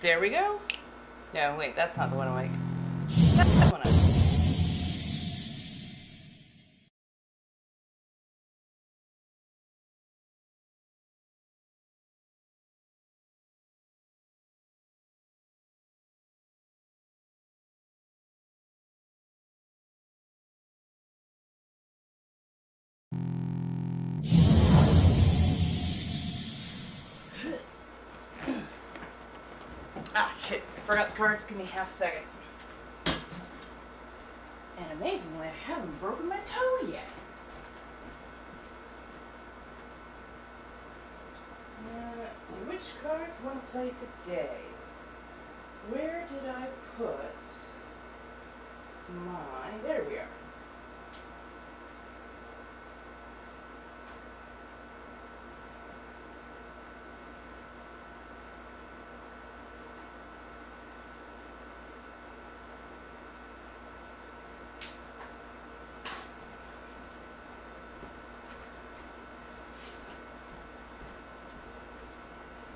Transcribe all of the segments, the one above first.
There we go. No, wait, that's not the one I like. That's the one I like. Ah, shit. Forgot the cards. Give me half a second. And amazingly, I haven't broken my toe yet. Let's see. Which cards I want to play today? Where did I put my... There we are.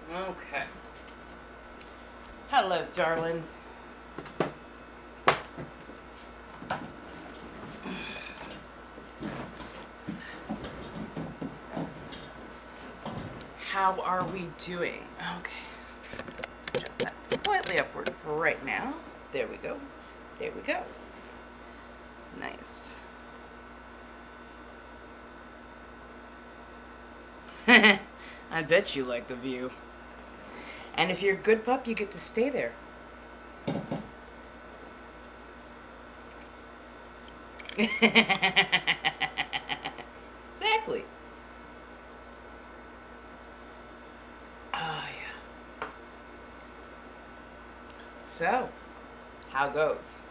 Okay. Hello, darlings. How are we doing? Okay. Let's adjust that slightly upward for right now. There we go. There we go. Nice. I bet you like the view. And if you're a good pup, you get to stay there. Exactly. Oh, yeah. So, how goes?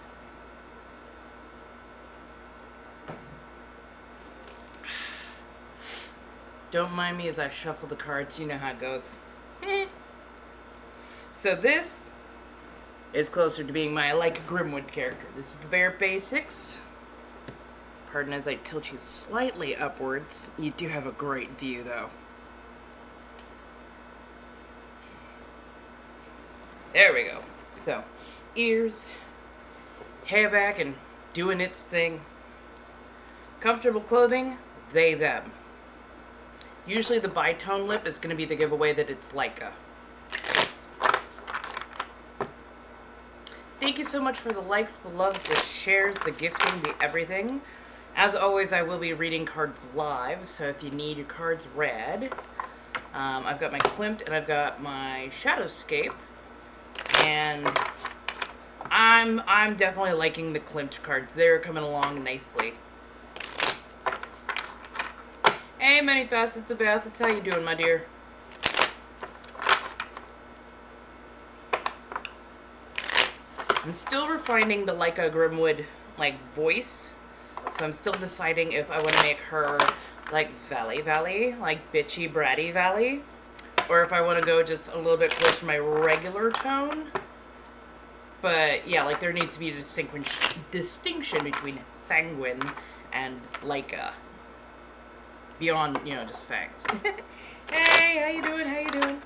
Don't mind me as I shuffle the cards. You know how it goes. So this is closer to being my like Grimwood character. This is the bare basics. Pardon as I tilt you slightly upwards. You do have a great view though. There we go. So, ears, hair back and doing its thing. Comfortable clothing, they, them. Usually the bitone lip is going to be the giveaway that it's Leica. Thank you so much for the likes, the loves, the shares, the gifting, the everything. As always, I will be reading cards live, so if you need your cards read, I've got my Klimt and I've got my Shadowscape, and I'm definitely liking the Klimt cards. They're coming along nicely. Hey, Many Facets of Bassets, how you doing, my dear? I'm still refining the Leica Grimwood, like, voice. So I'm still deciding if I want to make her, like, Valley, like, bitchy, bratty Valley. Or if I want to go just a little bit closer to my regular tone. But, yeah, like, there needs to be a distinction between Sanguine and Leica. Beyond, you know, just fangs. Hey, how you doing? How you doing?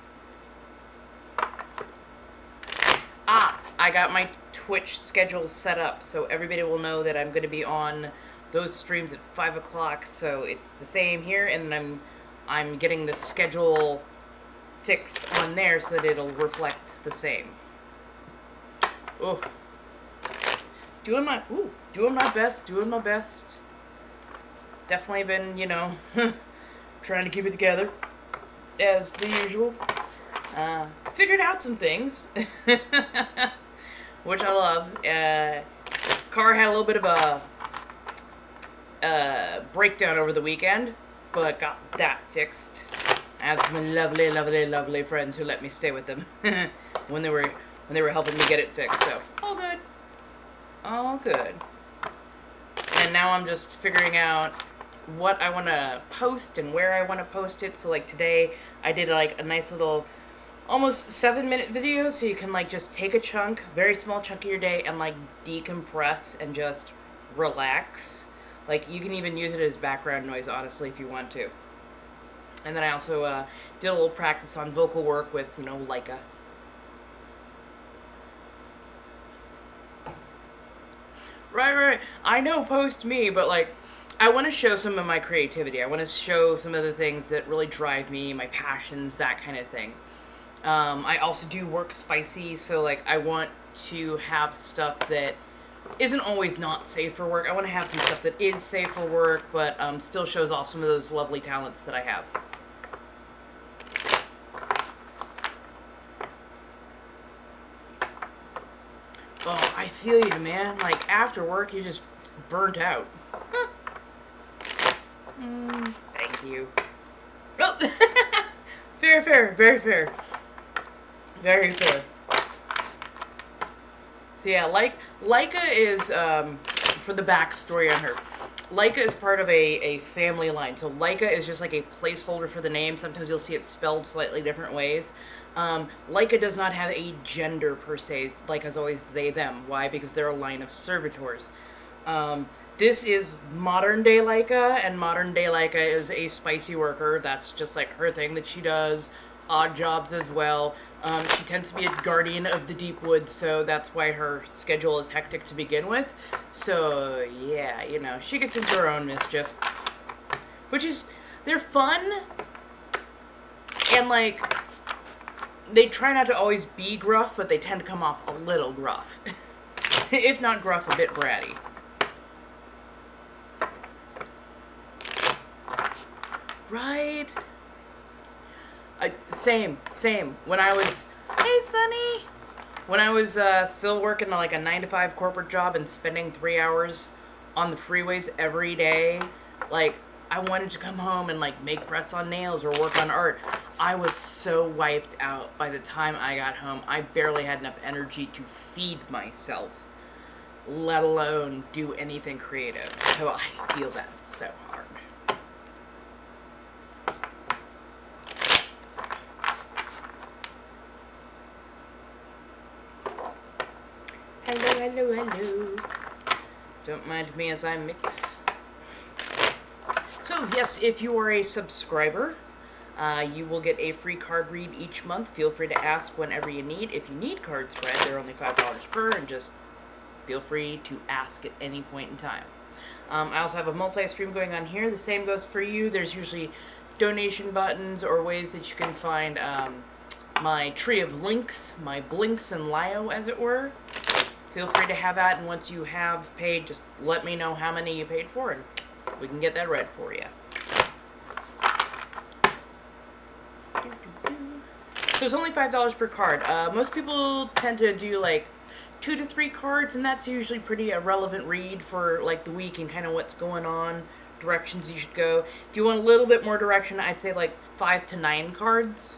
Ah, I got my Twitch schedule set up, so everybody will know that I'm going to be on those streams at 5 o'clock, so it's the same here, and then I'm getting the schedule fixed on there so that it'll reflect the same. Oh. Doing my best. Definitely been, you know, trying to keep it together, as the usual. Figured out some things, which I love. Car had a little bit of a breakdown over the weekend, but got that fixed. I have some lovely friends who let me stay with them when they were helping me get it fixed. So all good. And now I'm just figuring out what I want to post and where I want to post it. So like today I did like a nice little almost 7-minute video, so you can like just take a chunk, very small chunk of your day, and like decompress and just relax. Like you can even use it as background noise, honestly, if you want to. And then I also did a little practice on vocal work with, you know, Leica. Right. I know post me, but like, I want to show some of my creativity. I want to show some of the things that really drive me, my passions, that kind of thing. I also do work spicy, so like I want to have stuff that isn't always not safe for work. I want to have some stuff that is safe for work, but still shows off some of those lovely talents that I have. Oh, I feel you, man. Like, after work, you're just burnt out. Thank you. Oh. Fair, very fair. Very fair. So yeah, Leica is, for the backstory on her, Leica is part of a family line. So Leica is just like a placeholder for the name. Sometimes you'll see it spelled slightly different ways. Leica does not have a gender per se. Leica's always they, them. Why? Because they're a line of servitors. This is modern day Leica, and modern day Leica is a spicy worker. That's just like her thing that she does. Odd jobs as well. She tends to be a guardian of the deep woods, so that's why her schedule is hectic to begin with. So, yeah, you know, she gets into her own mischief. Which is, they're fun, and, like, they try not to always be gruff, but they tend to come off a little gruff. If not gruff, a bit bratty. Right? Same. When I was, hey Sunny! When I was still working like a 9-to-5 corporate job and spending 3 hours on the freeways every day, like, I wanted to come home and like make press-on nails or work on art. I was so wiped out by the time I got home. I barely had enough energy to feed myself, let alone do anything creative. So I feel that so hard. Hello. Don't mind me as I mix. So, yes, if you are a subscriber, you will get a free card read each month. Feel free to ask whenever you need. If you need cards read, they're only $5 per, and just feel free to ask at any point in time. I also have a multi-stream going on here. The same goes for you. There's usually donation buttons or ways that you can find my tree of links, my blinks and Lio, as it were. Feel free to have that, and once you have paid, just let me know how many you paid for, and we can get that read for you. So it's only $5 per card. Most people tend to do like 2 to 3 cards, and that's usually pretty a relevant read for like the week and kind of what's going on, directions you should go. If you want a little bit more direction, I'd say like 5 to 9 cards.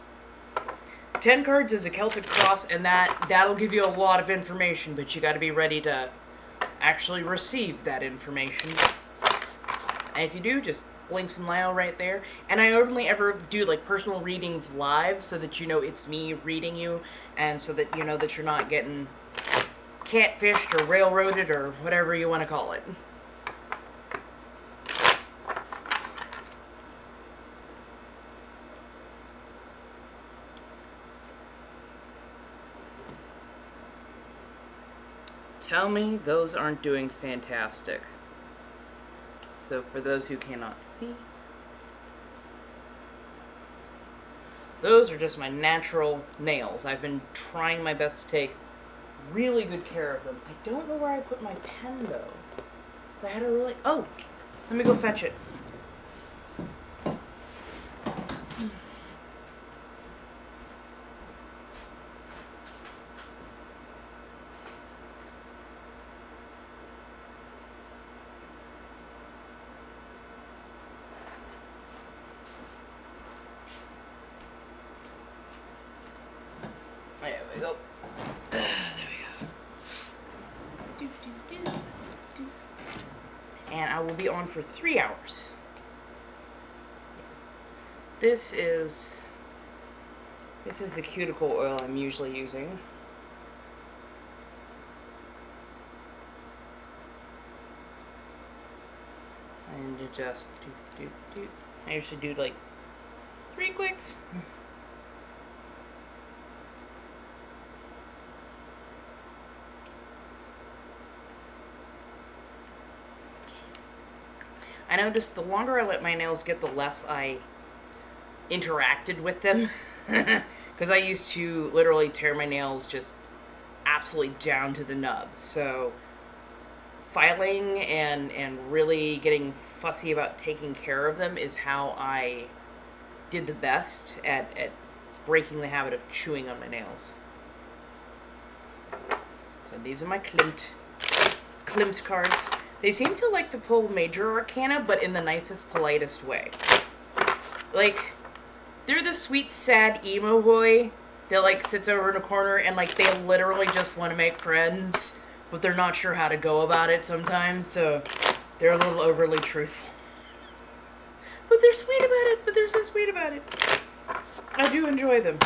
10 cards is a Celtic cross, and that'll give you a lot of information, but you got to be ready to actually receive that information. And if you do, just blinks and Lio right there. And I only ever do like personal readings live, so that you know it's me reading you, and so that you know that you're not getting catfished or railroaded or whatever you want to call it. Tell me those aren't doing fantastic. So for those who cannot see, those are just my natural nails. I've been trying my best to take really good care of them. I don't know where I put my pen though. So I had to really, oh, let me go fetch it. There we go. There we go. And I will be on for 3 hours. This is the cuticle oil I'm usually using. And to just do. I usually do like 3 clicks. I noticed the longer I let my nails get, the less I interacted with them. Because I used to literally tear my nails just absolutely down to the nub. So filing and really getting fussy about taking care of them is how I did the best at breaking the habit of chewing on my nails. So these are my Klimt cards. They seem to like to pull major arcana, but in the nicest, politest way. Like, they're the sweet, sad emo boy that, like, sits over in a corner and, like, they literally just want to make friends, but they're not sure how to go about it sometimes, so they're a little overly truthful. But they're sweet about it, but they're so sweet about it. I do enjoy them.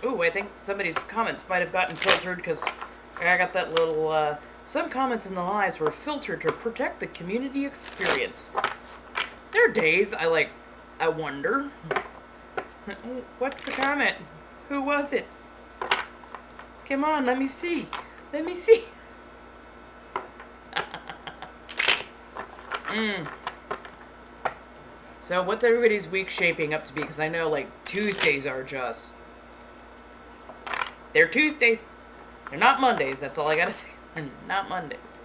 Ooh, I think somebody's comments might have gotten filtered because I got that little, some comments in the lives were filtered to protect the community experience. There are days I wonder. What's the comment? Who was it? Come on, let me see. Let me see. So what's everybody's week shaping up to be? Because I know, like, Tuesdays are just... They're Tuesdays. They're not Mondays. That's all I gotta say. They're not Mondays.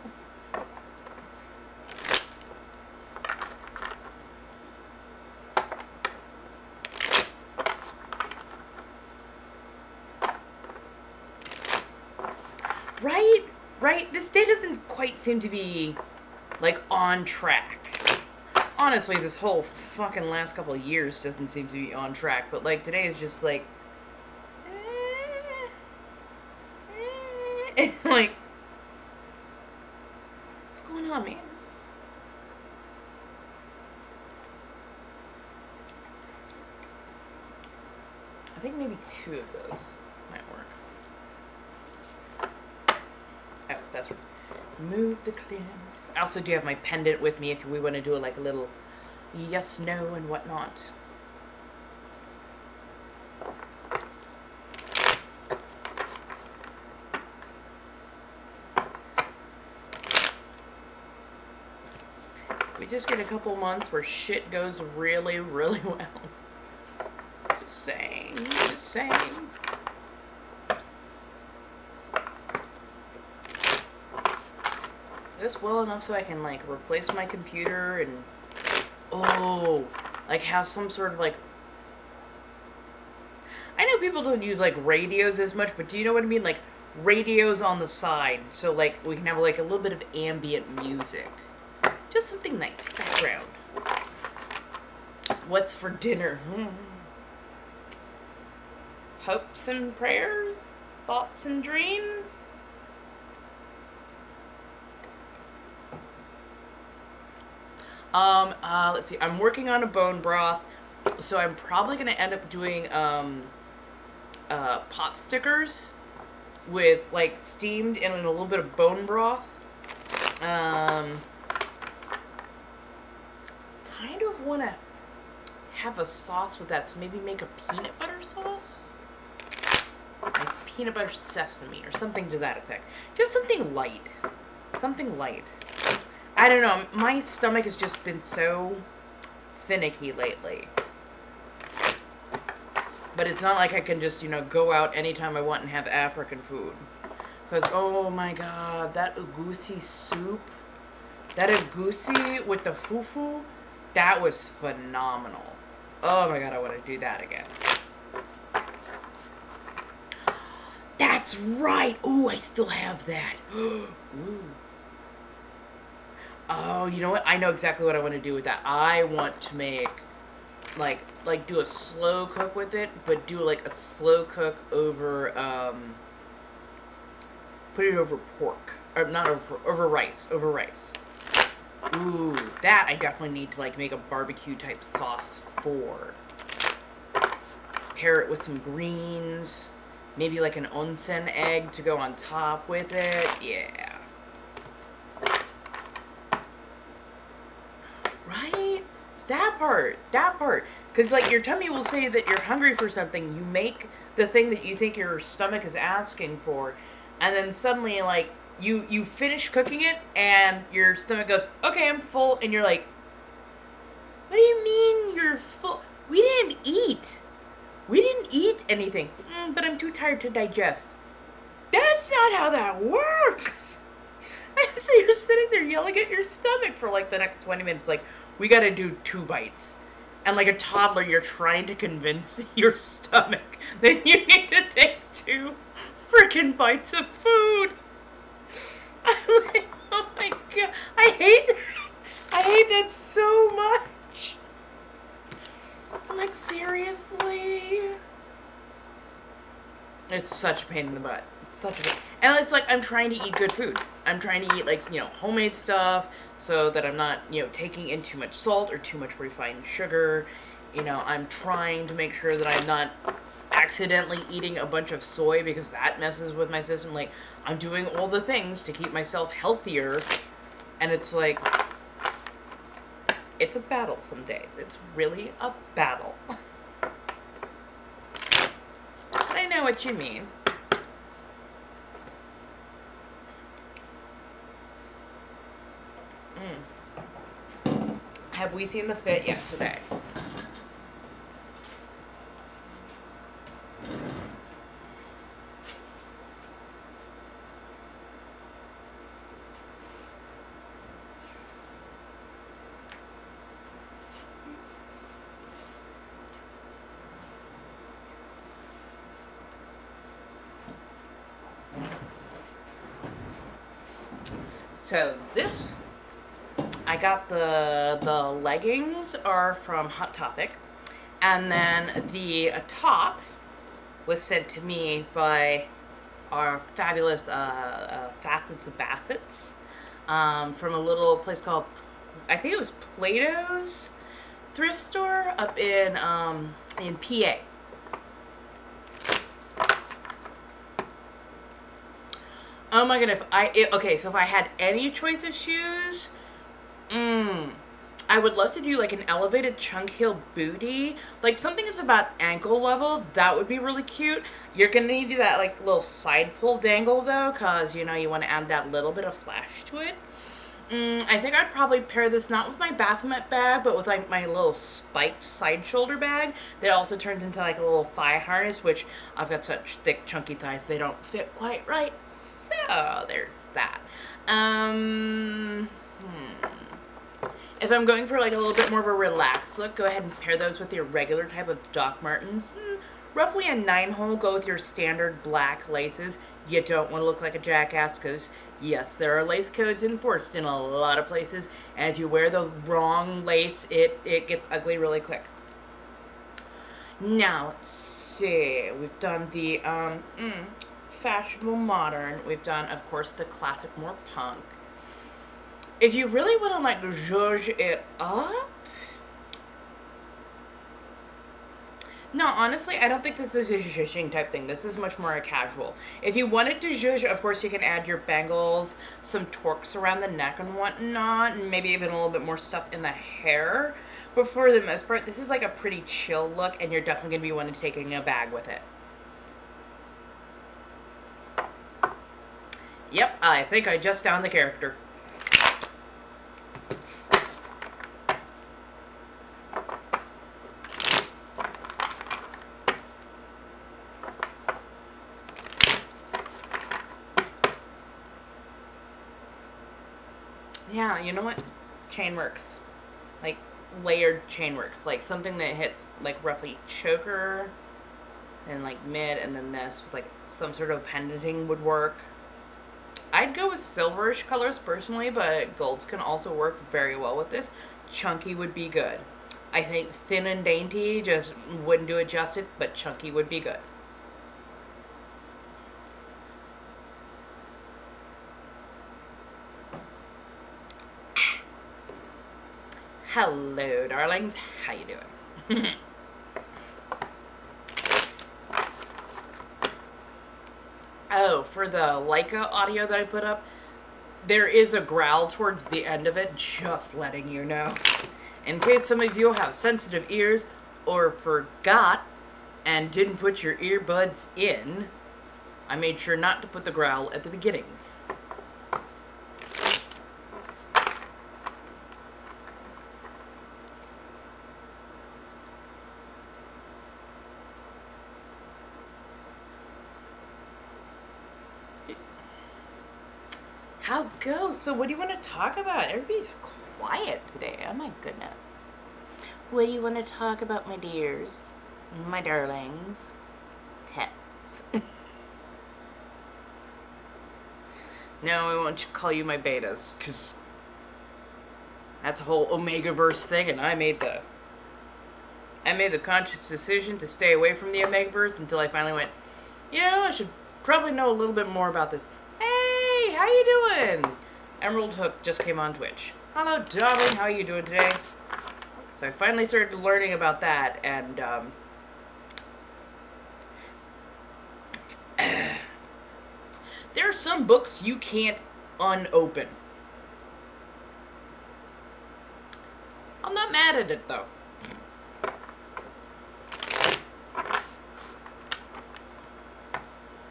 Right? This day doesn't quite seem to be, like, on track. Honestly, this whole fucking last couple of years doesn't seem to be on track. But, like, today is just, like... like... What's going on, man? I think maybe 2 of those might work. Oh, that's right. Move the Klimt. I also do have my pendant with me if we want to do like a little yes, no, and whatnot. We just get a couple months where shit goes really, really well. Just saying, just saying. This well enough so I can, like, replace my computer and, like, have some sort of, like, I know people don't use, like, radios as much, but do you know what I mean? Like, radios on the side, so, like, we can have, like, a little bit of ambient music. Just something nice, background. What's for dinner? Hopes and prayers? Thoughts and dreams? Let's see. I'm working on a bone broth, so I'm probably going to end up doing, pot stickers with, like, steamed and a little bit of bone broth. Kind of want to have a sauce with that, so maybe make a peanut butter sauce? Like peanut butter sesame or something to that effect. Just something light. Something light. I don't know, my stomach has just been so finicky lately. But it's not like I can just, you know, go out anytime I want and have African food. Because, oh my god, that egusi soup, that egusi with the fufu, that was phenomenal. Oh my god, I want to do that again. That's right! Ooh, I still have that. Ooh. Oh, you know what? I know exactly what I want to do with that. I want to make, like do a slow cook with it, but do, like, a slow cook over, put it over pork. Or not over pork, over rice. Ooh, that I definitely need to, like, make a barbecue-type sauce for. Pair it with some greens. Maybe, like, an onsen egg to go on top with it. Yeah. Right? That part. Because, like, your tummy will say that you're hungry for something. You make the thing that you think your stomach is asking for, and then suddenly, like, you finish cooking it, and your stomach goes, okay, I'm full, and you're like, what do you mean you're full? We didn't eat. We didn't eat anything. But I'm too tired to digest. That's not how that works. And so you're sitting there yelling at your stomach for, like, the next 20 minutes, like, we gotta do 2 bites. And like a toddler, you're trying to convince your stomach that you need to take 2 freaking bites of food. I'm like, oh my god, I hate that so much. I'm like, seriously? It's such a pain in the butt. It's such a pain. And it's like, I'm trying to eat good food. I'm trying to eat, like, you know, homemade stuff so that I'm not, you know, taking in too much salt or too much refined sugar. You know, I'm trying to make sure that I'm not accidentally eating a bunch of soy because that messes with my system. Like, I'm doing all the things to keep myself healthier. And it's like, it's a battle some days. It's really a battle. I know what you mean. Have we seen the fit yet today? So this, I got the leggings are from Hot Topic, and then the top was sent to me by our fabulous Facets of Bassets from a little place called, I think it was Plato's thrift store up in PA. Oh my god, okay, so if I had any choice of shoes, I would love to do like an elevated chunk heel booty. Like something that's about ankle level, that would be really cute. You're gonna need that like little side pull dangle though, cause you know, you wanna add that little bit of flash to it. I think I'd probably pair this not with my Baphomet bag, but with like my little spiked side shoulder bag that also turns into like a little thigh harness, which I've got such thick chunky thighs, they don't fit quite right. So there's that. If I'm going for like a little bit more of a relaxed look, go ahead and pair those with your regular type of Doc Martens. Roughly a 9-hole, go with your standard black laces. You don't want to look like a jackass because, yes, there are lace codes enforced in a lot of places. And if you wear the wrong lace, it gets ugly really quick. Now, let's see. We've done the fashionable modern. We've done, of course, the classic more punk. If you really want to like zhuzh it up, no, honestly, I don't think this is a zhuzhing type thing. This is much more a casual. If you wanted to zhuzh, of course, you can add your bangles, some torques around the neck and whatnot, and maybe even a little bit more stuff in the hair. But for the most part, this is like a pretty chill look, and you're definitely going to be wanting to taking a bag with it. Yep, I think I just found the character. Yeah, you know what? Chain works. Like, layered chain works. Like, something that hits, like, roughly choker, and, like, mid, and then this with, like, some sort of pendenting would work. I'd go with silverish colors, personally, but golds can also work very well with this. Chunky would be good. I think thin and dainty just wouldn't do it justice, but chunky would be good. Hello, darlings. How you doing? Oh, for the Leica audio that I put up, there is a growl towards the end of it, just letting you know. In case some of you have sensitive ears, or forgot and didn't put your earbuds in, I made sure not to put the growl at the beginning. How goes? So what do you want to talk about? Everybody's quiet today. Oh my goodness. What do you want to talk about, my dears? My darlings? Pets. No, I won't call you my betas, because that's a whole Omega-verse thing, and I made the conscious decision to stay away from the Omega-verse until I finally went, I should probably know a little bit more about this. Hey, how you doing? Emerald Hook just came on Twitch. Hello, darling. How are you doing today? So I finally started learning about that, and there are some books you can't unopen. I'm not mad at it, though.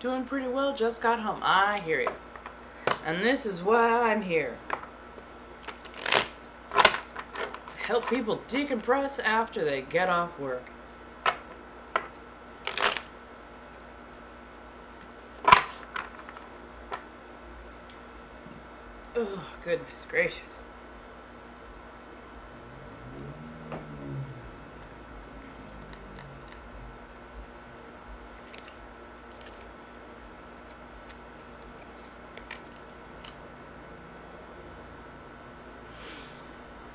Doing pretty well, just got home. I hear you. And this is why I'm here. Help people decompress after they get off work. Oh, goodness gracious.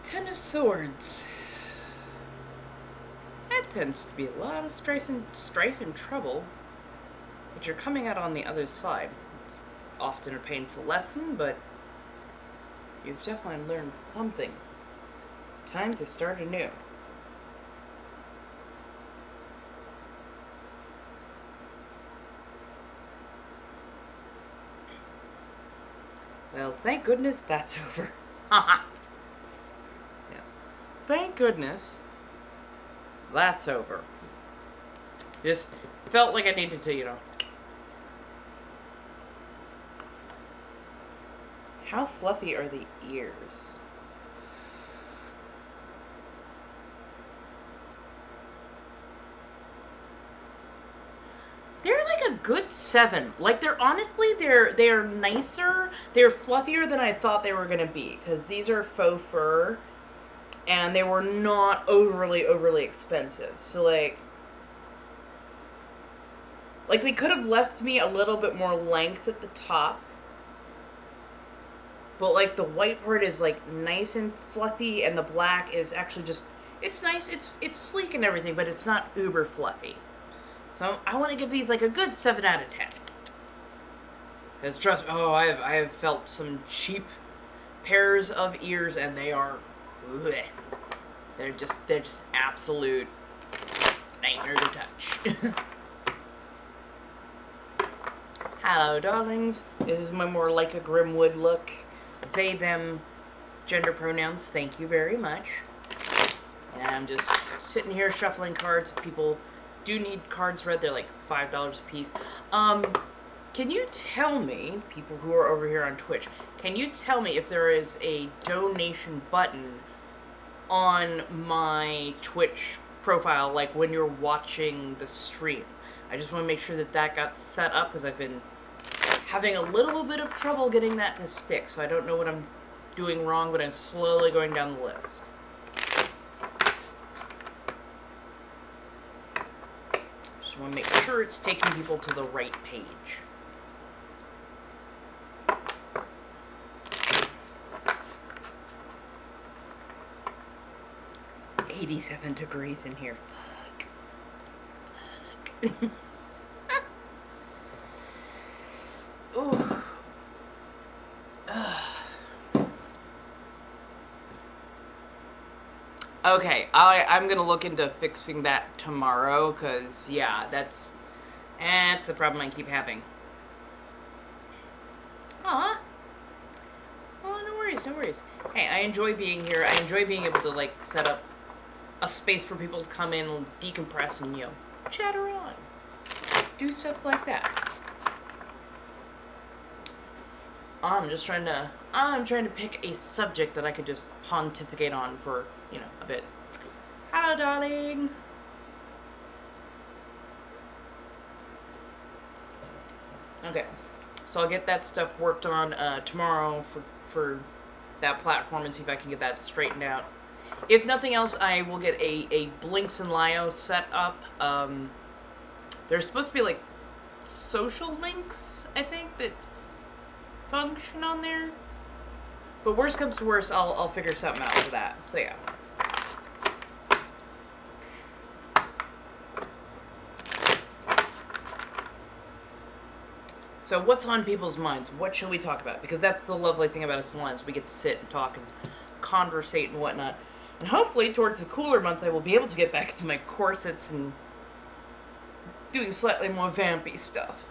Ten of Swords. That tends to be a lot of strife and trouble, but you're coming out on the other side. It's often a painful lesson, but you've definitely learned something. Time to start anew. Well, thank goodness that's over. Haha. Yes. Thank goodness that's over. Just felt like I needed to, How fluffy are the ears? They're like a good 7. Like, they're honestly, they're nicer. They're fluffier than I thought they were going to be. Because these are faux fur. And they were not overly expensive. So, like they could have left me a little bit more length at the top. But, like, the white part is, like, nice and fluffy, and the black is actually just, it's nice, it's sleek and everything, but it's not uber fluffy. So, I want to give these, like, a good 7 out of 10. Because, trust me, I have felt some cheap pairs of ears, and they are, bleh. They're just absolute nightmare to touch. Hello, darlings. This is my more like a Grimwood look. They, them, gender pronouns, thank you very much. And I'm just sitting here shuffling cards. People do need cards read. They're like $5 a piece. Can you tell me, people who are over here on Twitch, can you tell me if there is a donation button on my Twitch profile, like when you're watching the stream? I just want to make sure that that got set up, because I've been having a little bit of trouble getting that to stick, so I don't know what I'm doing wrong, but I'm slowly going down the list. Just want to make sure it's taking people to the right page. $87 degrees in here. Fuck. Ooh. Okay, I'm gonna look into fixing that tomorrow, because, yeah, that's the problem I keep having. Aw. Oh, no worries, no worries. Hey, I enjoy being here. I enjoy being able to, like, set up a space for people to come in and decompress and, chatter on. Do stuff like that. I'm trying to pick a subject that I could just pontificate on for, a bit. Hello, darling. Okay. So I'll get that stuff worked on tomorrow for that platform and see if I can get that straightened out. If nothing else, I will get a Blinks and Lio set up. There's supposed to be like social links, I think, that function on there. But worst comes to worst, I'll figure something out for that. So yeah. So what's on people's minds? What shall we talk about? Because that's the lovely thing about a salon is we get to sit and talk and conversate and whatnot. And hopefully towards the cooler months I will be able to get back to my corsets and doing slightly more vampy stuff.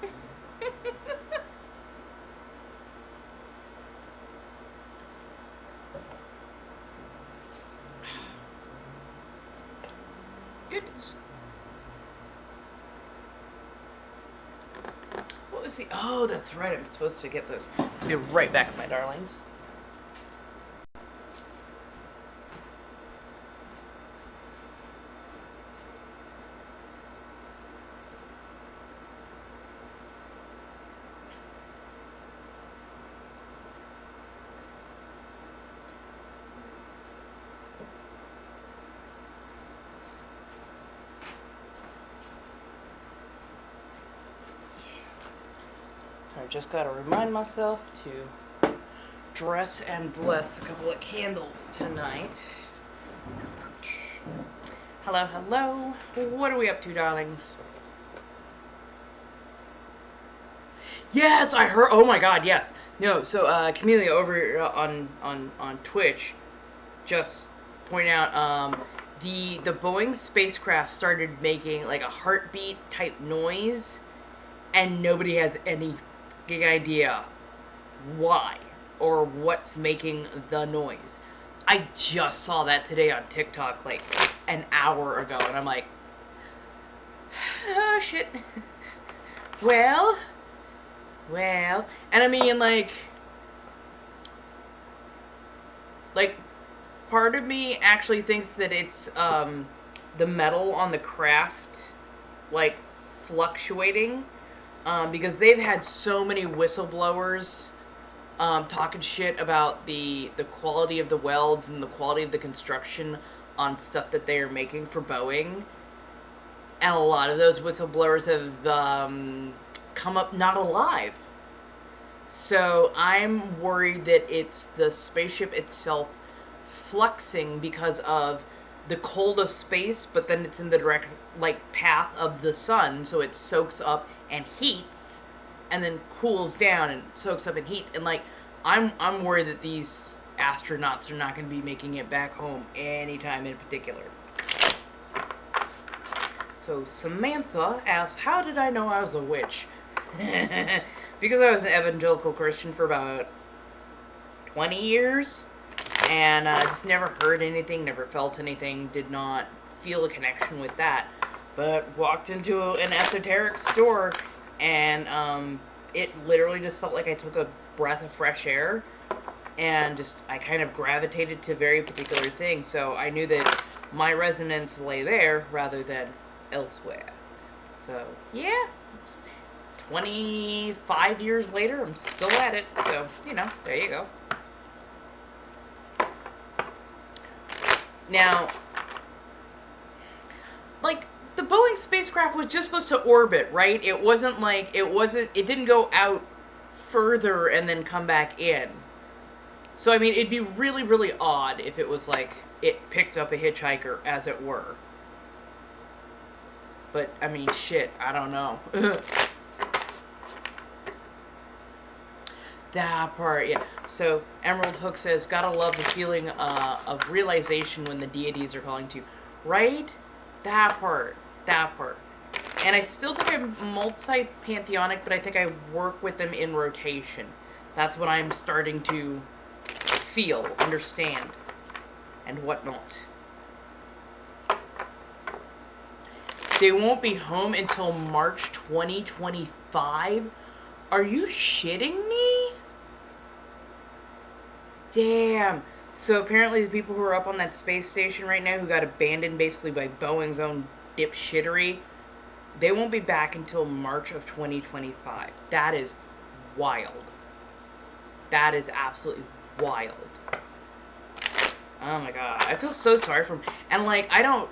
Goodness. What was the... Oh, that's right. I'm supposed to get those. I'll be right back, my darlings. I just gotta remind myself to dress and bless a couple of candles tonight. Hello, hello. What are we up to, darlings? Yes, I heard. Oh my God, yes. No, so Camellia over on Twitch just pointed out the Boeing spacecraft started making like a heartbeat type noise, and nobody has any idea why or what's making the noise. I just saw that today on TikTok like an hour ago, and I'm like, oh shit. well, and I mean like part of me actually thinks that it's the metal on the craft like fluctuating. Because they've had so many whistleblowers talking shit about the quality of the welds and the quality of the construction on stuff that they are making for Boeing. And a lot of those whistleblowers have come up not alive. So I'm worried that it's the spaceship itself fluxing because of the cold of space, but then it's in the direct path of the sun, so it soaks up and heats and then cools down and soaks up and heats, and I'm worried that these astronauts are not going to be making it back home anytime in particular. So Samantha asks, how did I know I was a witch? Because I was an evangelical Christian for about 20 years, and I just never heard anything, never felt anything, did not feel a connection with that. But walked into an esoteric store, and it literally just felt like I took a breath of fresh air, and I kind of gravitated to very particular things. So I knew that my resonance lay there rather than elsewhere. So yeah, 25 years later, I'm still at it. So, there you go. Now, the Boeing spacecraft was just supposed to orbit, right? It didn't go out further and then come back in. So, I mean, it'd be really, really odd if it was it picked up a hitchhiker, as it were. But, I mean, shit, I don't know. That part, yeah. So, Emerald Hook says, gotta love the feeling of realization when the deities are calling to you. Right? That part. And I still think I'm multi-pantheonic, but I think I work with them in rotation. That's what I'm starting to feel, understand, and whatnot. They won't be home until March 2025? Are you shitting me? Damn. So apparently the people who are up on that space station right now who got abandoned basically by Boeing's own dipshittery, they won't be back until March of 2025. That is wild. That is absolutely wild. Oh my god. I feel so sorry for him. And like, I don't...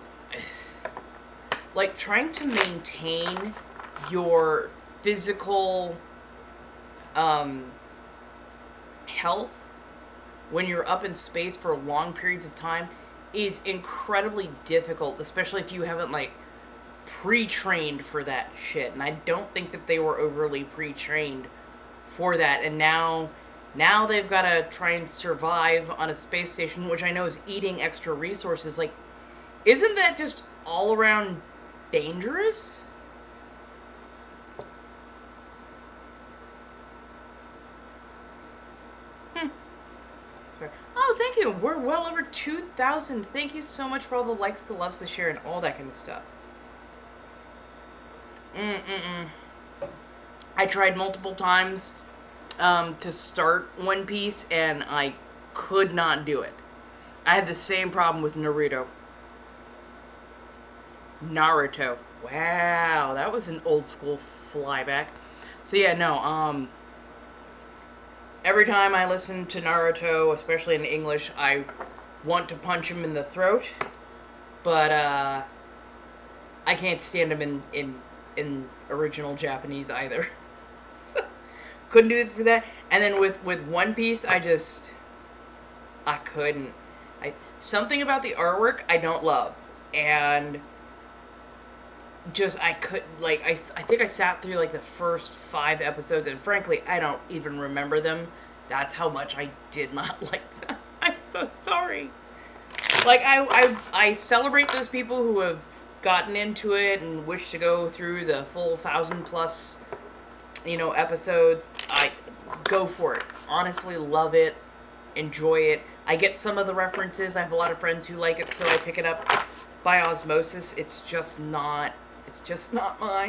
Like, trying to maintain your physical health when you're up in space for long periods of time is incredibly difficult, especially if you haven't, like, pre-trained for that shit. And I don't think that they were overly pre-trained for that. And now they've got to try and survive on a space station, which I know is eating extra resources. Like, isn't that just all around dangerous? Oh, thank you. We're well over 2,000. Thank you so much for all the likes, the loves, the share, and all that kind of stuff. I tried multiple times to start One Piece, and I could not do it. I had the same problem with Naruto. Wow, that was an old school flyback. So yeah, no, every time I listen to Naruto, especially in English, I want to punch him in the throat, but I can't stand him in original Japanese either. So, couldn't do it for that. And then with One Piece, I couldn't. Something about the artwork I don't love, and I think I sat through like the first 5 episodes, and frankly, I don't even remember them. That's how much I did not like them. I'm so sorry. Like, I celebrate those people who have gotten into it and wish to go through the full 1,000+, episodes. I go for it. Honestly, love it. Enjoy it. I get some of the references. I have a lot of friends who like it, so I pick it up by osmosis. It's just not mine. It's just not mine.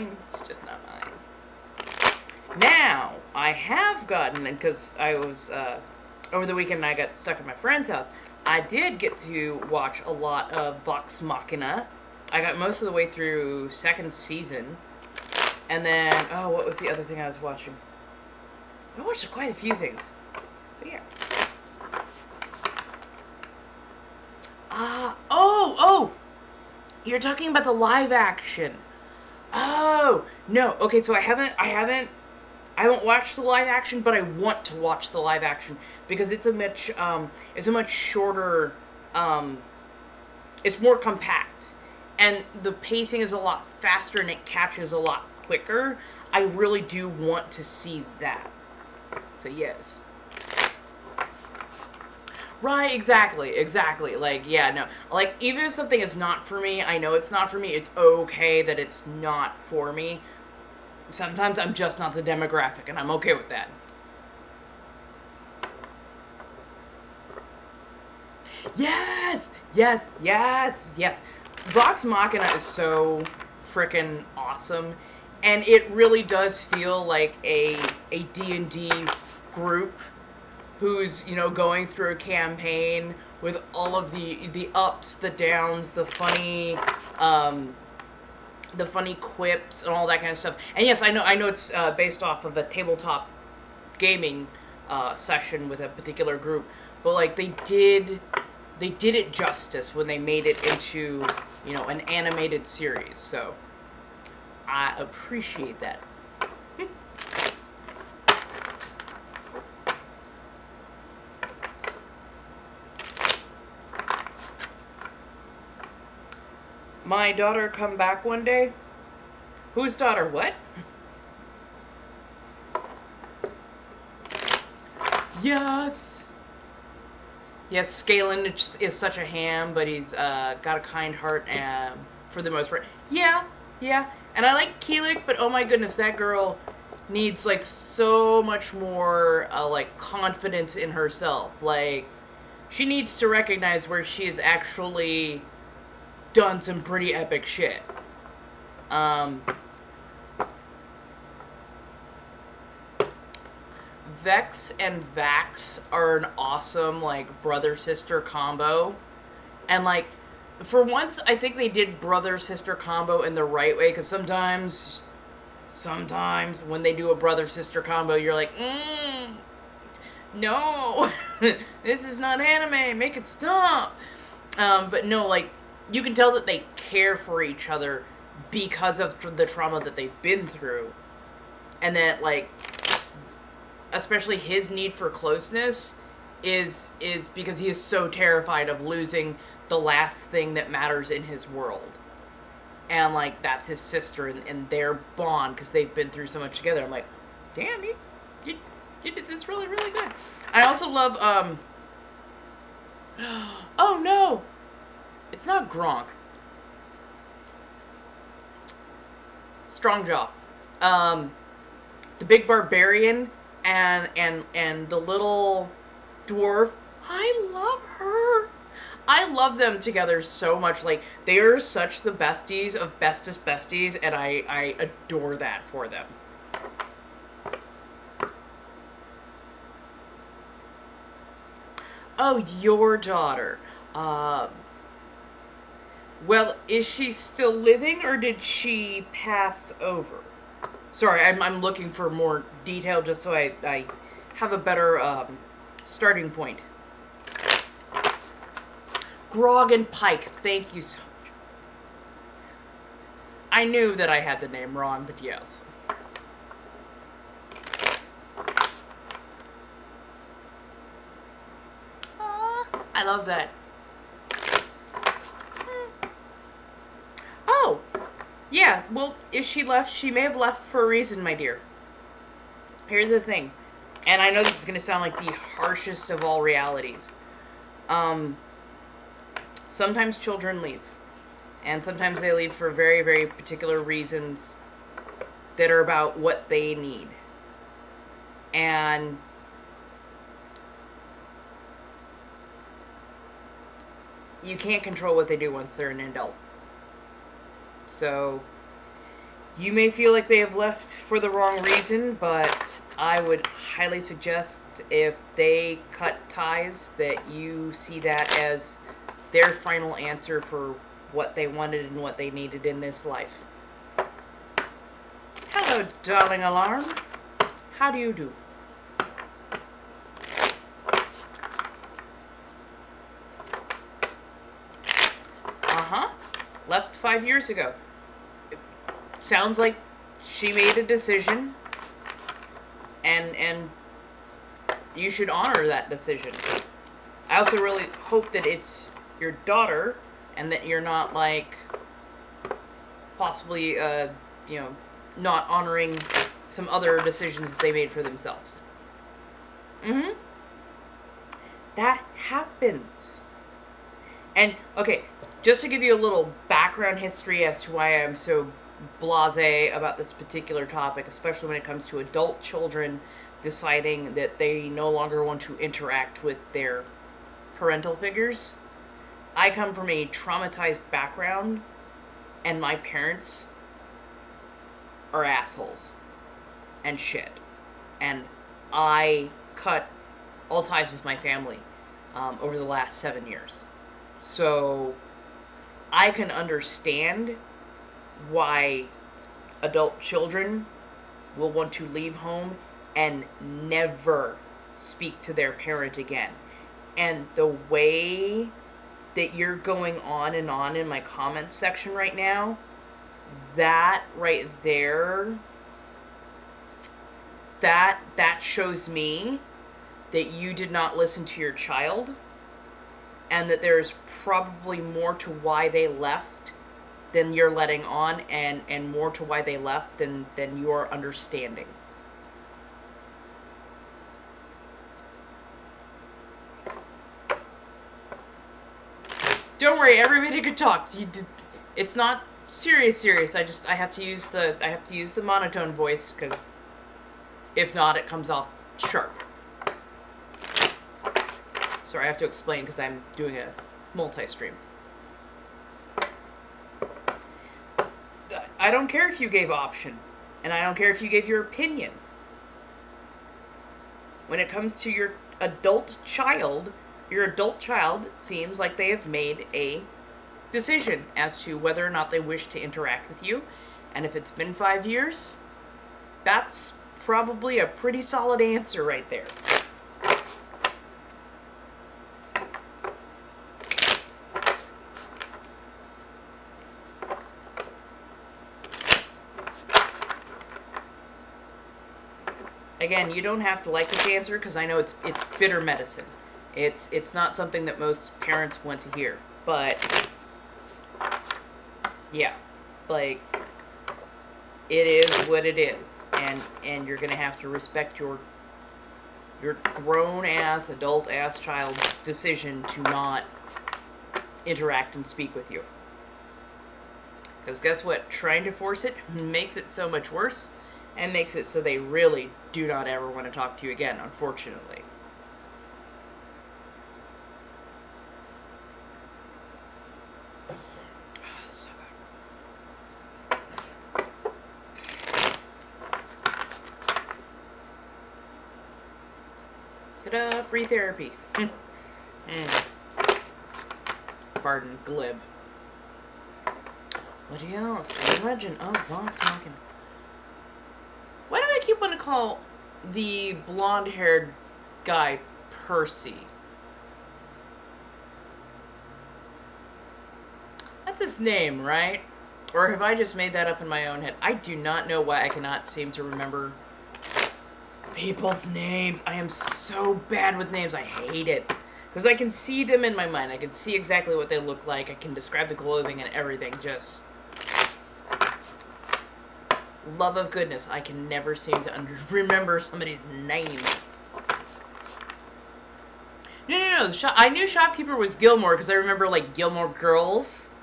Now, I have gotten, because I was, over the weekend I got stuck at my friend's house, I did get to watch a lot of Vox Machina. I got most of the way through 2nd season. And then, what was the other thing I was watching? I watched quite a few things. But yeah. You're talking about the live action. Oh, no. Okay, so I haven't watched the live action, but I want to watch the live action because it's a much shorter, it's more compact, and the pacing is a lot faster and it catches a lot quicker. I really do want to see that. So yes. Right, exactly. Like, yeah, no. Like, even if something is not for me, I know it's not for me, it's okay that it's not for me. Sometimes I'm just not the demographic, and I'm okay with that. Yes! Vox Machina is so frickin' awesome, and it really does feel like a D&D group who's, going through a campaign with all of the ups, the downs, the funny quips and all that kind of stuff. And yes, I know it's based off of a tabletop gaming session with a particular group, but like they did it justice when they made it into, an animated series. So I appreciate that. My daughter come back one day? Whose daughter? What? Yes. Yes, Scalen is such a ham, but he's got a kind heart for the most part. Yeah. And I like Keelik, but oh my goodness, that girl needs like so much more like confidence in herself. Like, she needs to recognize where she is actually done some pretty epic shit. Um, Vex and Vax are an awesome, like, brother-sister combo. And, like, for once, I think they did brother-sister combo in the right way, because sometimes when they do a brother-sister combo, you're like, no, this is not anime, make it stop. But no, like, you can tell that they care for each other because of the trauma that they've been through. And that, like, especially his need for closeness is because he is so terrified of losing the last thing that matters in his world. And, like, that's his sister and their bond, because they've been through so much together. I'm like, damn, you did this really, really good. I also love, oh no! It's not Gronk. Strongjaw. The big barbarian and the little dwarf. I love her. I love them together so much. Like, they are such the besties of bestest besties, and I adore that for them. Oh, your daughter. Well, is she still living, or did she pass over? Sorry, I'm looking for more detail just so I have a better starting point. Grog and Pike, thank you so much. I knew that I had the name wrong, but yes. I love that. Oh, yeah, well, if she left, she may have left for a reason, my dear. Here's the thing, and I know this is going to sound like the harshest of all realities. Sometimes children leave. And sometimes they leave for very, very particular reasons that are about what they need. And you can't control what they do once they're an adult. So you may feel like they have left for the wrong reason, but I would highly suggest if they cut ties that you see that as their final answer for what they wanted and what they needed in this life. Hello, darling alarm. How do you do? Left 5 years ago. It sounds like she made a decision, and you should honor that decision. I also really hope that it's your daughter, and that you're not, like, possibly, not honoring some other decisions that they made for themselves. That happens. And, okay, just to give you a little background history as to why I'm so blasé about this particular topic, especially when it comes to adult children deciding that they no longer want to interact with their parental figures. I come from a traumatized background, and my parents are assholes and shit. And I cut all ties with my family over the last 7 years. So I can understand why adult children will want to leave home and never speak to their parent again. And the way that you're going on in my comments section right now, that right there, that shows me that you did not listen to your child, and that there's probably more to why they left than you're letting on, and more to why they left than you're understanding. Don't worry, everybody could talk. It's not serious. I have to use the monotone voice, because if not, it comes off sharp. Sorry, I have to explain because I'm doing a multi-stream. I don't care if you gave option, and I don't care if you gave your opinion. When it comes to your adult child seems like they have made a decision as to whether or not they wish to interact with you. And if it's been 5 years, that's probably a pretty solid answer right there. Again, you don't have to like this answer because I know it's bitter medicine. It's not something that most parents want to hear. But yeah, like, it is what it is, and you're gonna have to respect your grown-ass, adult-ass child's decision to not interact and speak with you. Because guess what? Trying to force it makes it so much worse, and makes it so they really do not ever want to talk to you again, unfortunately. So good. Ta-da! Free therapy. Pardon, glib. What else? The Legend of Vox Machina. Why do I keep wanting to call the blonde-haired guy Percy? That's his name, right? Or have I just made that up in my own head? I do not know why I cannot seem to remember people's names. I am so bad with names. I hate it. Because I can see them in my mind. I can see exactly what they look like. I can describe the clothing and everything. Just... love of goodness, I can never seem to remember somebody's name. No. I knew Shopkeeper was Gilmore because I remember, like, Gilmore Girls.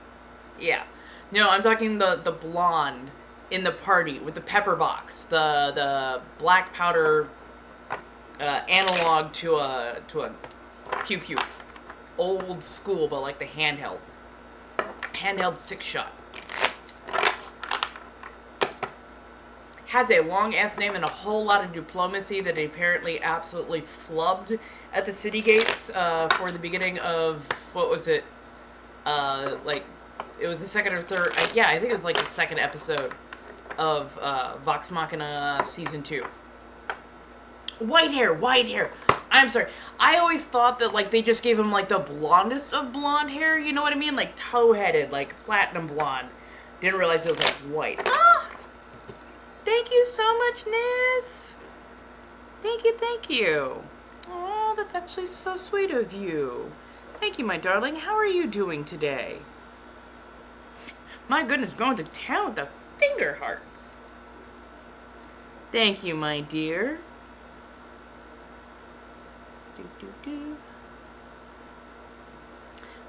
Yeah. No, I'm talking the blonde in the party with the pepper box. The black powder analog to a pew-pew. Old school, but like the handheld. Handheld 6-shot. Has a long-ass name and a whole lot of diplomacy that he apparently absolutely flubbed at the city gates for the beginning of, what was it? Like, it was the second or third, yeah, I think it was like the second episode of Vox Machina Season 2. White hair. I'm sorry. I always thought that, like, they just gave him, like, the blondest of blonde hair, you know what I mean? Like, toe-headed, like, platinum blonde. Didn't realize it was, like, white. Ah! Thank you so much, Nis. Thank you. Oh, that's actually so sweet of you. Thank you, my darling. How are you doing today? My goodness, going to town with the finger hearts. Thank you, my dear.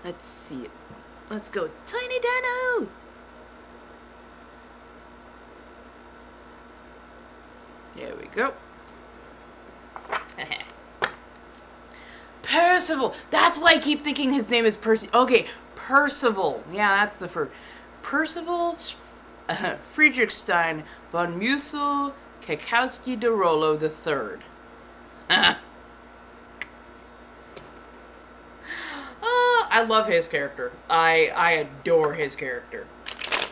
Let's see it. Let's go, Tiny Danos. There we go. Percival! That's why I keep thinking his name is Percy. Okay, Percival. Yeah, that's the first. Percival Friedrichstein von Musel Kekowski de Rollo III. I love his character. I adore his character.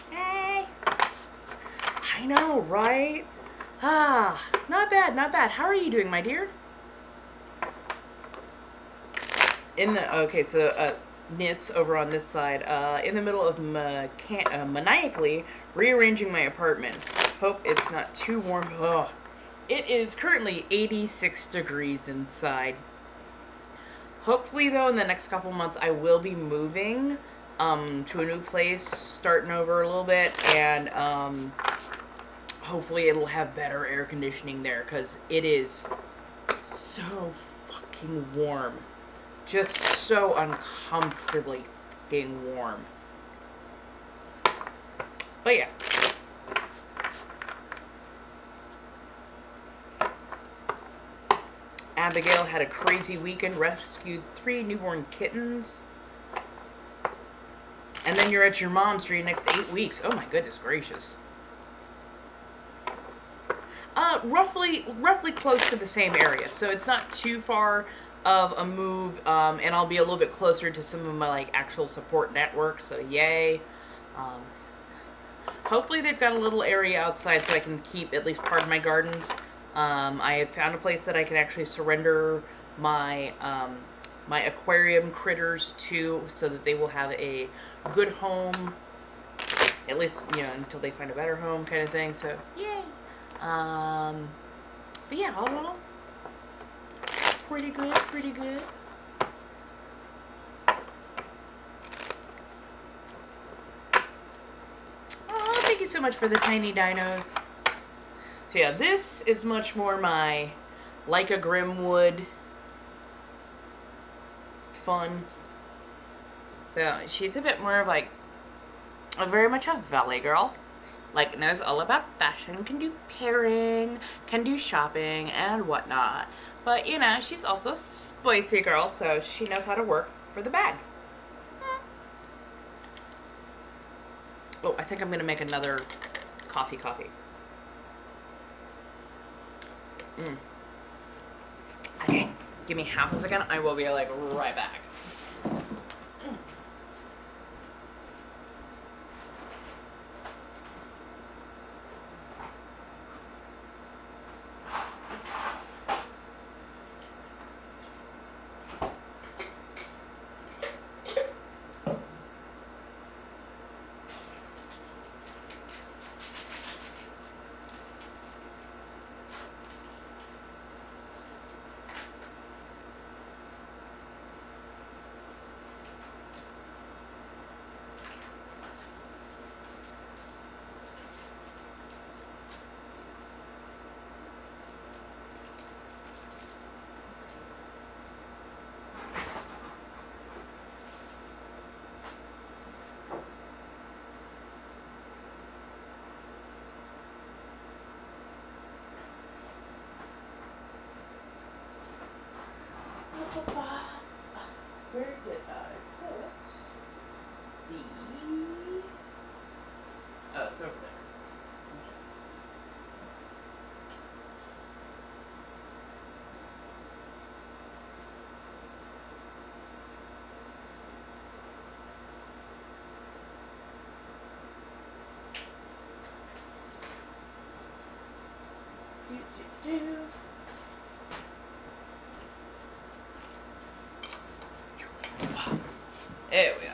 Hey! I know, right? Ah, not bad. How are you doing, my dear? Nis over on this side, in the middle of maniacally rearranging my apartment. Hope it's not too warm. Oh, it is currently 86 degrees inside. Hopefully, though, in the next couple months, I will be moving, to a new place, starting over a little bit, and, hopefully it'll have better air conditioning there, because it is so fucking warm. Just so uncomfortably fucking warm. But yeah. Abigail had a crazy weekend, rescued 3 newborn kittens. And then you're at your mom's for your next 8 weeks. Oh my goodness gracious. Roughly close to the same area, so it's not too far of a move, and I'll be a little bit closer to some of my like actual support networks. So yay! Um, Hopefully they've got a little area outside so I can keep at least part of my garden. I have found a place that I can actually surrender my my aquarium critters to, so that they will have a good home, at least, you know, until they find a better home, kind of thing. So yay! But yeah, all in all, pretty good, pretty good. Oh, thank you so much for the tiny dinos. So yeah, this is much more my like a Grimwood fun. So she's a bit more of like very much a valley girl. Like, knows all about fashion, can do pairing, can do shopping and whatnot. But you know, she's also a spicy girl, so she knows how to work for the bag. Oh, I think I'm gonna make another coffee. Okay, give me half a second. I will be like right back. Where did I put the... Oh, it's over there. Do. There we are.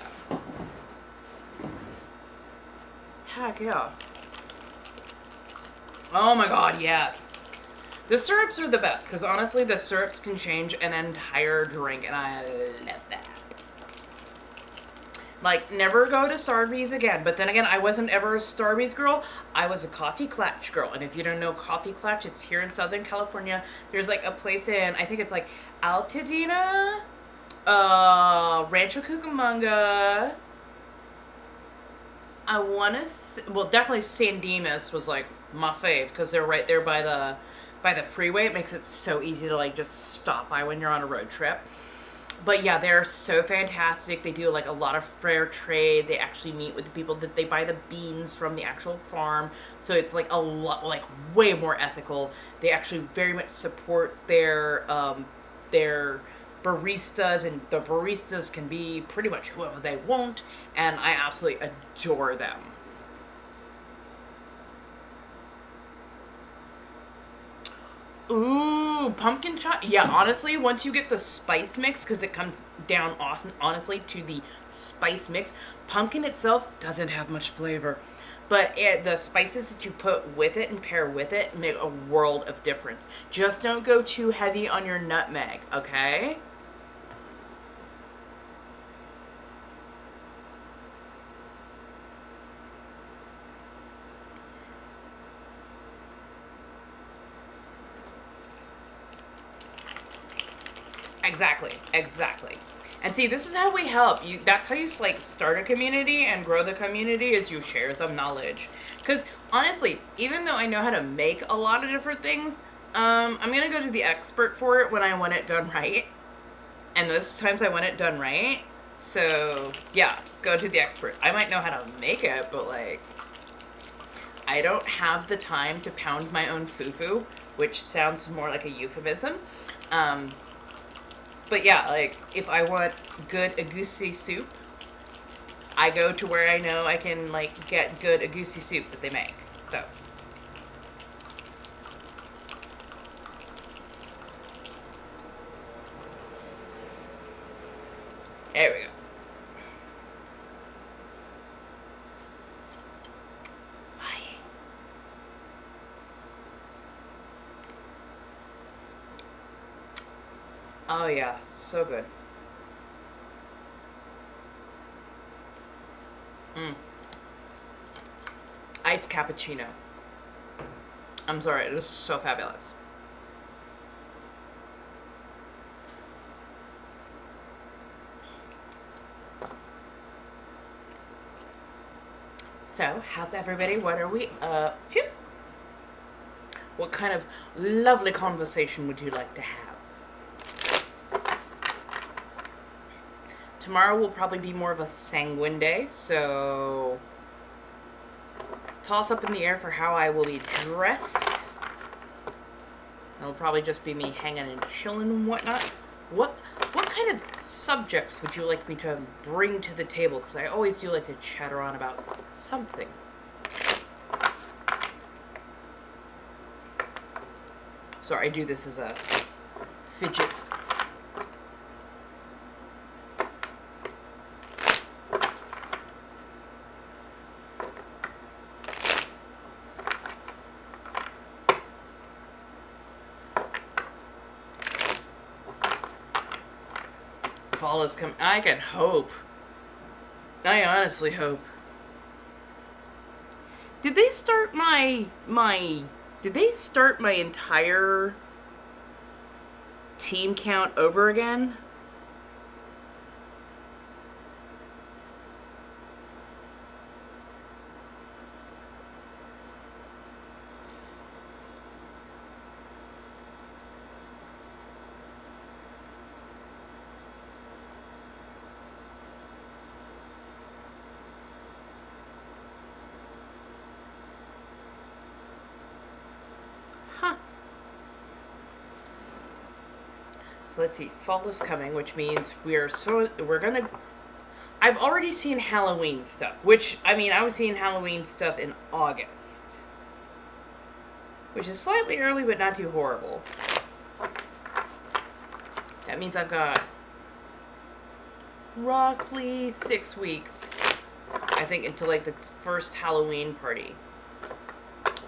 Heck yeah. Oh my god, yes. The syrups are the best, because honestly, the syrups can change an entire drink, and I love that. Like, never go to Starbucks again. But then again, I wasn't ever a Starbucks girl. I was a Coffee Klatch girl. And if you don't know Coffee Klatch, it's here in Southern California. There's like a place in, I think it's like Altadena, Rancho Cucamonga. I want to, well, definitely San Dimas was like my fave, because they're right there by the freeway. It makes it so easy to like just stop by when you're on a road trip. But yeah, they're so fantastic. They do like a lot of fair trade. They actually meet with the people that they buy the beans from the actual farm. So it's like a lot, like way more ethical. They actually very much support their baristas, and the baristas can be pretty much whoever they want. And I absolutely adore them. Ooh, pumpkin chai. Yeah, honestly, once you get the spice mix, because it comes down often, honestly, to the spice mix, pumpkin itself doesn't have much flavor. But the spices that you put with it and pair with it make a world of difference. Just don't go too heavy on your nutmeg, okay? Exactly. And see, this is how we help you. That's how you like start a community and grow the community, is you share some knowledge. Because honestly, even though I know how to make a lot of different things, I'm gonna go to the expert for it when I want it done right. And those times I want it done right. So yeah, go to the expert. I might know how to make it, but like, I don't have the time to pound my own fufu, which sounds more like a euphemism. But yeah, like, if I want good agusi soup, I go to where I know I can, like, get good agusi soup that they make. So. There we go. Oh yeah, so good. Iced cappuccino. I'm sorry, it is so fabulous. So, how's everybody? What are we up to? What kind of lovely conversation would you like to have? Tomorrow will probably be more of a sanguine day, so toss up in the air for how I will be dressed. It'll probably just be me hanging and chilling and whatnot. What kind of subjects would you like me to bring to the table? Because I always do like to chatter on about something. Sorry, I do this as a fidget. Fall is coming. I can hope. I honestly hope. Did they start Did they start my entire team count over again? So let's see, fall is coming, which means we're gonna. I've already seen Halloween stuff, which, I mean, I was seeing Halloween stuff in August, which is slightly early, but not too horrible. That means I've got roughly 6 weeks, I think, until like the first Halloween party.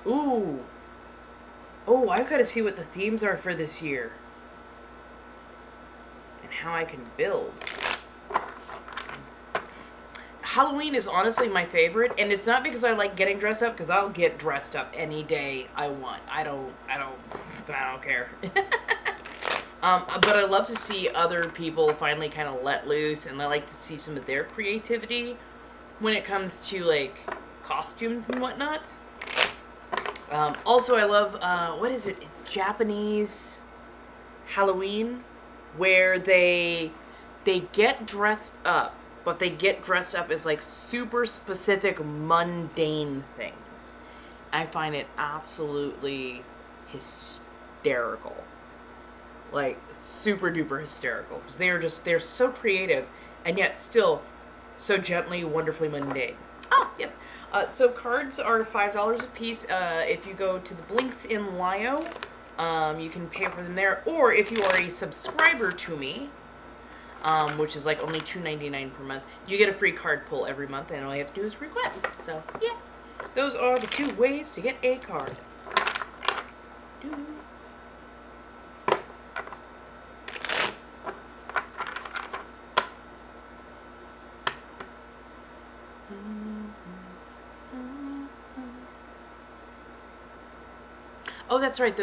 Ooh. Oh, I've got to see what the themes are for this year. And how I can build. Halloween is honestly my favorite, and it's not because I like getting dressed up, because I'll get dressed up any day I want. I don't care. But I love to see other people finally kind of let loose, and I like to see some of their creativity when it comes to, like, costumes and whatnot. Also, I love, what is it, Japanese Halloween, where they get dressed up, but they get dressed up as, like, super specific, mundane things. I find it absolutely hysterical. Like, super duper hysterical. Because they're so creative, and yet still so gently, wonderfully mundane. Oh, yes. So cards are $5 a piece. If you go to the links in Lio, you can pay for them there. Or if you are a subscriber to me, which is like only $2.99 per month, you get a free card pull every month, and all you have to do is request. So, yeah. Those are the 2 ways to get a card. Oh, that's right.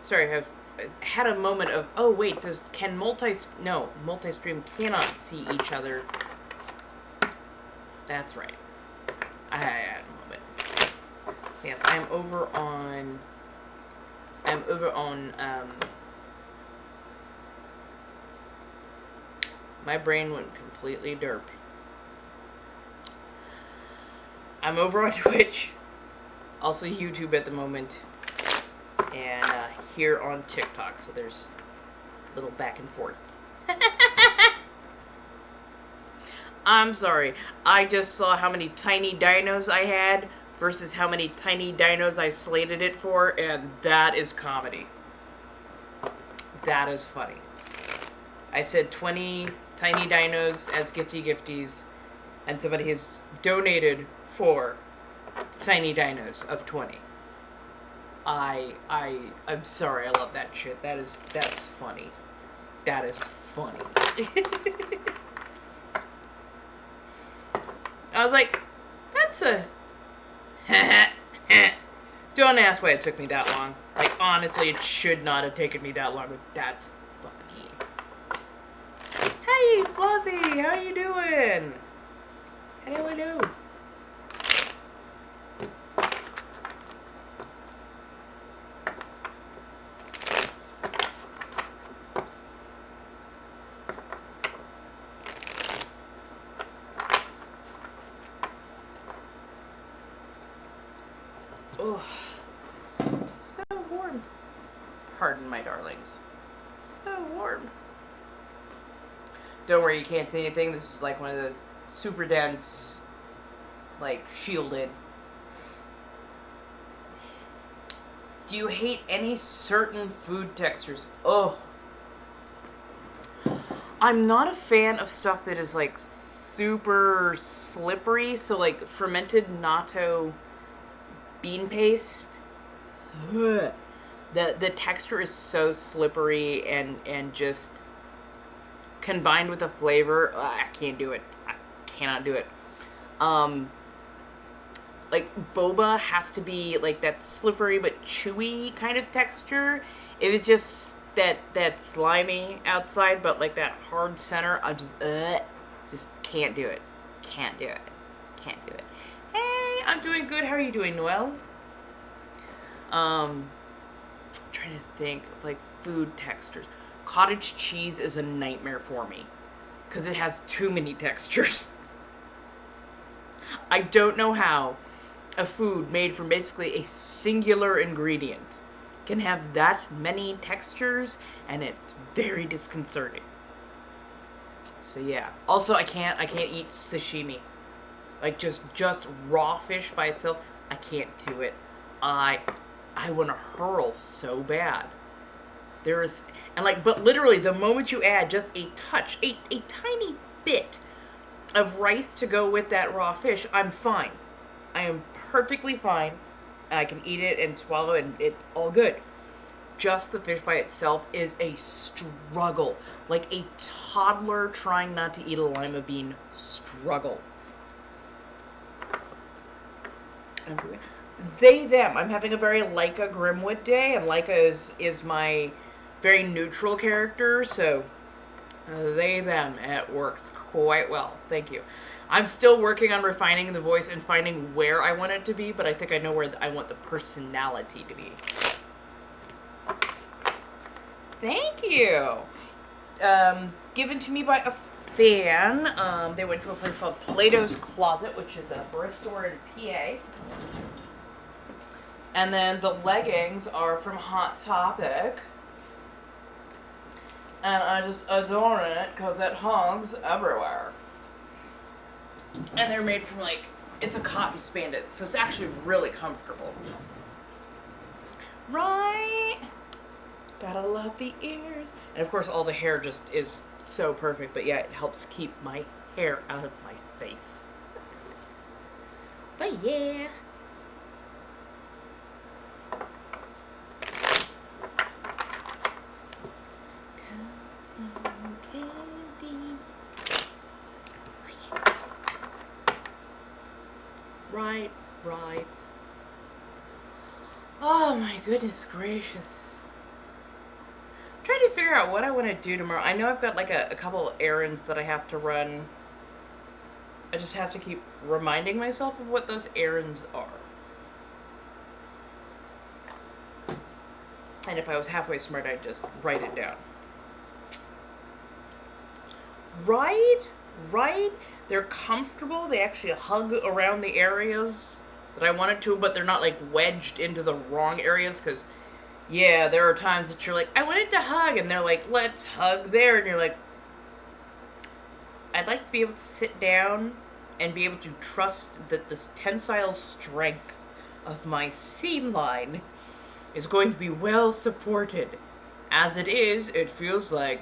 Sorry, I've had a moment of, oh wait, multi-stream cannot see each other. That's right. I had a moment. Yes, I'm over on my brain went completely derp. I'm over on Twitch, also YouTube at the moment, and here on TikTok. So there's a little back and forth. I'm sorry. I just saw how many tiny dinos I had versus how many tiny dinos I slated it for, and that is comedy. That is funny. I said 20 tiny dinos as gifties, and somebody has donated 4 tiny dinos of 20. I'm sorry, I love that shit. That's funny. That is funny. I was like, that's a... Don't ask why it took me that long. Like, honestly, it should not have taken me that long, but that's funny. Hey, Flossie, how you doing? Hello. Oh, so warm. Pardon my darlings. So warm. Don't worry, you can't see anything. This is like one of those super dense, like, shielded. Do you hate any certain food textures? Oh. I'm not a fan of stuff that is, like, super slippery. So, like, fermented natto bean paste. Ugh. The texture is so slippery and just combined with the flavor. I can't do it. I cannot do it. Like, boba has to be like that slippery but chewy kind of texture. If it's just that slimy outside but like that hard center, I just can't do it. Can't do it. Can't do it. Hey, I'm doing good. How are you doing, Noelle? Trying to think of like food textures. Cottage cheese is a nightmare for me because it has too many textures. I don't know how a food made from basically a singular ingredient can have that many textures, and it's very disconcerting. So yeah. Also, I can't eat sashimi. Like just raw fish by itself. I can't do it. I want to hurl so bad. But literally the moment you add just a touch, a tiny bit of rice to go with that raw fish, I'm fine. I am perfectly fine. I can eat it and swallow it, and it's all good. Just the fish by itself is a struggle. Like a toddler trying not to eat a lima bean struggle. They, them. I'm having a very Leica Grimwood day, and Leica is my very neutral character, so they, them. And it works quite well. Thank you. I'm still working on refining the voice and finding where I want it to be, but I think I know where I want the personality to be. Thank you. Given to me by a fan. They went to a place called Plato's Closet, which is a Bristol in PA. And then the leggings are from Hot Topic. And I just adore it because it hangs everywhere. And they're made from, like, it's a cotton spandex, so it's actually really comfortable. Right? Gotta love the ears. And of course all the hair just is so perfect, but yeah, it helps keep my hair out of my face. But yeah. Right. Oh my goodness gracious. I'm trying to figure out what I want to do tomorrow. I know I've got like a couple errands that I have to run. I just have to keep reminding myself of what those errands are. And if I was halfway smart, I'd just write it down. Right? right. They're comfortable. They actually hug around the areas that I wanted to, but they're not like wedged into the wrong areas. Because, yeah, there are times that you're like, I wanted to hug, and they're like, let's hug there. And you're like, I'd like to be able to sit down and be able to trust that this tensile strength of my seam line is going to be well supported. As it is, it feels like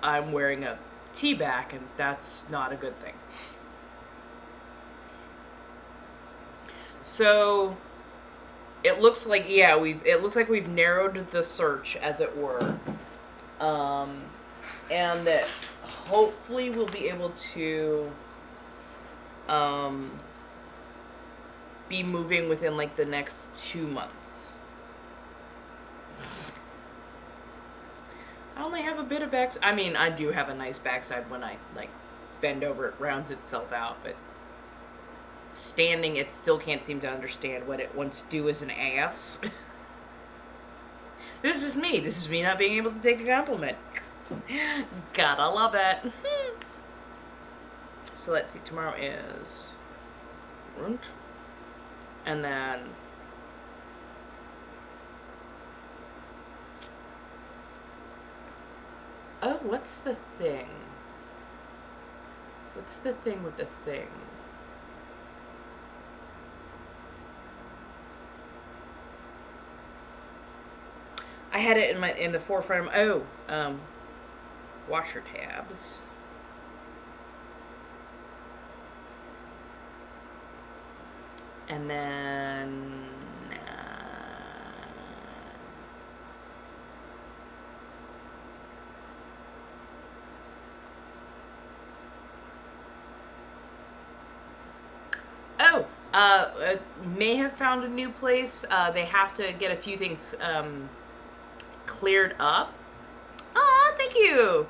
I'm wearing a tea back, and that's not a good thing. So it looks like, yeah, we've narrowed the search, as it were, and that hopefully we'll be able to be moving within like the next 2 months. I only have a bit of back. I mean, I do have a nice backside when I like bend over; it rounds itself out. But standing, it still can't seem to understand what it wants to do as an ass. This is me. This is me not being able to take a compliment. Gotta love it. So let's see. Tomorrow is Runt, and then. Oh, what's the thing? What's the thing with the thing? I had it in the forefront. Washer tabs. And then may have found a new place. They have to get a few things cleared up. Oh, thank you.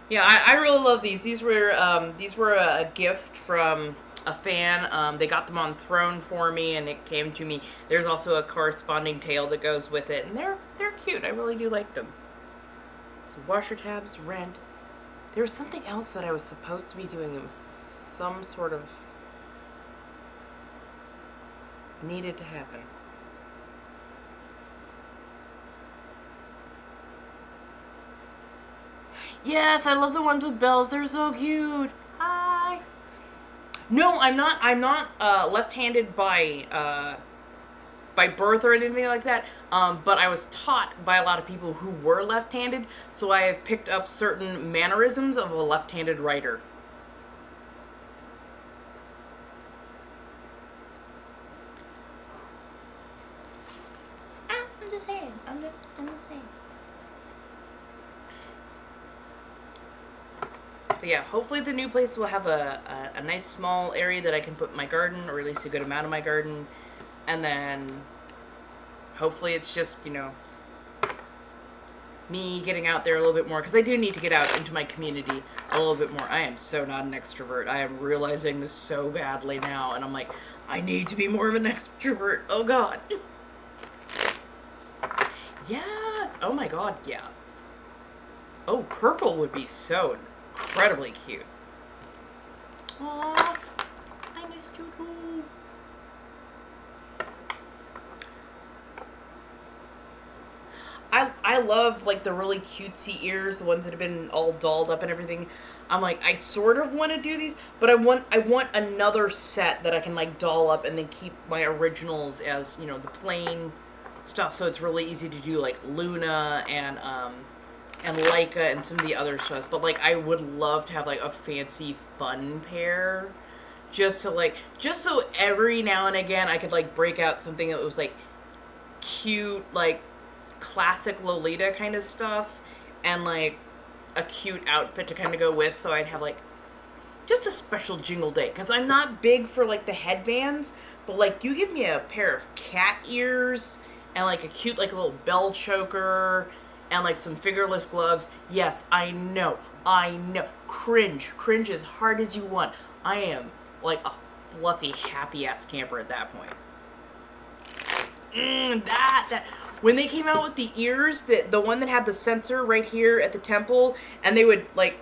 Yeah, I really love these. These were a gift from a fan. They got them on Throne for me, and it came to me. There's also a corresponding tail that goes with it, and they're cute. I really do like them. So washer tabs, rent. There was something else that I was supposed to be doing. It was some sort of needed to happen. Yes, I love the ones with bells. They're so cute. Hi. No, I'm not left-handed by birth or anything like that. But I was taught by a lot of people who were left-handed, so I have picked up certain mannerisms of a left-handed writer. I'm just saying. I'm just saying. But yeah, hopefully the new place will have a nice small area that I can put my garden, or at least a good amount of my garden. And then hopefully it's just, me getting out there a little bit more, because I do need to get out into my community a little bit more. I am so not an extrovert. I am realizing this so badly now, and I'm like, I need to be more of an extrovert. Oh God. Yes. Oh my God, yes. Oh, purple would be so incredibly cute. Aww, I missed you too. I love like the really cutesy ears, the ones that have been all dolled up and everything. I'm like, I sort of want to do these, but I want another set that I can like doll up and then keep my originals as, the plain stuff, so it's really easy to do, like Luna and Leica and some of the other stuff. But like, I would love to have like a fancy fun pair, just so every now and again I could like break out something that was like cute, like classic Lolita kind of stuff, and like a cute outfit to kind of go with, so I'd have like just a special jingle day, because I'm not big for like the headbands, but like you give me a pair of cat ears and like a cute like little bell choker and like some fingerless gloves. Yes, I know. Cringe as hard as you want. I am like a fluffy, happy ass camper at that point. That when they came out with the ears, the one that had the sensor right here at the temple, and they would like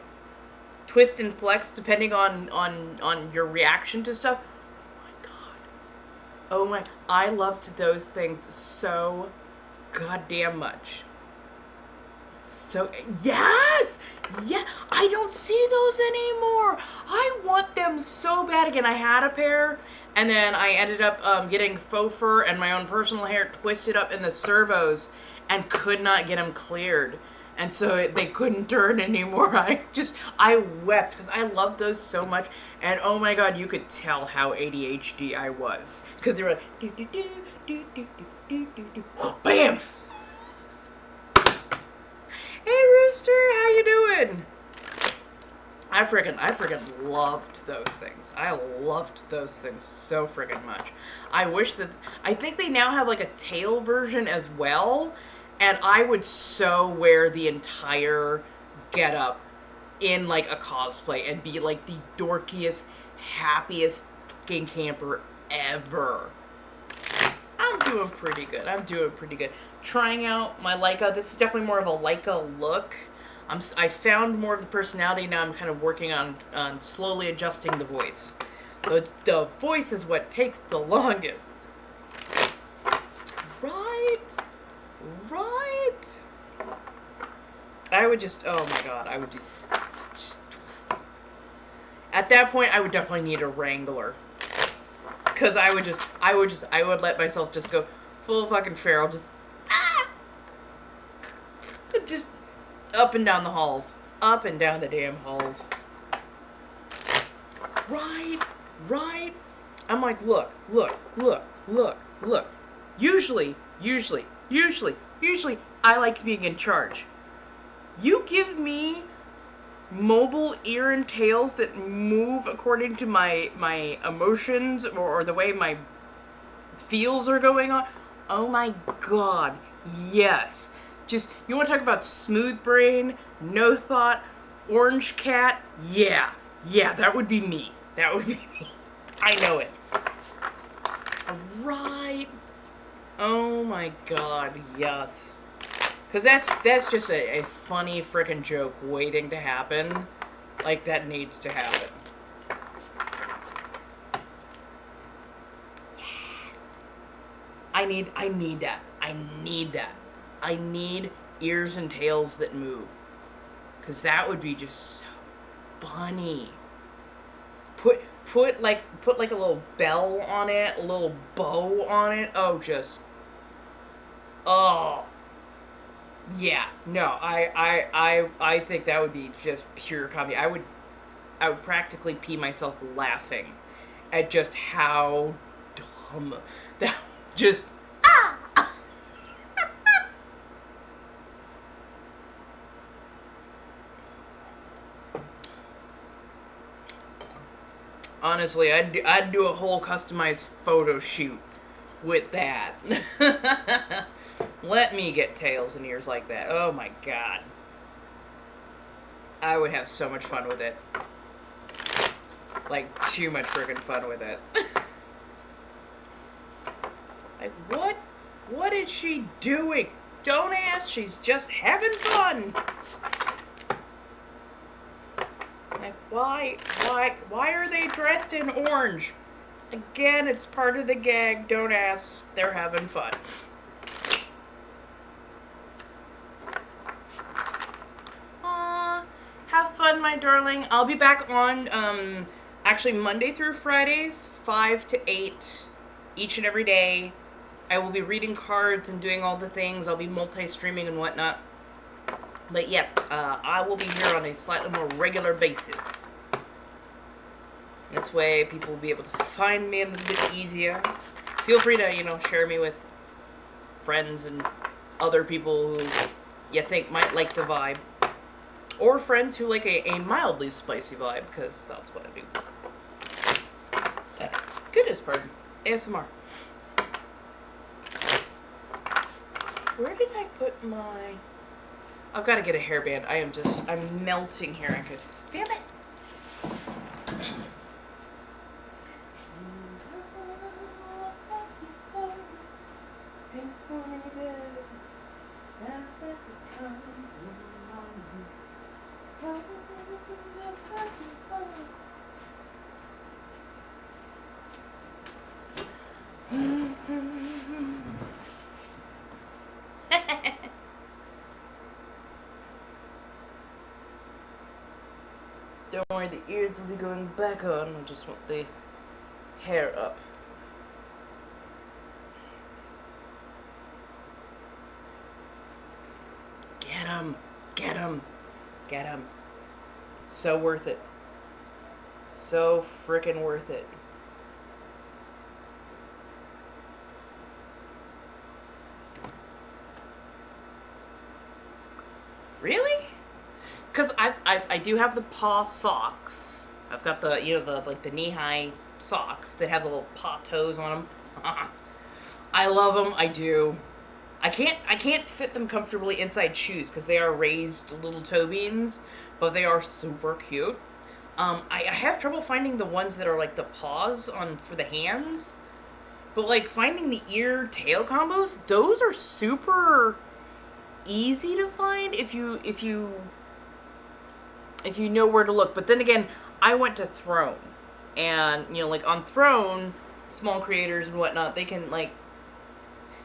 twist and flex depending on your reaction to stuff. Oh my, I loved those things so goddamn much. So, yes! Yeah, I don't see those anymore. I want them so bad again. I had a pair, and then I ended up getting faux fur and my own personal hair twisted up in the servos and could not get them cleared. And so they couldn't turn anymore. I wept because I loved those so much. And oh my God, you could tell how ADHD I was. Because they were like, do, do, do, do, do, do, do, do. Bam! Hey Rooster, how you doing? I freaking loved those things. I loved those things so freaking much. I think they now have like a tail version as well. And I would so wear the entire getup in like a cosplay and be like the dorkiest, happiest fucking camper ever. I'm doing pretty good. Trying out my Leica. This is definitely more of a Leica look. I found more of the personality. Now I'm kind of working on slowly adjusting the voice. The voice is what takes the longest. Right. I would just, oh my God, I would just at that point, I would definitely need a Wrangler. Because I would let myself just go full fucking feral, just up and down the halls. Up and down the damn halls. Right. I'm like, look. Usually, I like being in charge. You give me mobile ear and tails that move according to my emotions or the way my feels are going on. Oh my God, yes. Just, you want to talk about smooth brain, no thought, orange cat? Yeah, that would be me. I know it. Right. Oh my God, yes. Because that's just a funny frickin' joke waiting to happen. Like, that needs to happen. Yes. I need that. I need ears and tails that move. Because that would be just so funny. Put like a little bell on it, a little bow on it. Oh. Yeah, no, I think that would be just pure comedy. I would practically pee myself laughing at just how dumb that just Honestly, I'd do a whole customized photo shoot with that. Let me get tails and ears like that. Oh my God. I would have so much fun with it. Like, too much friggin' fun with it. Like, what is she doing? Don't ask, she's just having fun. Like, why are they dressed in orange? Again, it's part of the gag. Don't ask, they're having fun. Have fun, my darling. I'll be back on, actually Monday through Fridays, 5 to 8, each and every day. I will be reading cards and doing all the things. I'll be multi-streaming and whatnot. But yes, I will be here on a slightly more regular basis. This way, people will be able to find me a little bit easier. Feel free to, share me with friends and other people who you think might like the vibe. Or friends who like a mildly spicy vibe, because that's what I do. Goodness, pardon. ASMR. Where did I put my... I've got to get a hairband. I'm melting here. I could feel it. The ears will be going back on. I just want the hair up. Get him! Get him! Get him! So worth it. So freaking worth it. Really? Because I do have the paw socks. I've got the, you know, the knee-high socks that have the little paw toes on them. I love them. I do. I can't fit them comfortably inside shoes because they are raised little toe beans, but they are super cute. I have trouble finding the ones that are like the paws on for the hands, but like finding the ear tail combos, those are super easy to find if you know where to look. But then again, I went to Throne, and you know, like on Throne, small creators and whatnot, they can like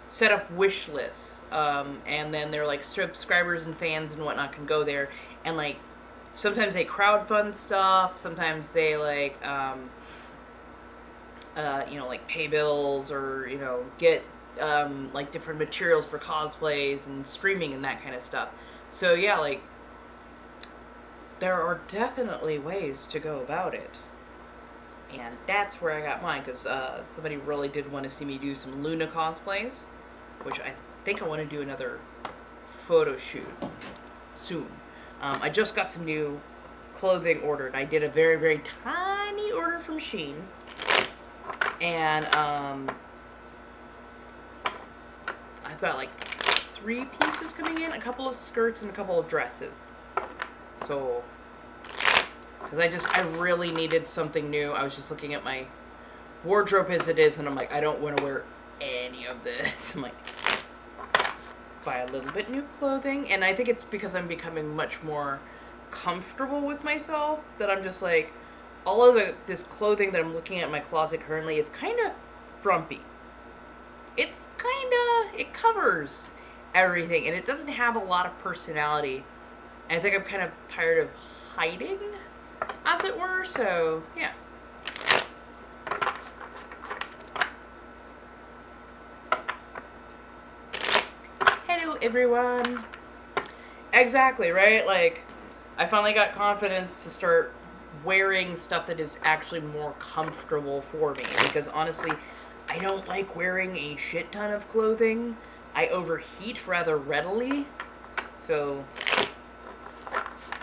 set up wish lists, and then they're like subscribers and fans and whatnot can go there, and like sometimes they crowdfund stuff, sometimes they like you know, like pay bills, or you know, get like different materials for cosplays and streaming and that kind of stuff. So yeah, like there are definitely ways to go about it. And that's where I got mine, because somebody really did want to see me do some Luna cosplays, which I think I want to do another photo shoot soon. I just got some new clothing ordered. I did a very, very tiny order from Shein. And I've got like 3 pieces coming in, a couple of skirts and a couple of dresses. So, because I really needed something new. I was just looking at my wardrobe as it is, and I'm like, I don't want to wear any of this. I'm like, buy a little bit new clothing. And I think it's because I'm becoming much more comfortable with myself that I'm just like, all of this clothing that I'm looking at in my closet currently is kind of frumpy. It covers everything, and it doesn't have a lot of personality. And I think I'm kind of tired of hiding, as it were, so yeah. Hello, everyone. Exactly, right? Like, I finally got confidence to start wearing stuff that is actually more comfortable for me, because honestly, I don't like wearing a shit ton of clothing. I overheat rather readily, so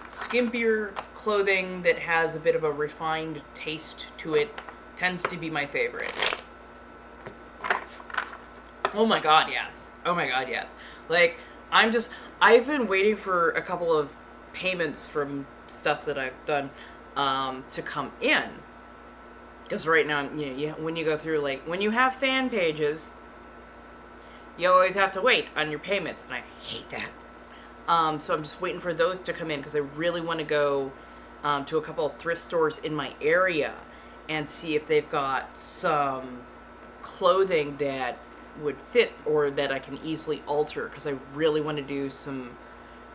skimpier clothing that has a bit of a refined taste to it tends to be my favorite. Oh my god, yes. Oh my god, yes. Like, I've been waiting for a couple of payments from stuff that I've done to come in. Because right now, you know, when you go through, like, when you have fan pages, you always have to wait on your payments, and I hate that. So I'm just waiting for those to come in, because I really want to go to a couple of thrift stores in my area and see if they've got some clothing that would fit or that I can easily alter, because I really want to do some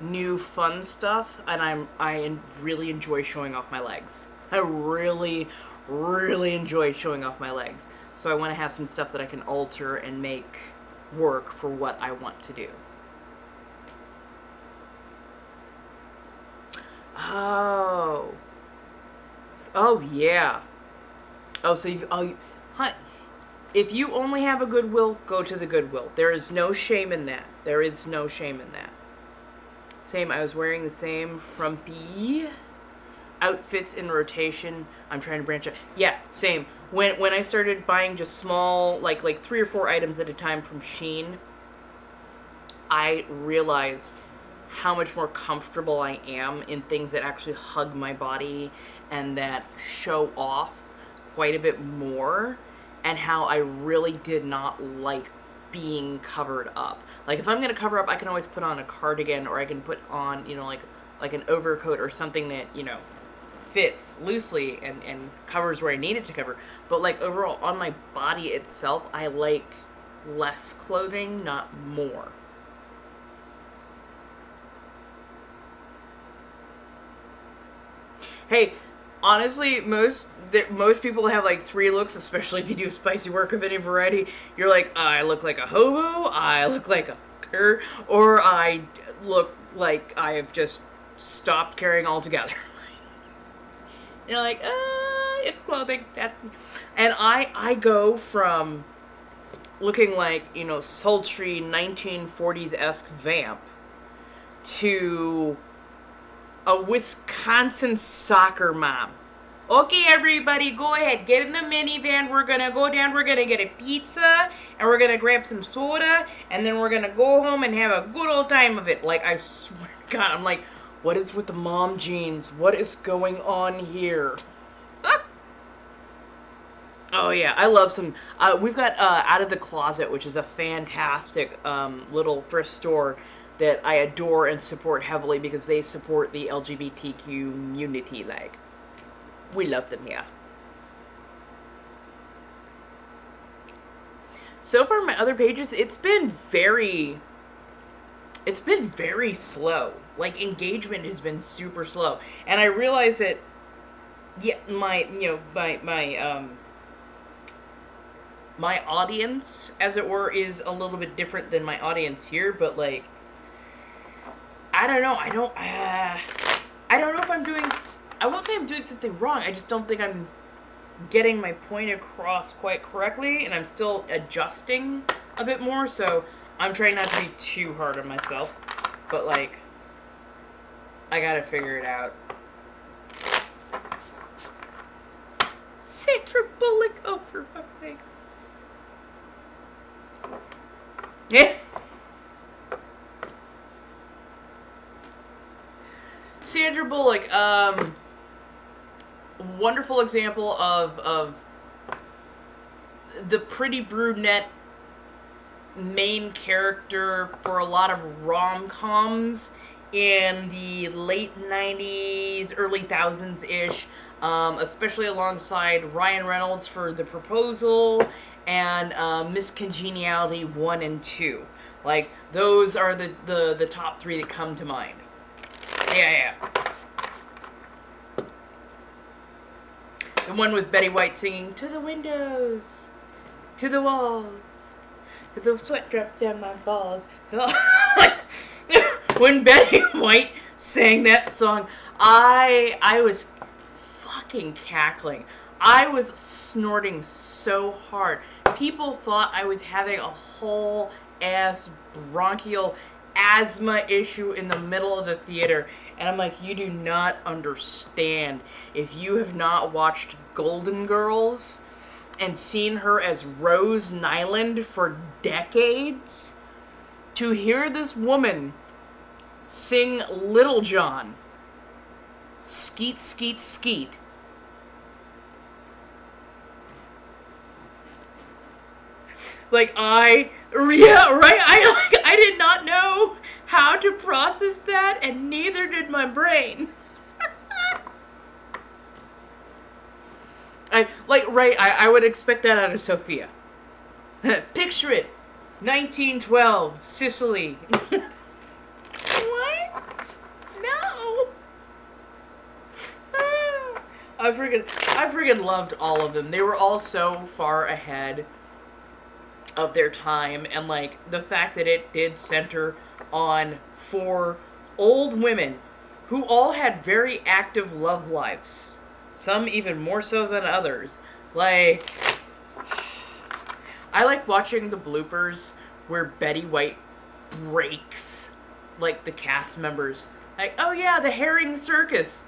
new fun stuff, and I really enjoy showing off my legs. I really enjoy showing off my legs. So I want to have some stuff that I can alter and make work for what I want to do. Oh. Oh, yeah. Oh, so if you only have a Goodwill, go to the Goodwill. There is no shame in that. There is no shame in that. Same, I was wearing the same frumpy outfits in rotation. I'm trying to branch out. Yeah, same. When I started buying just small, like 3 or 4 items at a time from Shein, I realized how much more comfortable I am in things that actually hug my body and that show off quite a bit more, and how I really did not like being covered up. Like, if I'm going to cover up, I can always put on a cardigan, or I can put on, you know, like an overcoat or something that, you know, fits loosely and covers where I need it to cover. But, like, overall, on my body itself, I like less clothing, not more. Hey, Honestly, most people have like 3 looks, especially if you do spicy work of any variety. You're like, I look like a hobo, I look like a hooker, or I look like I have just stopped caring altogether. You're like, it's clothing. And I go from looking like, sultry 1940s-esque vamp to a Wisconsin soccer mom. Okay, everybody, go ahead. Get in the minivan. We're going to go down. We're going to get a pizza. And we're going to grab some soda. And then we're going to go home and have a good old time of it. Like, I swear to God, I'm like, what is with the mom jeans? What is going on here? Oh, yeah. I love some... we've got Out of the Closet, which is a fantastic little thrift store that I adore and support heavily because they support the LGBTQ community. Like, we love them here. So far, my other pages, it's been very slow. Like, engagement has been super slow. And I realize that, yeah, my audience, as it were, is a little bit different than my audience here, but, like, I don't know. I don't know if I'm doing... I won't say I'm doing something wrong. I just don't think I'm getting my point across quite correctly, and I'm still adjusting a bit more, so I'm trying not to be too hard on myself. But, like, I gotta figure it out. Sandra Bullock, oh, for fuck's sake. Yeah. Sandra Bullock, wonderful example of the pretty brunette main character for a lot of rom-coms in the late 90s, early 1000s-ish, especially alongside Ryan Reynolds for The Proposal and Miss Congeniality 1 and 2. Like, those are the top 3 that come to mind. Yeah. The one with Betty White singing, "To the windows, to the walls, to the sweat drops down my balls." When Betty White sang that song, I was fucking cackling. I was snorting so hard. People thought I was having a whole ass bronchial asthma issue in the middle of the theater. And I'm like, you do not understand. If you have not watched Golden Girls and seen her as Rose Nyland for decades, to hear this woman sing Little John, Skeet, Skeet, Skeet, like, I did not know how to process that, and neither did my brain. I would expect that out of Sophia. Picture it. 1912, Sicily. What? No. I freaking loved all of them. They were all so far ahead of their time, and, like, the fact that it did center on 4 old women who all had very active love lives. Some even more so than others. Like, I like watching the bloopers where Betty White breaks, like, the cast members. Like, oh yeah, the herring circus.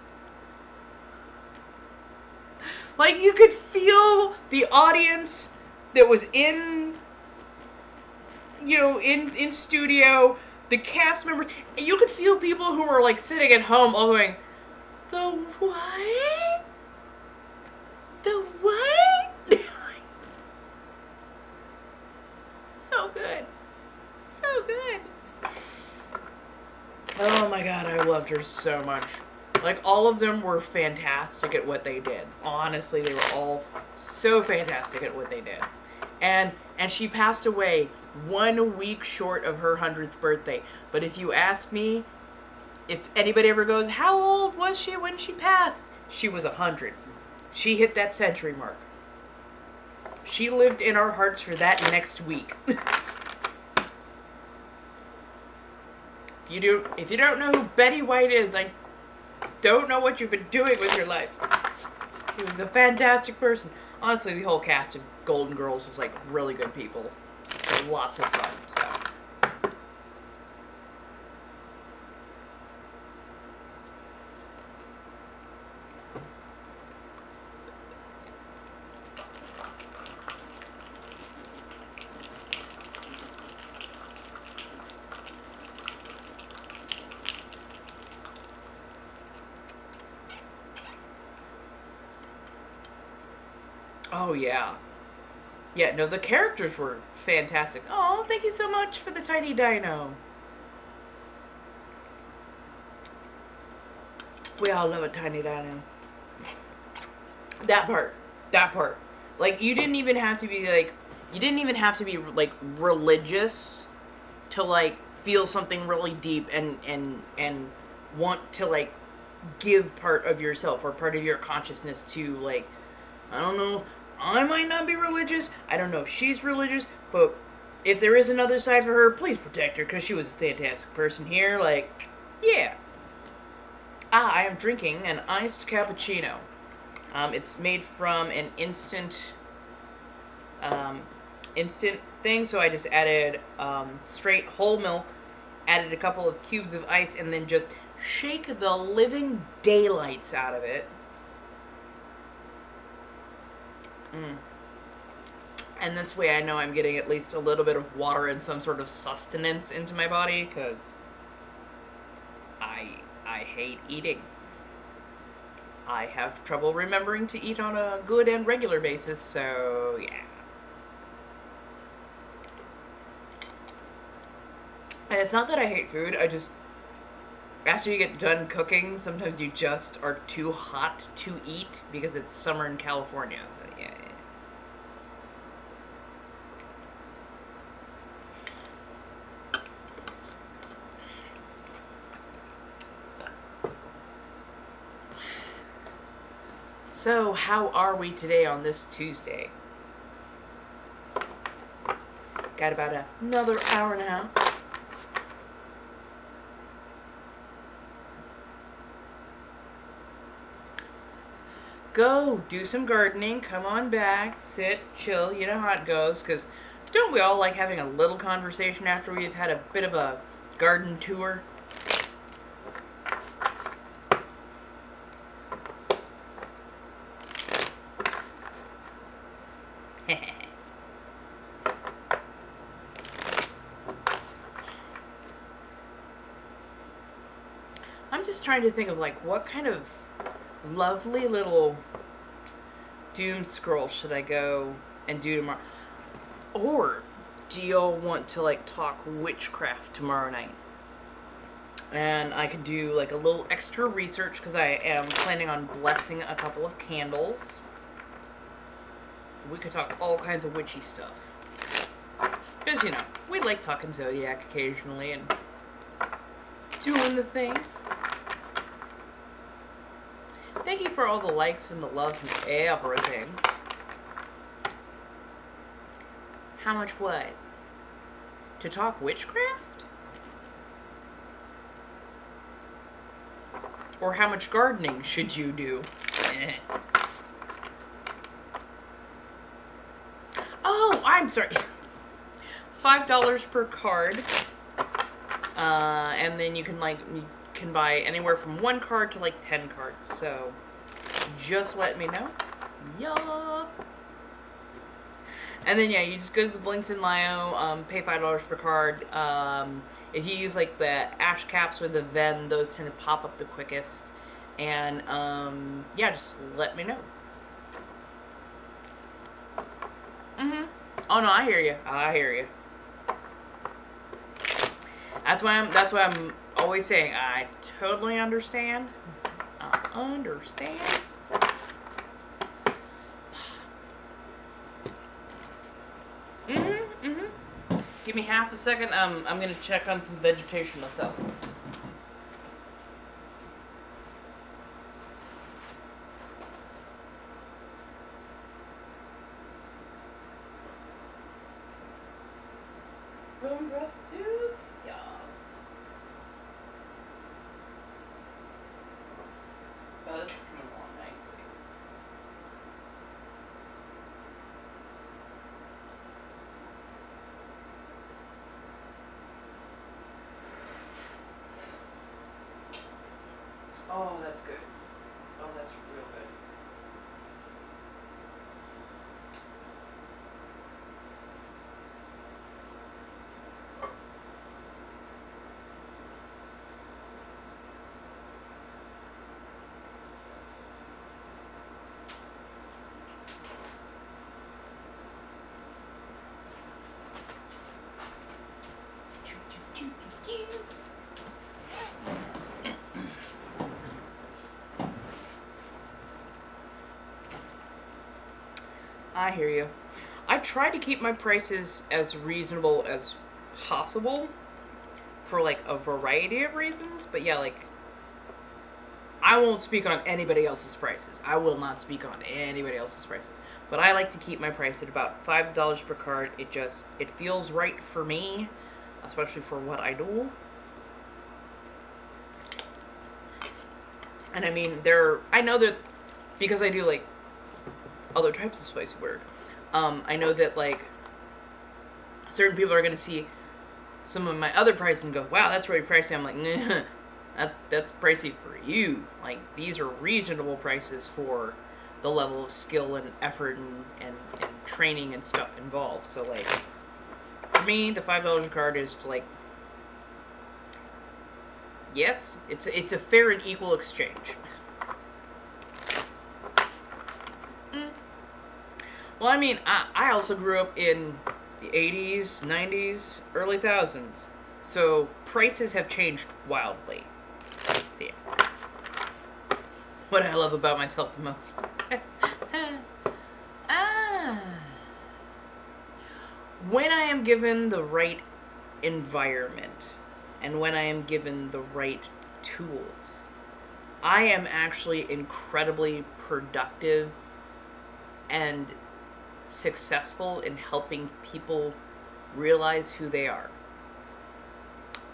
Like, you could feel the audience that was in studio, the cast members. You could feel people who were, like, sitting at home all going, the what? The what? So good. So good. Oh my God, I loved her so much. Like, all of them were fantastic at what they did. Honestly, they were all so fantastic at what they did. And she passed away 1 week short of her 100th birthday. But if you ask me, if anybody ever goes, how old was she when she passed? she was 100. She hit that century mark. She lived in our hearts for that next week. If you don't know who Betty White is, I don't know what you've been doing with your life. She was a fantastic person. Honestly, the whole cast of Golden Girls was like really good people. Lots of fun, so. Oh, yeah. Yeah, no, the characters were fantastic. Oh, thank you so much for the tiny dino. We all love a tiny dino. That part. Like, you didn't even have to be, like, religious to, like, feel something really deep and want to, like, give part of yourself or part of your consciousness to, like, I don't know, I might not be religious, I don't know if she's religious, but if there is another side for her, please protect her, because she was a fantastic person here, like, yeah. I am drinking an iced cappuccino. It's made from an instant thing, so I just added straight whole milk, added a couple of cubes of ice, and then just shake the living daylights out of it. And this way I know I'm getting at least a little bit of water and some sort of sustenance into my body, because I hate eating. I have trouble remembering to eat on a good and regular basis, so yeah. And it's not that I hate food, I just, after you get done cooking, sometimes you just are too hot to eat because it's summer in California. Yeah. So, how are we today on this Tuesday? Got about another hour and a half. Go, do some gardening, come on back, sit, chill, you know how it goes, because don't we all like having a little conversation after we've had a bit of a garden tour? I'm just trying to think of, like, what kind of lovely little doom scroll should I go and do tomorrow? Or do y'all want to, like, talk witchcraft tomorrow night? And I could do, like, a little extra research, because I am planning on blessing a couple of candles. We could talk all kinds of witchy stuff. Because, you know, we like talking Zodiac occasionally and doing the thing. Thank you for all the likes and the loves and everything. How much what? To talk witchcraft? Or how much gardening should you do? Oh, I'm sorry. $5 per card. And then you can, like, you can buy anywhere from 1 card to, like, 10 cards. So, just let me know. Yup. And then, yeah, you just go to the Blinks in Lio, pay $5 per card. If you use, like, the ash caps or the Ven, those tend to pop up the quickest. And, yeah, just let me know. Oh, no, I hear you. I hear you. That's why I'm always saying, I totally understand. I understand. Give me half a second. I'm gonna check on some vegetation myself. Oh, that's good. Oh, that's real good. I hear you. I try to keep my prices as reasonable as possible for like a variety of reasons, but yeah, like I won't speak on anybody else's prices. I will not speak on anybody else's prices. But I like to keep my price at about $5 per card. It feels right for me, especially for what I do. And I mean, I know that because I do like other types of spicy work, I know that like certain people are going to see some of my other prices and go, wow, that's really pricey. I'm like, nah, that's pricey for you. Like, these are reasonable prices for the level of skill and effort and training and stuff involved. So, like, for me, the $5 card is, like, yes, it's a fair and equal exchange. Well, I mean, I also grew up in the 80s, 90s, early thousands. So prices have changed wildly. See, what I love about myself the most. When I am given the right environment and when I am given the right tools, I am actually incredibly productive and successful in helping people realize who they are.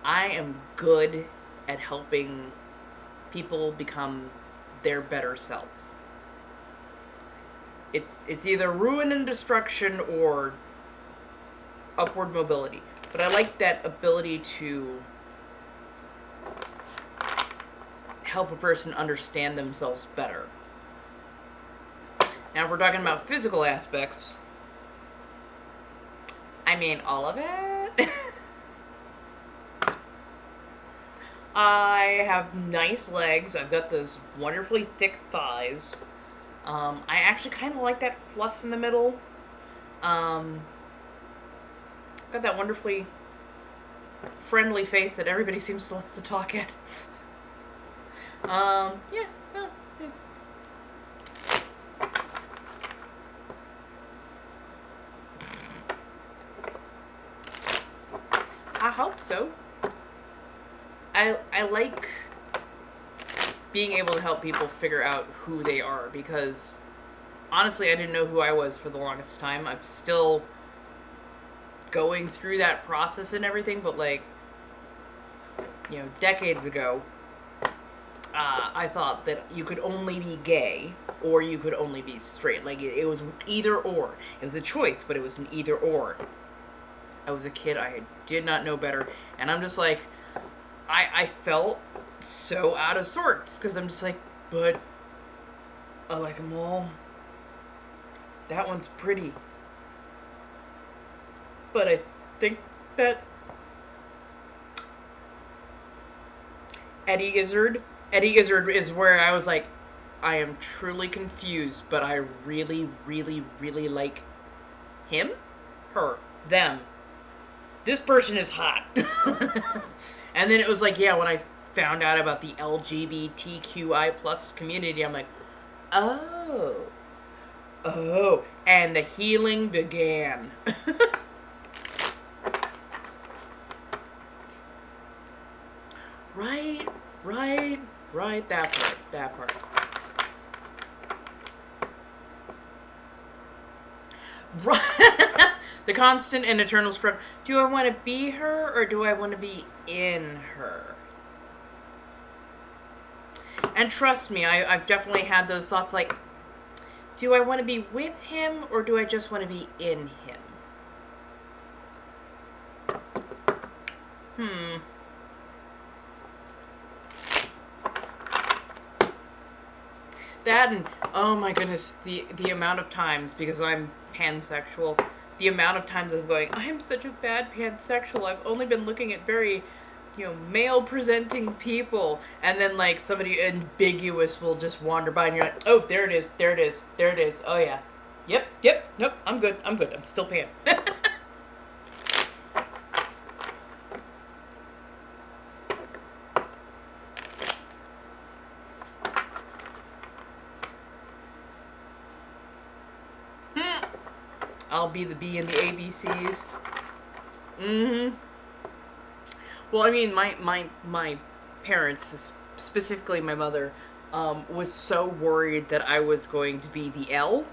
I am good at helping people become their better selves. It's either ruin and destruction or upward mobility. But I like that ability to help a person understand themselves better. Now, if we're talking about physical aspects, I mean, all of it. I have nice legs. I've got those wonderfully thick thighs. I actually kind of like that fluff in the middle. Got that wonderfully friendly face that everybody seems to love to talk at. Yeah. I hope so. I like being able to help people figure out who they are, because honestly I didn't know who I was for the longest time. I'm still going through that process and everything, but like, you know, decades ago, I thought that you could only be gay or you could only be straight. Like, it was either or. It was a choice, but it was an either or. I was a kid, I did not know better, and I'm just like, I felt so out of sorts, because I'm just like, but I like them all. That one's pretty. But I think that Eddie Izzard is where I was like, I am truly confused, but I really, really, really like him, her, them. This person is hot. And then it was like, yeah, when I found out about the LGBTQI plus community, I'm like, oh, and the healing began. Right, that part. Right. The constant and eternal struggle. Do I want to be her or do I want to be in her? And trust me, I've definitely had those thoughts like, do I want to be with him or do I just want to be in him? That and oh my goodness, the amount of times, because I'm pansexual, the amount of times I'm going, I'm such a bad pansexual. I've only been looking at very, male presenting people, and then like somebody ambiguous will just wander by, and you're like, oh, there it is, there it is, there it is. Oh yeah, yep, nope, I'm good, I'm still pan. I'll be the B in the ABCs. Mm-hmm. Well, I mean, my parents, specifically my mother, was so worried that I was going to be the L.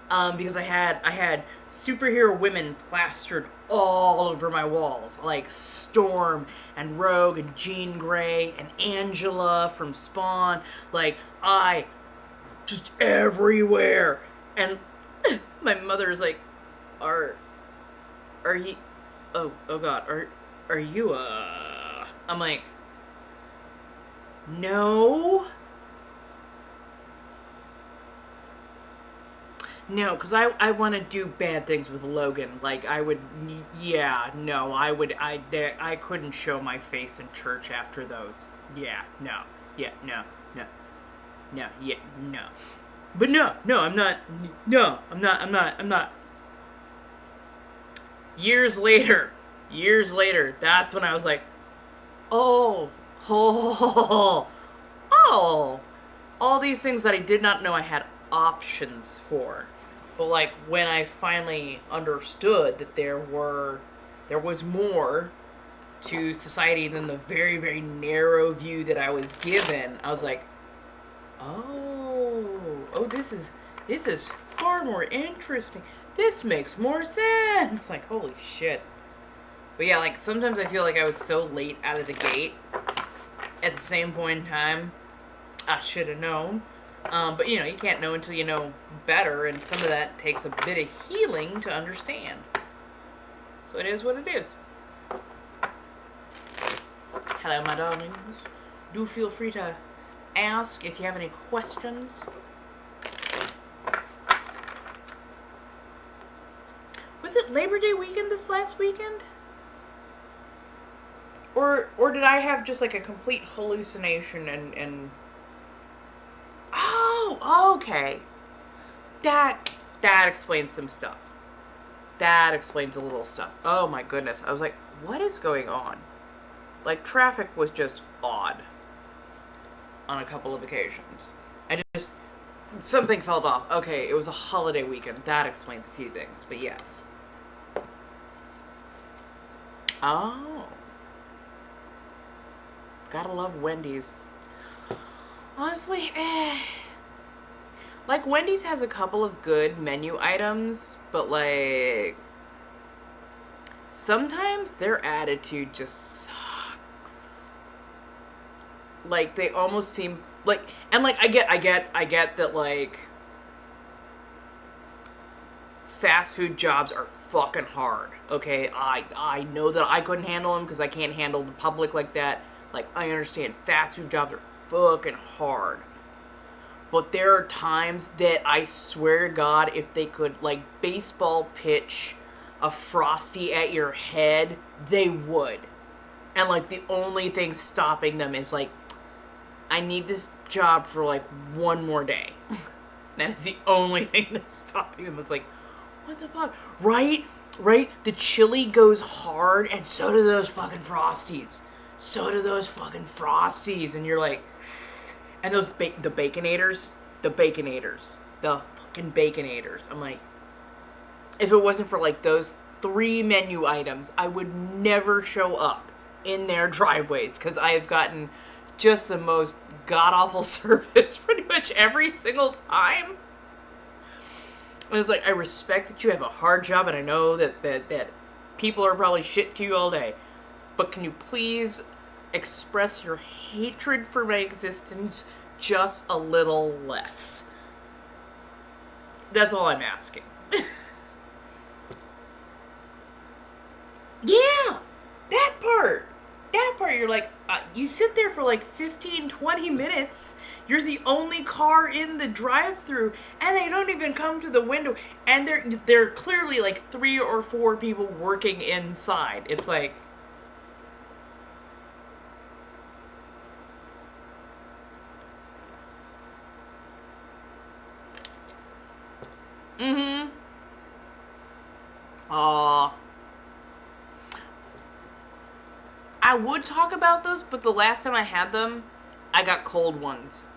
Because I had superhero women plastered all over my walls, like Storm and Rogue and Jean Grey and Angela from Spawn, like just everywhere. And my mother's like, are you? Oh God, are you I'm like, no. No, because I want to do bad things with Logan. Like, I would, yeah, no, I couldn't show my face in church after those. Yeah, no, yeah, no, yeah, no. But no, I'm not. Years later, that's when I was like, oh, oh, all these things that I did not know I had options for. But like when I finally understood that there was more to society than the very, very narrow view that I was given, I was like, oh, this is far more interesting. This makes more sense. Like, holy shit. But yeah, like sometimes I feel like I was so late out of the gate. At the same point in time, I should have known. But you can't know until you know better, and some of that takes a bit of healing to understand. So it is what it is. Hello, my darlings. Do feel free to ask if you have any questions. Was it Labor Day weekend this last weekend? Or did I have just like a complete hallucination and oh, okay. That explains some stuff. That explains a little stuff. Oh my goodness. I was like, what is going on? Like, traffic was just odd on a couple of occasions. Something felt off. Okay, it was a holiday weekend. That explains a few things, but yes. Oh. Gotta love Wendy's. Honestly, like, Wendy's has a couple of good menu items, but, like, sometimes their attitude just sucks. Like, they almost seem, like, and, like, I get that, like, fast food jobs are fucking hard, okay? I know that I couldn't handle them because I can't handle the public like that. Like, I understand fast food jobs are fucking hard. But there are times that I swear to God, if they could, like, baseball pitch a Frosty at your head, they would. And, like, the only thing stopping them is, like, I need this job for, like, one more day. That is the only thing that's stopping them. It's like, what the fuck? Right? The chili goes hard, and so do those fucking Frosties. And you're like, and those the Baconators, the fucking Baconators. I'm like, if it wasn't for like those 3 menu items, I would never show up in their driveways because I have gotten just the most god-awful service pretty much every single time. And it's like, I respect that you have a hard job, and I know that people are probably shit to you all day, but can you please express your hatred for my existence just a little less? That's all I'm asking. Yeah, that part, you're like, You sit there for like 15, 20 minutes. You're the only car in the drive-thru, and they don't even come to the window. And they're clearly like 3 or 4 people working inside. It's like, I would talk about those, but the last time I had them, I got cold ones.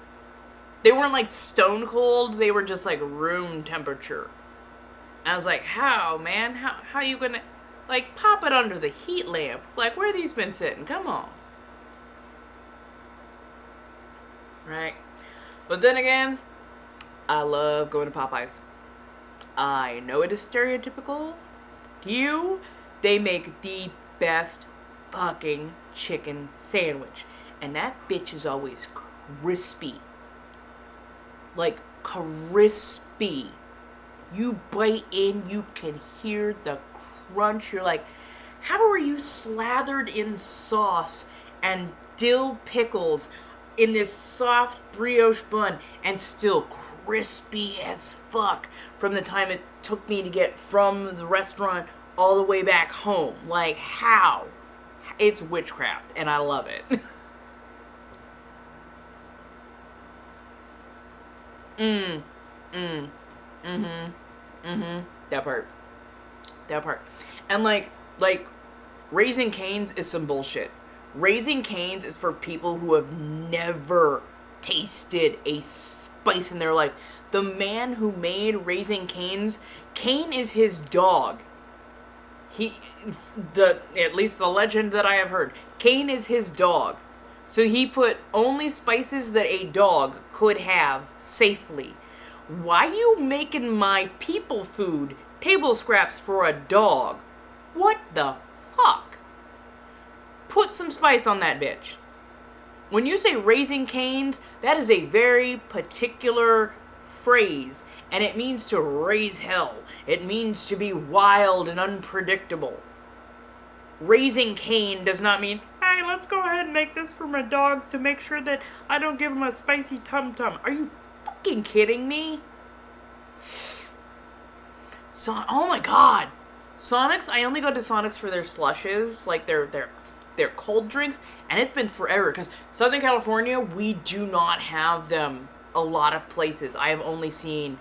They weren't like stone cold, they were just like room temperature. And I was like, how, man? How you gonna, like, pop it under the heat lamp? Like, where have these been sitting? Come on. Right? But then again, I love going to Popeyes. I know it is stereotypical. They make the best fucking chicken sandwich. And that bitch is always crispy. Like, crispy. You bite in, you can hear the crunch. You're like, how are you slathered in sauce and dill pickles in this soft brioche bun and still crispy as fuck from the time it took me to get from the restaurant all the way back home? Like, how? It's witchcraft, and I love it. That part. And like, Raising Cane's is some bullshit. Raising Cane's is for people who have never tasted a spice in their life. The man who made Raising Cane's, Cane is his dog. At least the legend that I have heard, Cane is his dog. So he put only spices that a dog could have safely. Why you making my people food table scraps for a dog? What the fuck? Put some spice on that bitch. When you say Raising Cane's, that is a very particular phrase, and it means to raise hell. It means to be wild and unpredictable. Raising Cane does not mean, hey, let's go ahead and make this for my dog to make sure that I don't give him a spicy tum-tum. Are you fucking kidding me? Oh my god. Sonic's, I only go to Sonic's for their slushes, like their cold drinks, and it's been forever, because Southern California, we do not have them a lot of places. I have only seen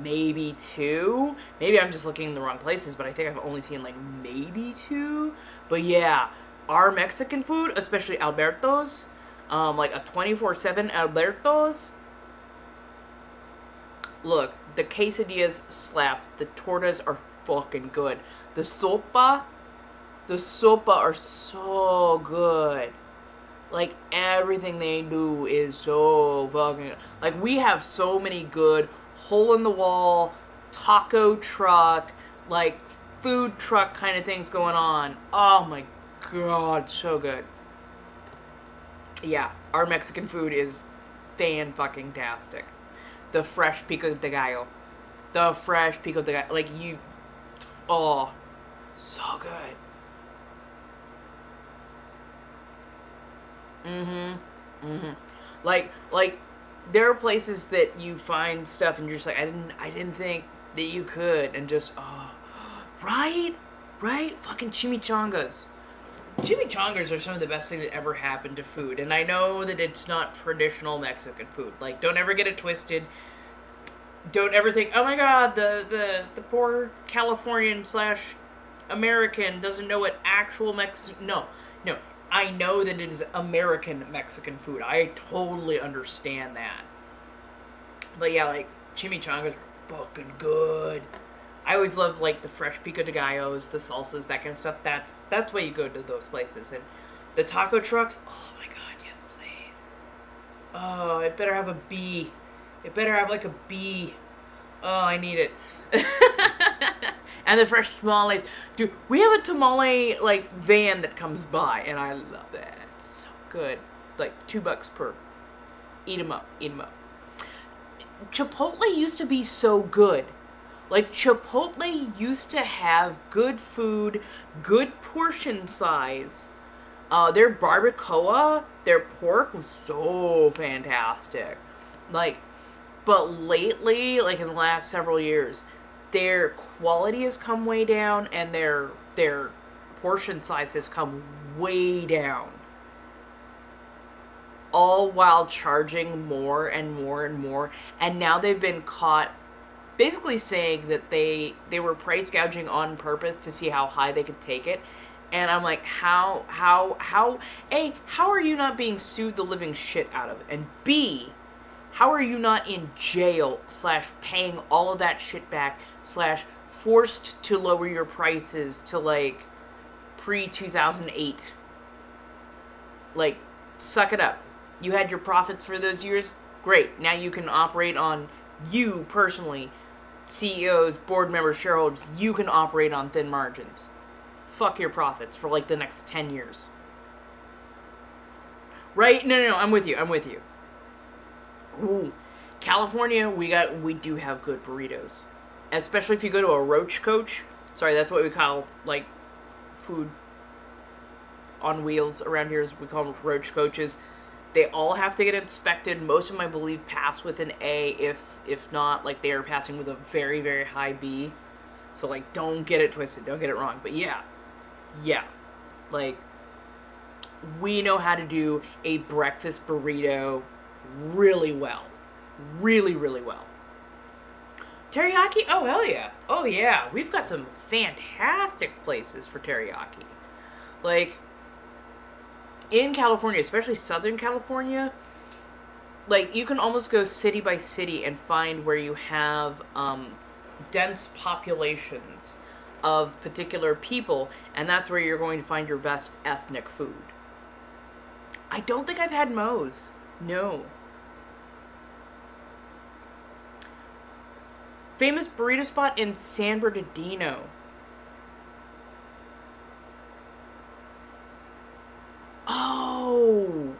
maybe 2. Maybe I'm just looking in the wrong places, but I think I've only seen like maybe 2. But yeah, our Mexican food, especially Alberto's, like a 24/7 Alberto's. Look, the quesadillas slap. The tortas are fucking good. The sopa are so good. Like, everything they do is so fucking... Like, we have so many good hole-in-the-wall, taco truck, like, food truck kind of things going on. Oh my god, so good. Yeah, our Mexican food is fan-fucking-tastic. The fresh pico de gallo. Like, oh, so good. Like, there are places that you find stuff and you're just like, I didn't think that you could, and just, oh, right? Fucking chimichangas. Chimichangas are some of the best things that ever happened to food, and I know that it's not traditional Mexican food. Like, don't ever get it twisted. Don't ever think, oh my god, the poor Californian / American doesn't know what actual Mexican... No. I know that it is American Mexican food. I totally understand that. But yeah, like, chimichangas are fucking good. I always love, like, the fresh pico de gallos, the salsas, that kind of stuff. That's why you go to those places. And the taco trucks, oh my god, yes please. Oh, it better have a B. It better have, like, a B. Oh, I need it. And the fresh tamales. Dude, we have a tamale, like, van that comes by, and I love that. It's so good. Like, $2 per. Eat 'em up. Chipotle used to be so good. Like, Chipotle used to have good food, good portion size. Their barbacoa, their pork was so fantastic. Like, but lately, like in the last several years, their quality has come way down, and their portion size has come way down. All while charging more and more and more. And now they've been caught basically saying that they were price gouging on purpose to see how high they could take it. And I'm like, how A, how are you not being sued the living shit out of? And B, how are you not in jail / paying all of that shit back / forced to lower your prices to like pre-2008? Like, suck it up. You had your profits for those years? Great. Now you can operate on, you personally, CEOs, board members, shareholders, you can operate on thin margins. Fuck your profits for like the next 10 years. Right? No, I'm with you. Ooh. California, we do have good burritos. Especially if you go to a roach coach. Sorry, that's what we call, like, food on wheels around here, is we call them roach coaches. They all have to get inspected. Most of them, I believe, pass with an A. If not, like, they are passing with a very, very high B. So, like, don't get it twisted. Don't get it wrong. But yeah. Like, we know how to do a breakfast burrito really well. Really, really well. Teriyaki? Oh, hell yeah. Oh, yeah. We've got some fantastic places for teriyaki. Like, in California, especially Southern California, like, you can almost go city by city and find where you have dense populations of particular people, and that's where you're going to find your best ethnic food. I don't think I've had Moe's. No. Famous burrito spot in San Bernardino. Oh.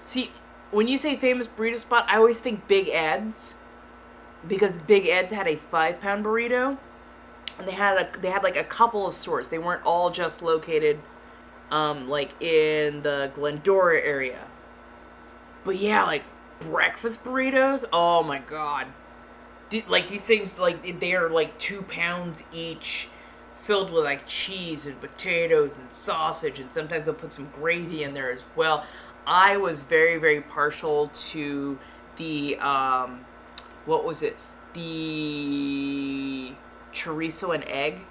See, when you say famous burrito spot, I always think Big Ed's, because Big Ed's had a 5-pound burrito, and they had like a couple of stores. They weren't all just located like in the Glendora area. But yeah, like breakfast burritos, oh my god. Like these things, like they are like 2 pounds each, filled with like cheese and potatoes and sausage, and sometimes they'll put some gravy in there as well. I was very, very partial to the what was it? The chorizo and egg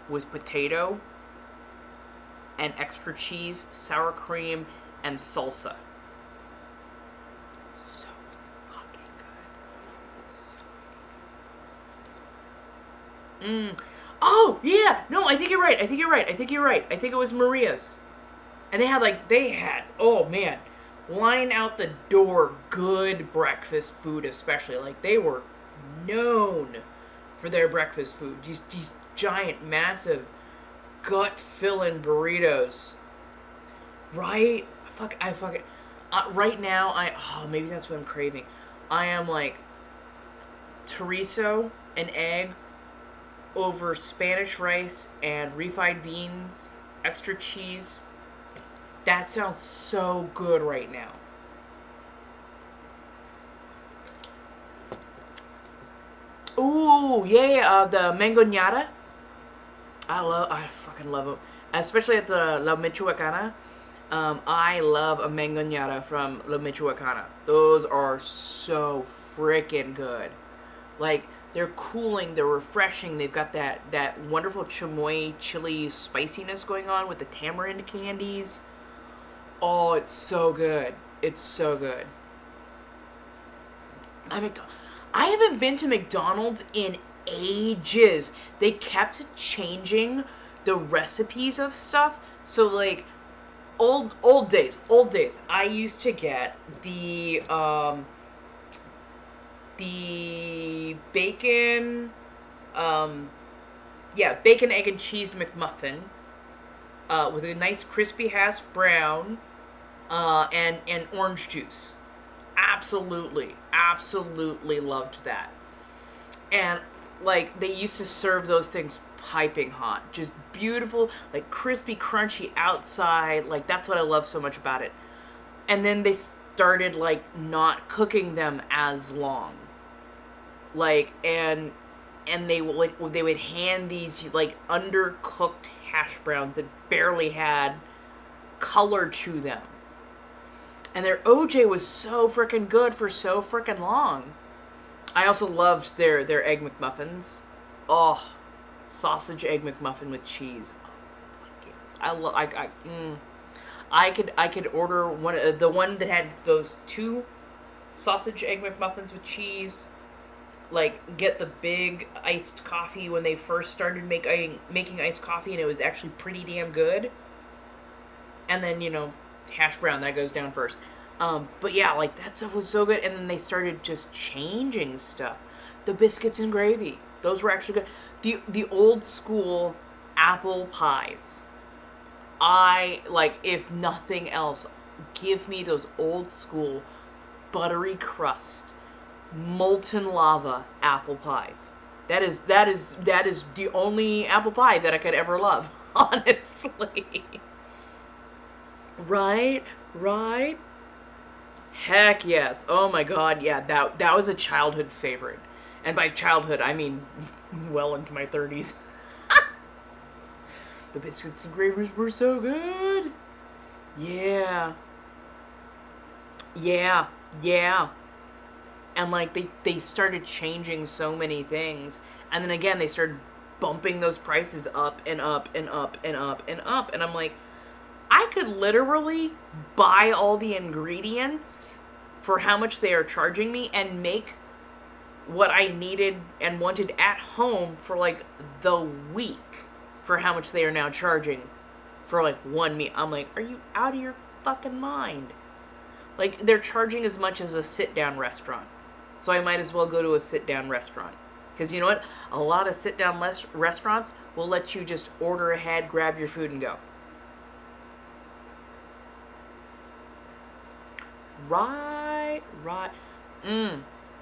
with potato and extra cheese, sour cream, and salsa. So fucking good. Oh, yeah. No, I think you're right. I think it was Maria's. And they had, oh man, line out the door good breakfast food, especially. Like, they were known for their breakfast food. These giant, massive, gut-filling burritos. Right? Right now, maybe that's what I'm craving. I am like chorizo and egg over Spanish rice and refried beans, extra cheese. That sounds so good right now. Ooh, yeah, the mangonada. I fucking love them. Especially at the La Michoacana. I love a mangonada from La Michoacana. Those are so freaking good. Like, they're cooling, they're refreshing, they've got that wonderful chamoy chili spiciness going on with the tamarind candies. Oh, it's so good. It's so good. I haven't been to McDonald's in ages. They kept changing the recipes of stuff. So, like, old days. I used to get the bacon, bacon, egg, and cheese McMuffin, with a nice crispy hash brown, and orange juice. Absolutely loved that. And, like, they used to serve those things piping hot. Just beautiful, like crispy, crunchy outside. Like, that's what I love so much about it. And then they started, like, not cooking them as long. Like, and they would hand these, like, undercooked hash browns that barely had color to them. And their OJ was so freaking good for so freaking long. I also loved their Egg McMuffins. Oh, sausage Egg McMuffin with cheese. Oh, yes. I could order the one that had those 2 sausage Egg McMuffins with cheese. Like, get the big iced coffee when they first started making iced coffee, and it was actually pretty damn good. And then, hash brown, that goes down first. But yeah, like, that stuff was so good. And then they started just changing stuff. The biscuits and gravy, those were actually good. The old school apple pies. If nothing else, give me those old school buttery crust, molten lava apple pies. That is the only apple pie that I could ever love, honestly. Right? Heck yes. Oh my god, yeah, that was a childhood favorite. And by childhood, I mean well into my 30s. The biscuits and gravy were so good. Yeah. And, like, they started changing so many things. And then again, they started bumping those prices up and up and up and up and up. And I'm like, I could literally buy all the ingredients for how much they are charging me and make what I needed and wanted at home for, like, the week for how much they are now charging for, like, one meal. I'm like, are you out of your fucking mind? Like, they're charging as much as a sit-down restaurant. So I might as well go to a sit-down restaurant. Because you know what? A lot of sit-down restaurants will let you just order ahead, grab your food, and go. Right.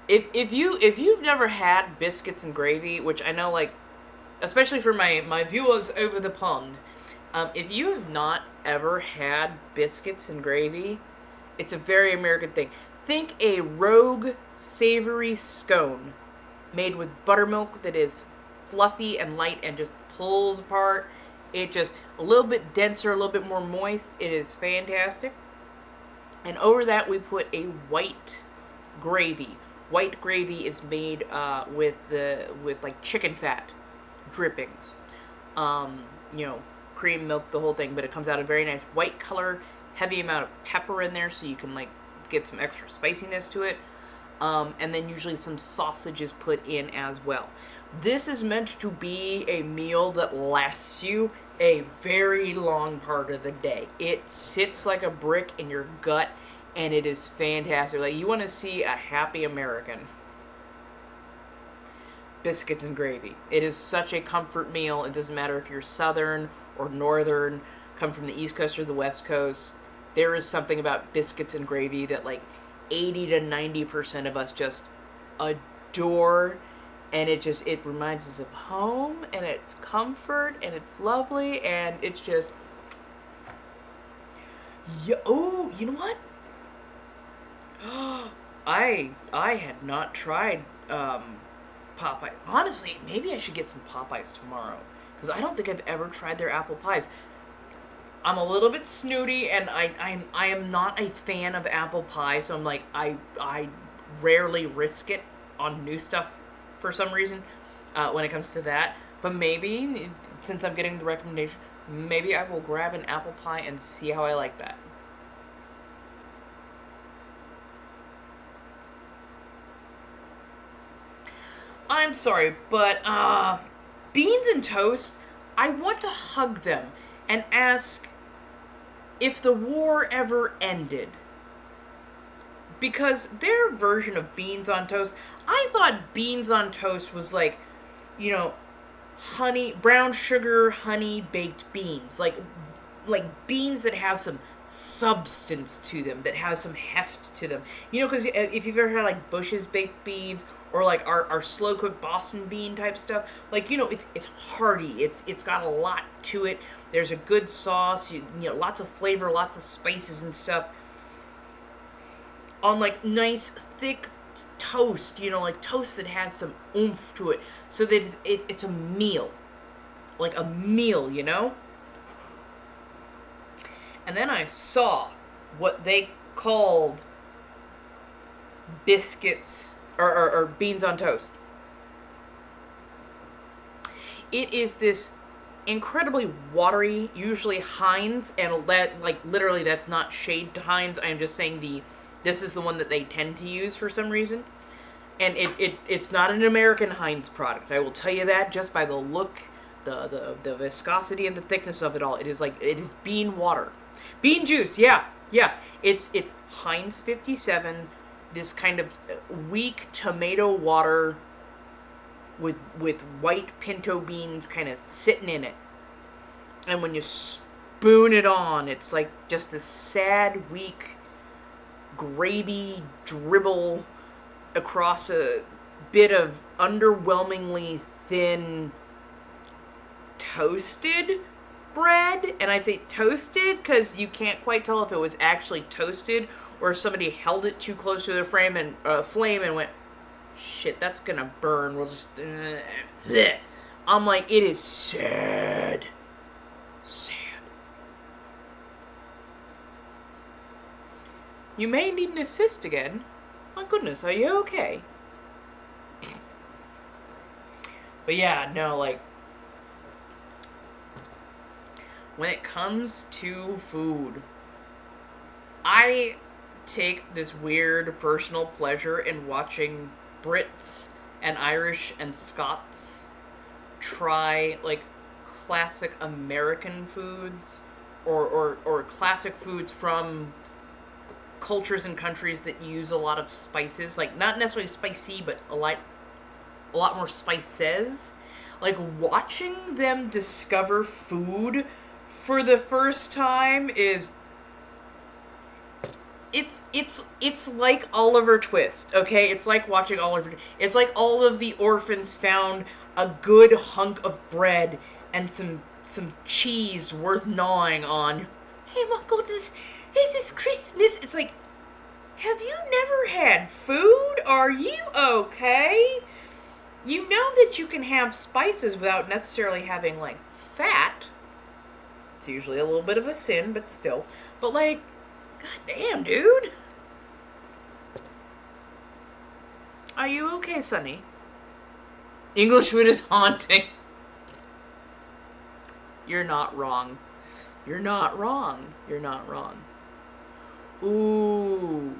If you've never had biscuits and gravy, which I know, like, especially for my viewers over the pond, if you have not ever had biscuits and gravy, it's a very American thing. Think a rogue savory scone made with buttermilk that is fluffy and light and just pulls apart. It just a little bit denser, a little bit more moist. It is fantastic. And over that we put a white gravy. White gravy is made with like chicken fat drippings. Cream, milk, the whole thing, but it comes out a very nice white color, heavy amount of pepper in there so you can, like, get some extra spiciness to it. And then usually some sausage is put in as well. This is meant to be a meal that lasts you a very long part of the day. It sits like a brick in your gut, and it is fantastic. Like, you want to see a happy American. Biscuits and gravy. It is such a comfort meal. It doesn't matter if you're Southern or Northern, come from the East Coast or the West Coast. There is something about biscuits and gravy that, like, 80 to 90% of us just adore, and it reminds us of home, and it's comfort, and it's lovely, and it's just, oh, you know what? I had not tried Popeye. Honestly, maybe I should get some Popeyes tomorrow, because I don't think I've ever tried their apple pies. I'm a little bit snooty, and I am not a fan of apple pie, so I'm like, I rarely risk it on new stuff for some reason when it comes to that. But maybe, since I'm getting the recommendation, maybe I will grab an apple pie and see how I like that. I'm sorry, but beans and toast, I want to hug them and ask if the war ever ended. Because their version of beans on toast, I thought beans on toast was like, honey, brown sugar, honey baked beans. Like beans that have some substance to them, that has some heft to them. You know, because if you've ever had like Bush's baked beans or like our slow cooked Boston bean type stuff, like, you know, it's hearty. It's got a lot to it. There's a good sauce. You know, lots of flavor, lots of spices and stuff. On like nice thick toast, you know, like toast that has some oomph to it, so that it's a meal, like a meal, you know. And then I saw what they called biscuits or beans on toast. It is this incredibly watery, usually Heinz, and that, like, literally that's not shade to Heinz. I am just saying this is the one that they tend to use for some reason. And it's not an American Heinz product. I will tell you that just by the look, the viscosity and the thickness of it all. It is bean water. Bean juice, yeah. It's Heinz 57, this kind of weak tomato water with white pinto beans kind of sitting in it. And when you spoon it on, it's like just this sad, weak, gravy dribble across a bit of underwhelmingly thin toasted bread. And I say toasted because you can't quite tell if it was actually toasted or if somebody held it too close to the flame and went, shit, that's gonna burn. We'll just... bleh. I'm like, it is sad. Sad. You may need an assist again. My goodness, are you okay? But yeah, no, like, when it comes to food, I take this weird personal pleasure in watching Brits and Irish and Scots try, like, classic American foods or classic foods from cultures and countries that use a lot of spices, like not necessarily spicy, but a lot more spices. Like, watching them discover food for the first time is it's like Oliver Twist, okay? It's like watching Oliver. It's like all of the orphans found a good hunk of bread and some cheese worth gnawing on. Hey, Mom, go to this. This is Christmas. It's like, have you never had food? Are you okay? You know that you can have spices without necessarily having, like, fat. It's usually a little bit of a sin, but still. But, like, goddamn, dude. Are you okay, Sonny? English food is haunting. You're not wrong. You're not wrong. You're not wrong. Ooh.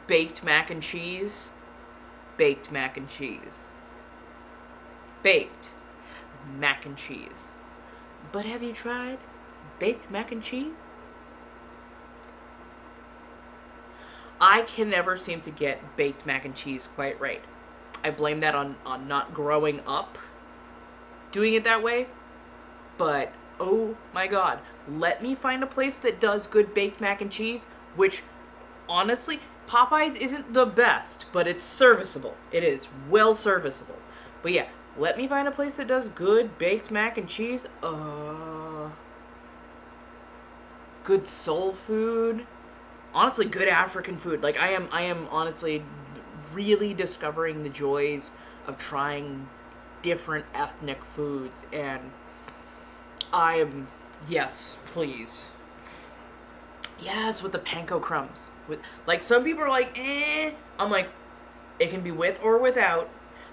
Baked mac and cheese. Baked mac and cheese. Baked mac and cheese. But have you tried baked mac and cheese? I can never seem to get baked mac and cheese quite right. I blame that on not growing up doing it that way. But, oh my god, let me find a place that does good baked mac and cheese, which, honestly, Popeyes isn't the best, but it's serviceable. It is well serviceable. But yeah, let me find a place that does good baked mac and cheese. Good soul food. Honestly, good African food. Like, I am honestly really discovering the joys of trying different ethnic foods, and I am, yes, please. Yes, with the panko crumbs. With, like, some people are like, eh. I'm like, it can be with or without.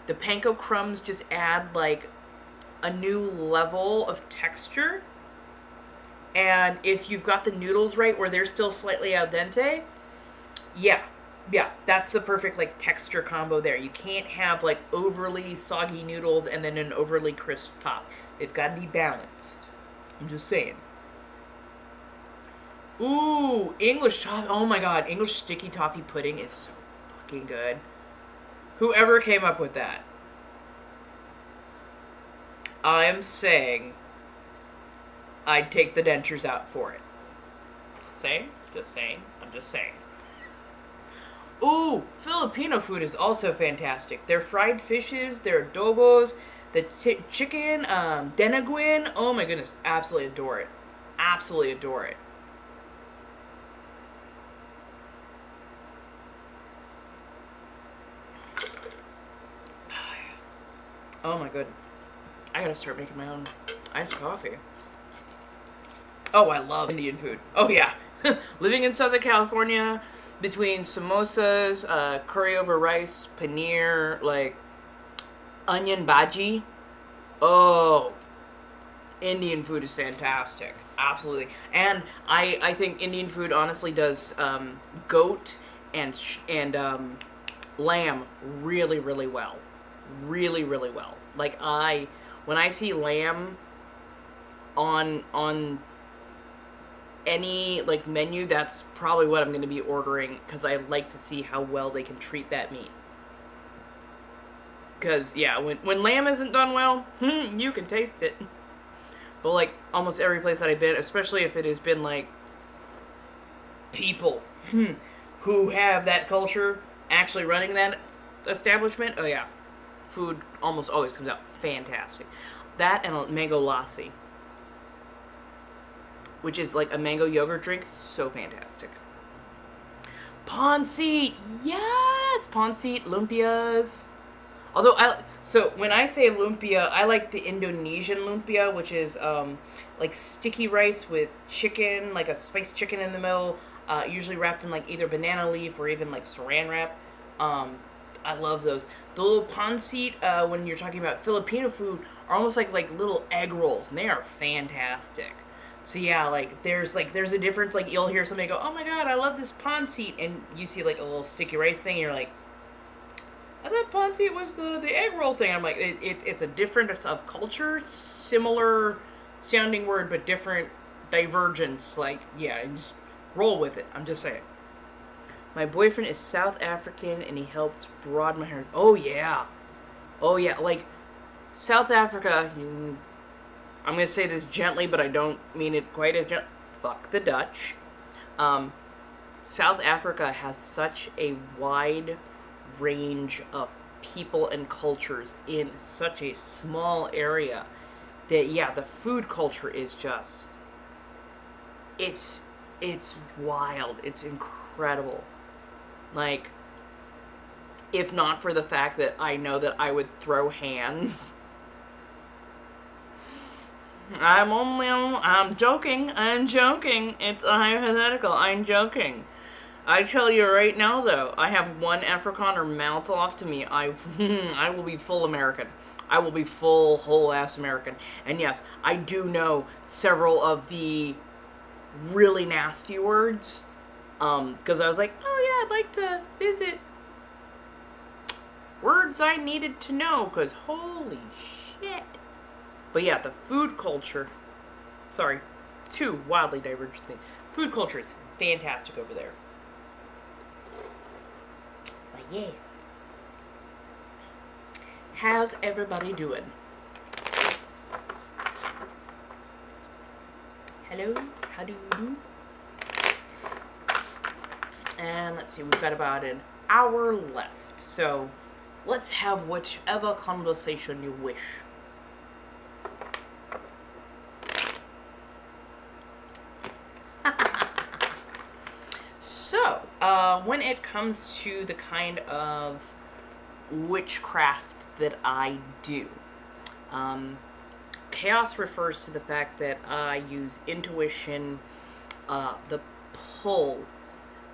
The panko crumbs just add, like, a new level of texture. And if you've got the noodles right where they're still slightly al dente, yeah, that's the perfect, like, texture combo there. You can't have, like, overly soggy noodles and then an overly crisp top. They've got to be balanced. I'm just saying. Ooh, English toffee. Oh my god, English sticky toffee pudding is so fucking good. Whoever came up with that. I'm saying I'd take the dentures out for it. saying. Just saying. I'm just saying. Ooh, Filipino food is also fantastic. Their fried fishes, their adobos, the chicken, denaguin. Oh my goodness, absolutely adore it. Absolutely adore it. Oh my goodness. I gotta start making my own iced coffee. Oh, I love Indian food. Oh yeah. Living in Southern California, between samosas, curry over rice, paneer, like onion bhaji. Oh, Indian food is fantastic. Absolutely. And I think Indian food honestly does goat and lamb really, really well. Really, really well. Like when I see lamb on any like menu, that's probably what I'm going to be ordering, because I like to see how well they can treat that meat. Because yeah, when lamb isn't done well, you can taste it. But like almost every place that I've been, especially if it has been like people who have that culture actually running that establishment, oh yeah, food almost always comes out fantastic. That and a mango lassi, which is like a mango yogurt drink, so fantastic. Pancit, yes, pancit, lumpias. Although so when I say lumpia, I like the Indonesian lumpia, which is like sticky rice with chicken, like a spiced chicken in the middle, usually wrapped in like either banana leaf or even like saran wrap. I love those. The little pancit, when you're talking about Filipino food, are almost like little egg rolls, and they are fantastic. So yeah, like there's a difference. Like you'll hear somebody go, "Oh my god, I love this pancit," and you see like a little sticky rice thing, and you're like, "I thought pancit was the egg roll thing." I'm like, it's a difference of culture, similar sounding word, but different divergence. Like yeah, just roll with it. I'm just saying. My boyfriend is South African, and he helped broaden my hair. Oh yeah, like South Africa. I'm gonna say this gently, but I don't mean it quite as gently. Fuck the Dutch. South Africa has such a wide range of people and cultures in such a small area that yeah, the food culture is just it's wild. It's incredible. Like, if not for the fact that I know that I would throw hands. I'm joking. It's a hypothetical. I'm joking. I tell you right now, though, I have one Afrikaner mouth off to me, I will be full American. I will be full, whole-ass American. And yes, I do know several of the really nasty words, because I was like, oh yeah, I'd like to visit words I needed to know, because holy shit. But yeah, the food culture, sorry, two wildly divergent things. Food culture is fantastic over there. But yes. How's everybody doing? Hello? How do you do? And let's see, we've got about an hour left. So let's have whichever conversation you wish. So, when it comes to the kind of witchcraft that I do, chaos refers to the fact that I use intuition, the pull,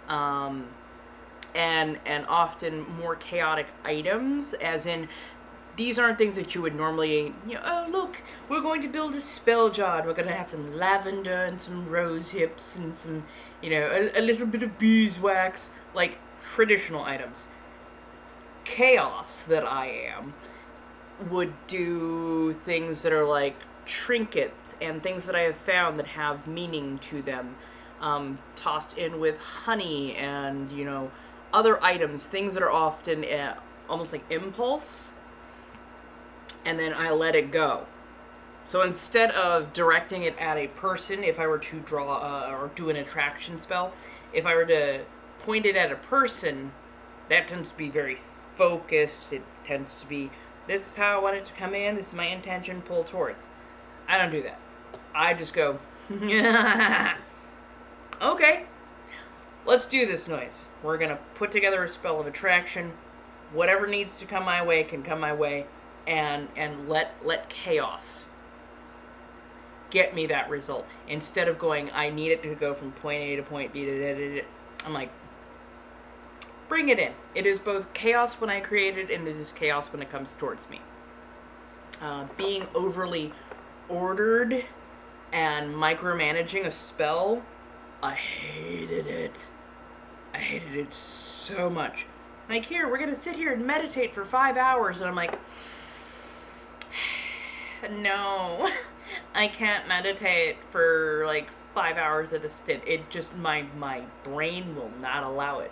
and often more chaotic items, as in, these aren't things that you would normally, oh look, we're going to build a spell jar, we're going to have some lavender and some rose hips and some, a little bit of beeswax, like traditional items. Chaos that I am would do things that are like trinkets and things that I have found that have meaning to them, tossed in with honey and, other items, things that are often almost like impulse, and then I let it go. So instead of directing it at a person, if I were to draw or do an attraction spell, if I were to point it at a person, that tends to be very focused. It tends to be, this is how I want it to come in, this is my intention, pull towards. I don't do that. I just go, okay, let's do this noise. We're going to put together a spell of attraction. Whatever needs to come my way can come my way, and let chaos get me that result. Instead of going, I need it to go from point A to point B, I'm like, bring it in. It is both chaos when I create it, and it is chaos when it comes towards me. Being overly ordered and micromanaging a spell, I hated it. I hated it so much. Like, here, we're going to sit here and meditate for 5 hours, and I'm like, no, I can't meditate for like 5 hours at a stint. It just, my brain will not allow it.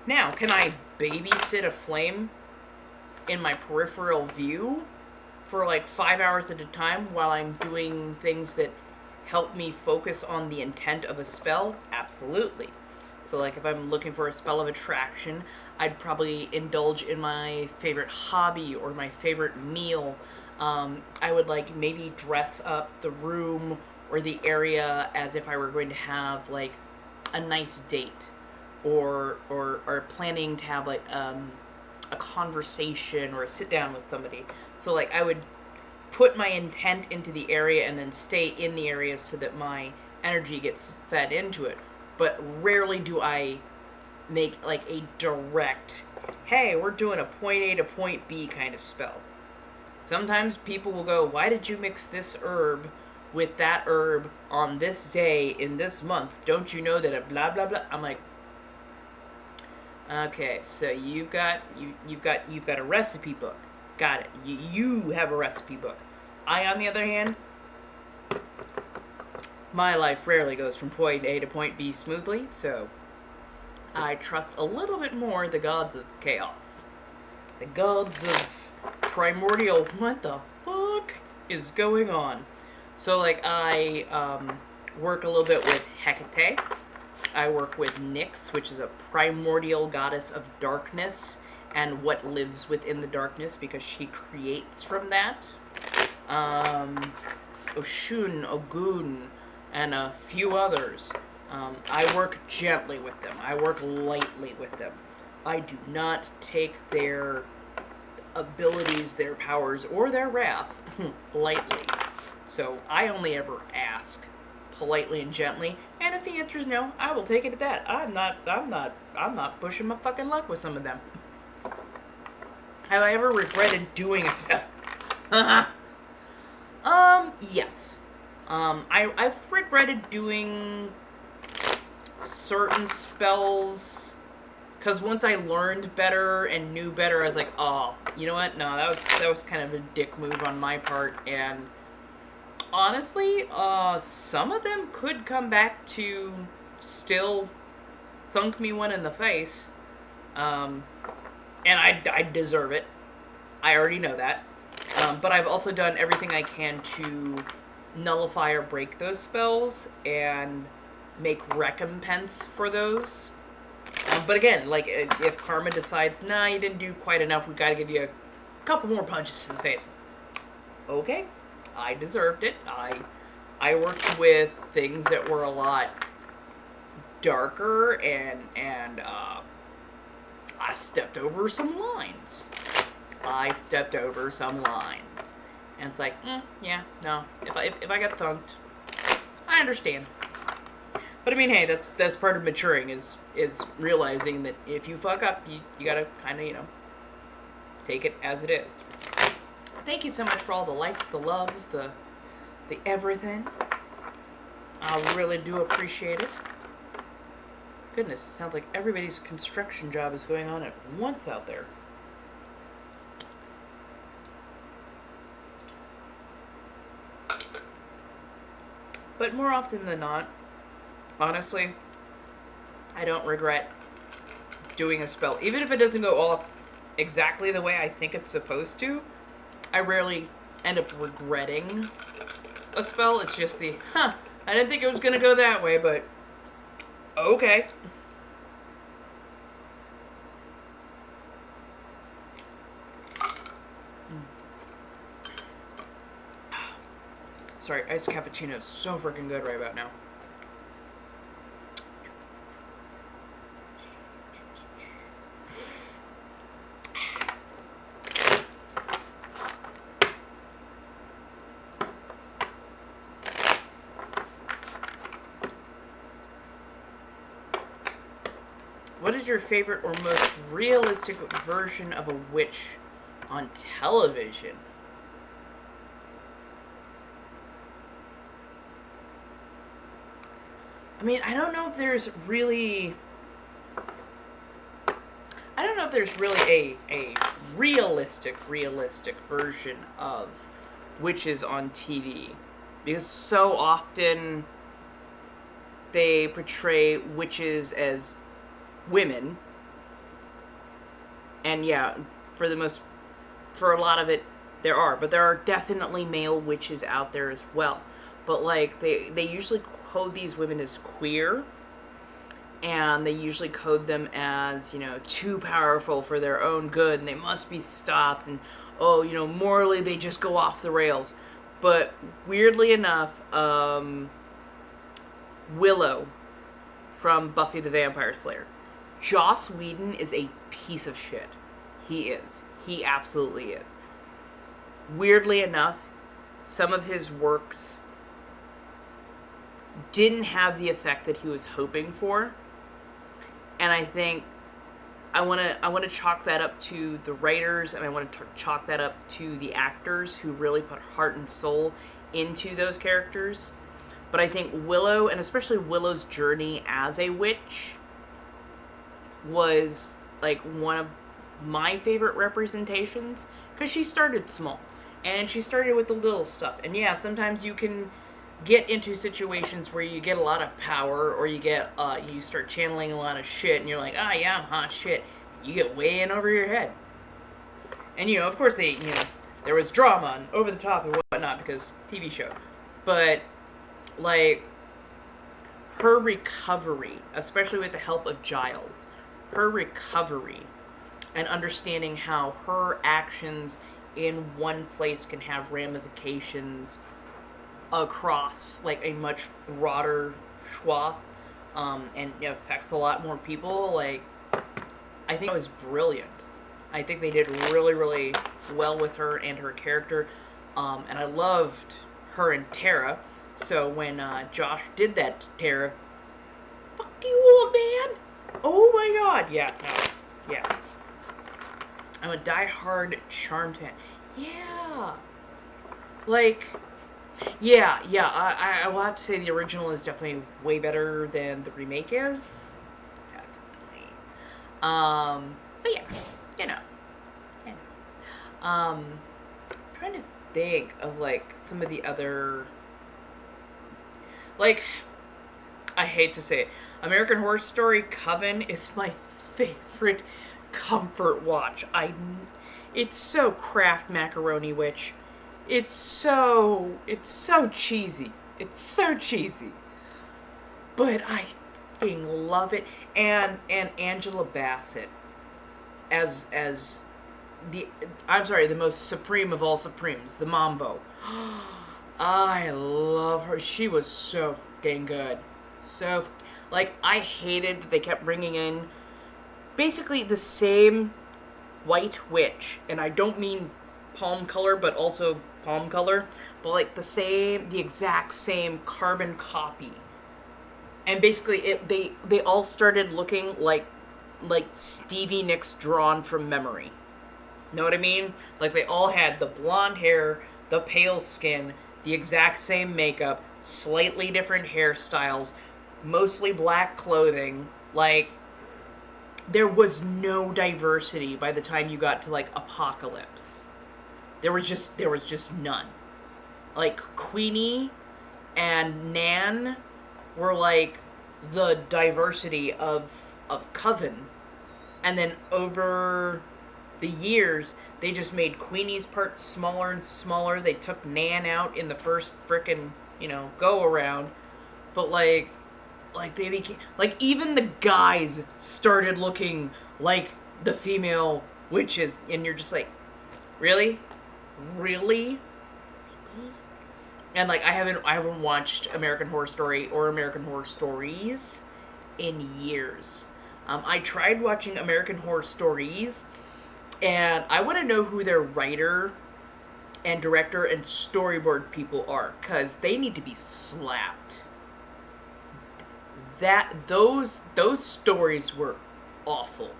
Now, can I babysit a flame in my peripheral view for like 5 hours at a time while I'm doing things that help me focus on the intent of a spell? Absolutely. So like if I'm looking for a spell of attraction, I'd probably indulge in my favorite hobby or my favorite meal. I would like maybe dress up the room or the area as if I were going to have like a nice date, or planning to have like a conversation or a sit down with somebody. So like I would put my intent into the area and then stay in the area so that my energy gets fed into it. But rarely do I make like a direct, hey, we're doing a point A to point B kind of spell. Sometimes people will go, why did you mix this herb with that herb on this day in this month? Don't you know that a blah blah blah? I'm like, okay, so you've got a recipe book. Got it. You have a recipe book. I, on the other hand, my life rarely goes from point A to point B smoothly, so I trust a little bit more the gods of chaos. The gods of primordial, what the fuck is going on? So like I work a little bit with Hecate. I work with Nyx, which is a primordial goddess of darkness and what lives within the darkness, because she creates from that. Oshun, Ogun, and a few others. I work gently with them. I work lightly with them. I do not take their abilities, their powers, or their wrath lightly. So I only ever ask politely and gently, and if the answer is no, I will take it at that. I'm not pushing my fucking luck with some of them. Have I ever regretted doing a spell? Yes. I've regretted doing certain spells, because once I learned better and knew better, I was like, oh, you know what? No, that was kind of a dick move on my part, and honestly, some of them could come back to still thunk me one in the face, and I deserve it. I already know that. But I've also done everything I can to nullify or break those spells and make recompense for those. But again, like, if karma decides, nah, you didn't do quite enough, we gotta give you a couple more punches to the face. Okay, I deserved it. I worked with things that were a lot darker, and I stepped over some lines. And it's like, yeah, no. If I got thunked, I understand. But I mean, hey, that's part of maturing, is realizing that if you fuck up, you gotta kind of, take it as it is. Thank you so much for all the likes, the loves, the everything. I really do appreciate it. Goodness, sounds like everybody's construction job is going on at once out there. But more often than not, honestly, I don't regret doing a spell. Even if it doesn't go off exactly the way I think it's supposed to, I rarely end up regretting a spell. It's just the, I didn't think it was gonna go that way, but okay. Sorry, iced cappuccino is so freaking good right about now. What is your favorite or most realistic version of a witch on television? I mean, I don't know if there's really a realistic version of witches on TV. Because so often they portray witches as women. And yeah, for a lot of it there are. But there are definitely male witches out there as well. But like, they usually code these women as queer. And they usually code them as, you know, too powerful for their own good, and they must be stopped, and, oh, you know, morally they just go off the rails. But weirdly enough, Willow from Buffy the Vampire Slayer, Joss Whedon is a piece of shit. He is. He absolutely is. Weirdly enough, some of his works didn't have the effect that he was hoping for. And I think I want to chalk that up to the writers, and I want to chalk that up to the actors who really put heart and soul into those characters. But I think Willow, and especially Willow's journey as a witch, was like one of my favorite representations, because she started small, and she started with the little stuff. And yeah, sometimes you can get into situations where you get a lot of power, or you get you start channeling a lot of shit, and you're like, yeah, I'm hot shit. You get way in over your head. And you know, of course there was drama and over the top and whatnot because TV show. But like, her recovery, especially with the help of Giles, her recovery and understanding how her actions in one place can have ramifications across like a much broader swath, and it affects a lot more people. Like, I think it was brilliant. I think they did really, really well with her and her character, and I loved her and Tara. So when Josh did that to Tara, fuck you, old man! Oh my god! Yeah, no, yeah. I'm a die-hard Charmed fan. Yeah, like. Yeah, I will have to say the original is definitely way better than the remake is. Definitely. But yeah, you know. I'm trying to think of, like, some of the other, like, I hate to say it, American Horror Story Coven is my favorite comfort watch. It's so Kraft Macaroni Witch. It's so cheesy. It's so cheesy. But I fucking love it. And Angela Bassett as the most supreme of all supremes, the Mambo. I love her. She was so fucking good. So, like, I hated that they kept bringing in basically the same white witch, and I don't mean palm color, but also palm color, but like the exact same carbon copy. And basically they all started looking like Stevie Nicks drawn from memory. Know what I mean? Like, they all had the blonde hair, the pale skin, the exact same makeup, slightly different hairstyles, mostly black clothing. Like, there was no diversity by the time you got to like Apocalypse. There was just none. Like, Queenie and Nan were like the diversity of Coven. And then over the years, They just made Queenie's part smaller and smaller. They took Nan out in the first frickin', go around. But like they became, like, even the guys started looking like the female witches, and you're just like, really? Really? And like I haven't watched American Horror Story or American Horror Stories in years. I tried watching American Horror Stories, and I want to know who their writer and director and storyboard people are, because they need to be slapped. Those stories were awful.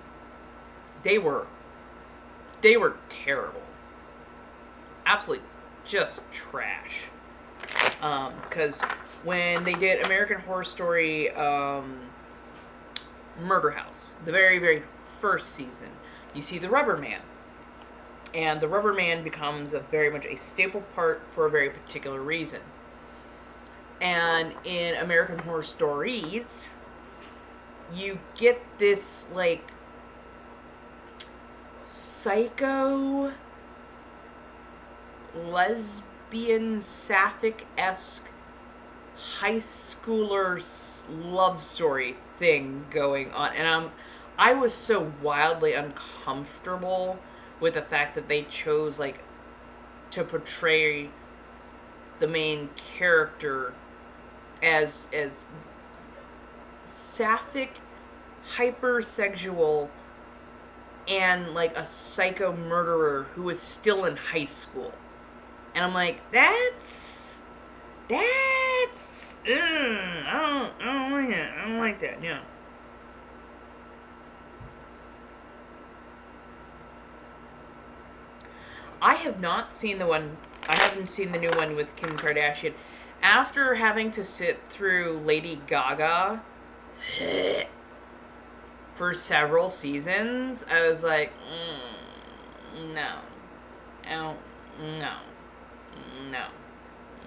They were terrible. Absolutely just trash. Because when they did American Horror Story Murder House, the very, very first season, you see the Rubber Man. And the Rubber Man becomes very much a staple part for a very particular reason. And in American Horror Stories, you get this, like, psycho, lesbian, sapphic-esque high schooler love story thing going on. And I was so wildly uncomfortable with the fact that they chose, like, to portray the main character as sapphic, hypersexual, and like a psycho murderer who is still in high school. And I'm like, that's I don't like it. I don't like that. Yeah. I haven't seen the new one with Kim Kardashian. After having to sit through Lady Gaga for several seasons, I was like, no. Oh, no. No.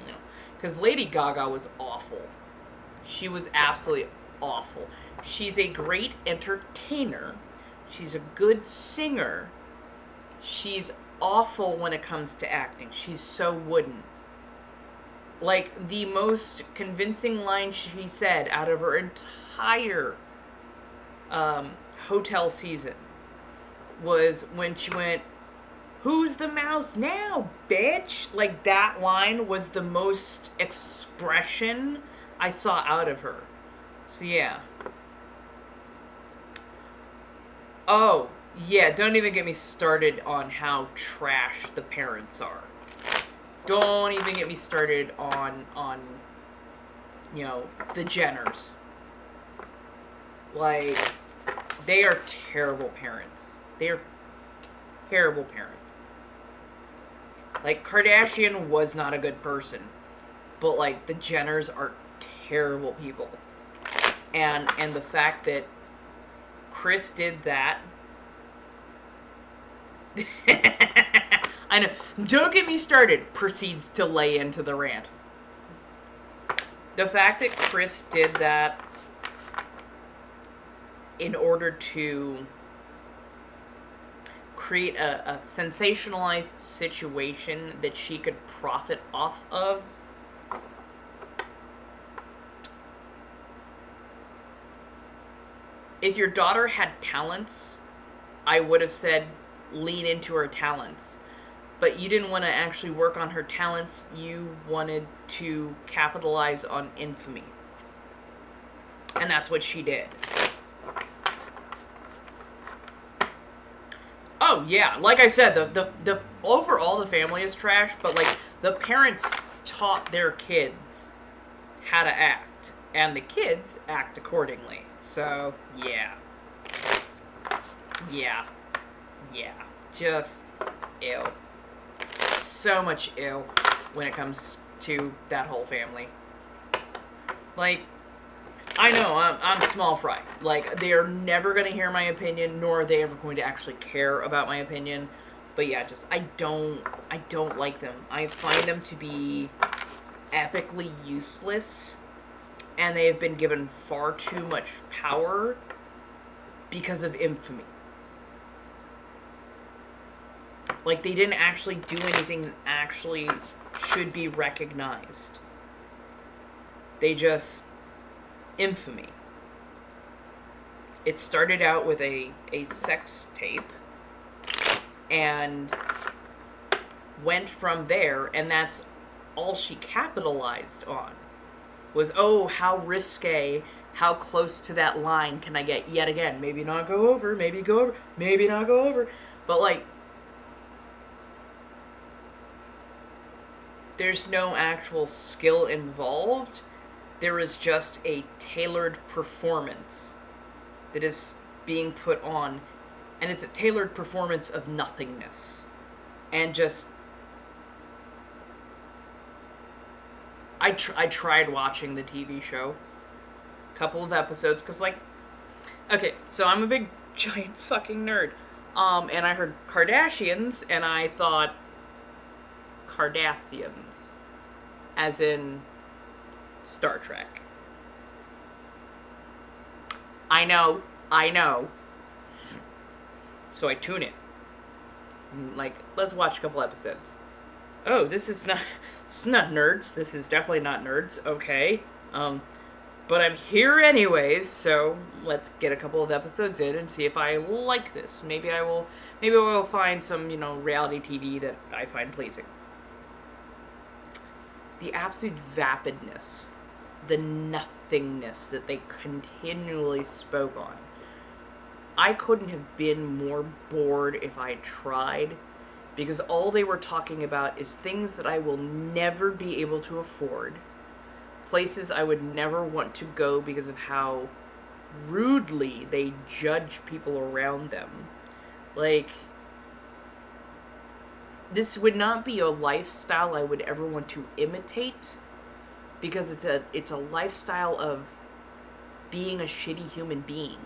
No. Because Lady Gaga was awful. She was absolutely awful. She's a great entertainer. She's a good singer. She's awful when it comes to acting. She's so wooden. Like, the most convincing line she said out of her entire hotel season was when she went, "Who's the mouse now, bitch?" Like, that line was the most expression I saw out of her. So, yeah. Oh, yeah, don't even get me started on how trash the parents are. Don't even get me started on the Jenners. Like, they are terrible parents. They are terrible parents. Like, Kardashian was not a good person, but, like, the Jenners are terrible people. And the fact that Kris did that... I know. Don't get me started, proceeds to lay into the rant. The fact that Kris did that in order to create a sensationalized situation that she could profit off of. If your daughter had talents, I would have said lean into her talents. But you didn't want to actually work on her talents. You wanted to capitalize on infamy. And that's what she did. Oh, yeah. Like I said, the overall the family is trash, but, like, the parents taught their kids how to act. And the kids act accordingly. So, yeah. Yeah. Yeah. Just ew. So much ew when it comes to that whole family. Like, I know, I'm small fry. Like, they are never going to hear my opinion, nor are they ever going to actually care about my opinion. But yeah, just, I don't like them. I find them to be epically useless, and they have been given far too much power because of infamy. Like, they didn't actually do anything that actually should be recognized. They just... infamy. It started out with a sex tape and went from there, and that's all she capitalized on. Was, oh, how risque, how close to that line can I get yet again? Maybe not go over, maybe go over, maybe not go over. But, like, there's no actual skill involved. There is just a tailored performance that is being put on. And it's a tailored performance of nothingness. And just... I tried watching the TV show. A couple of episodes, because, like... Okay, so I'm a big, giant fucking nerd. And I heard Kardashians, and I thought... Cardassians. As in... Star Trek. I know. So I tune it. Like, let's watch a couple episodes. Oh, this is not nerds. This is definitely not nerds. Okay. But I'm here anyways, so let's get a couple of episodes in and see if I like this. Maybe I will find some, reality TV that I find pleasing. The absolute vapidness, the nothingness that they continually spoke on. I couldn't have been more bored if I tried, because all they were talking about is things that I will never be able to afford, places I would never want to go because of how rudely they judge people around them. Like, this would not be a lifestyle I would ever want to imitate, because it's a lifestyle of being a shitty human being.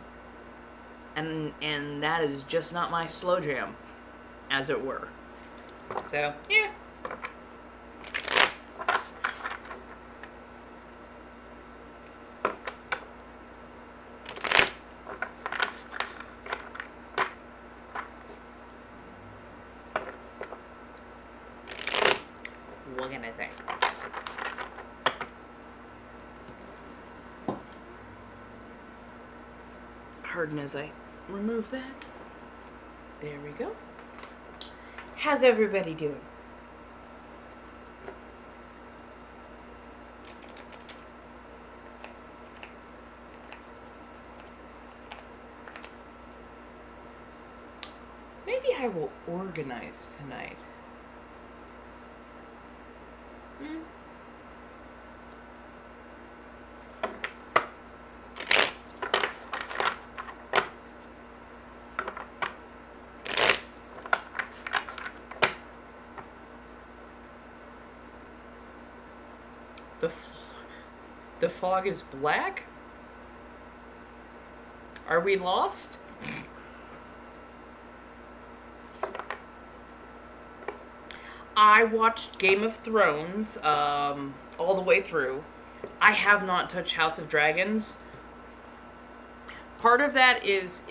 And that is just not my slow jam, as it were. So, yeah. What can I say? Pardon as I remove that. There we go. How's everybody doing? Maybe I will organize tonight. The fog is black? Are we lost? I watched Game of Thrones all the way through. I have not touched House of Dragons. Part of that is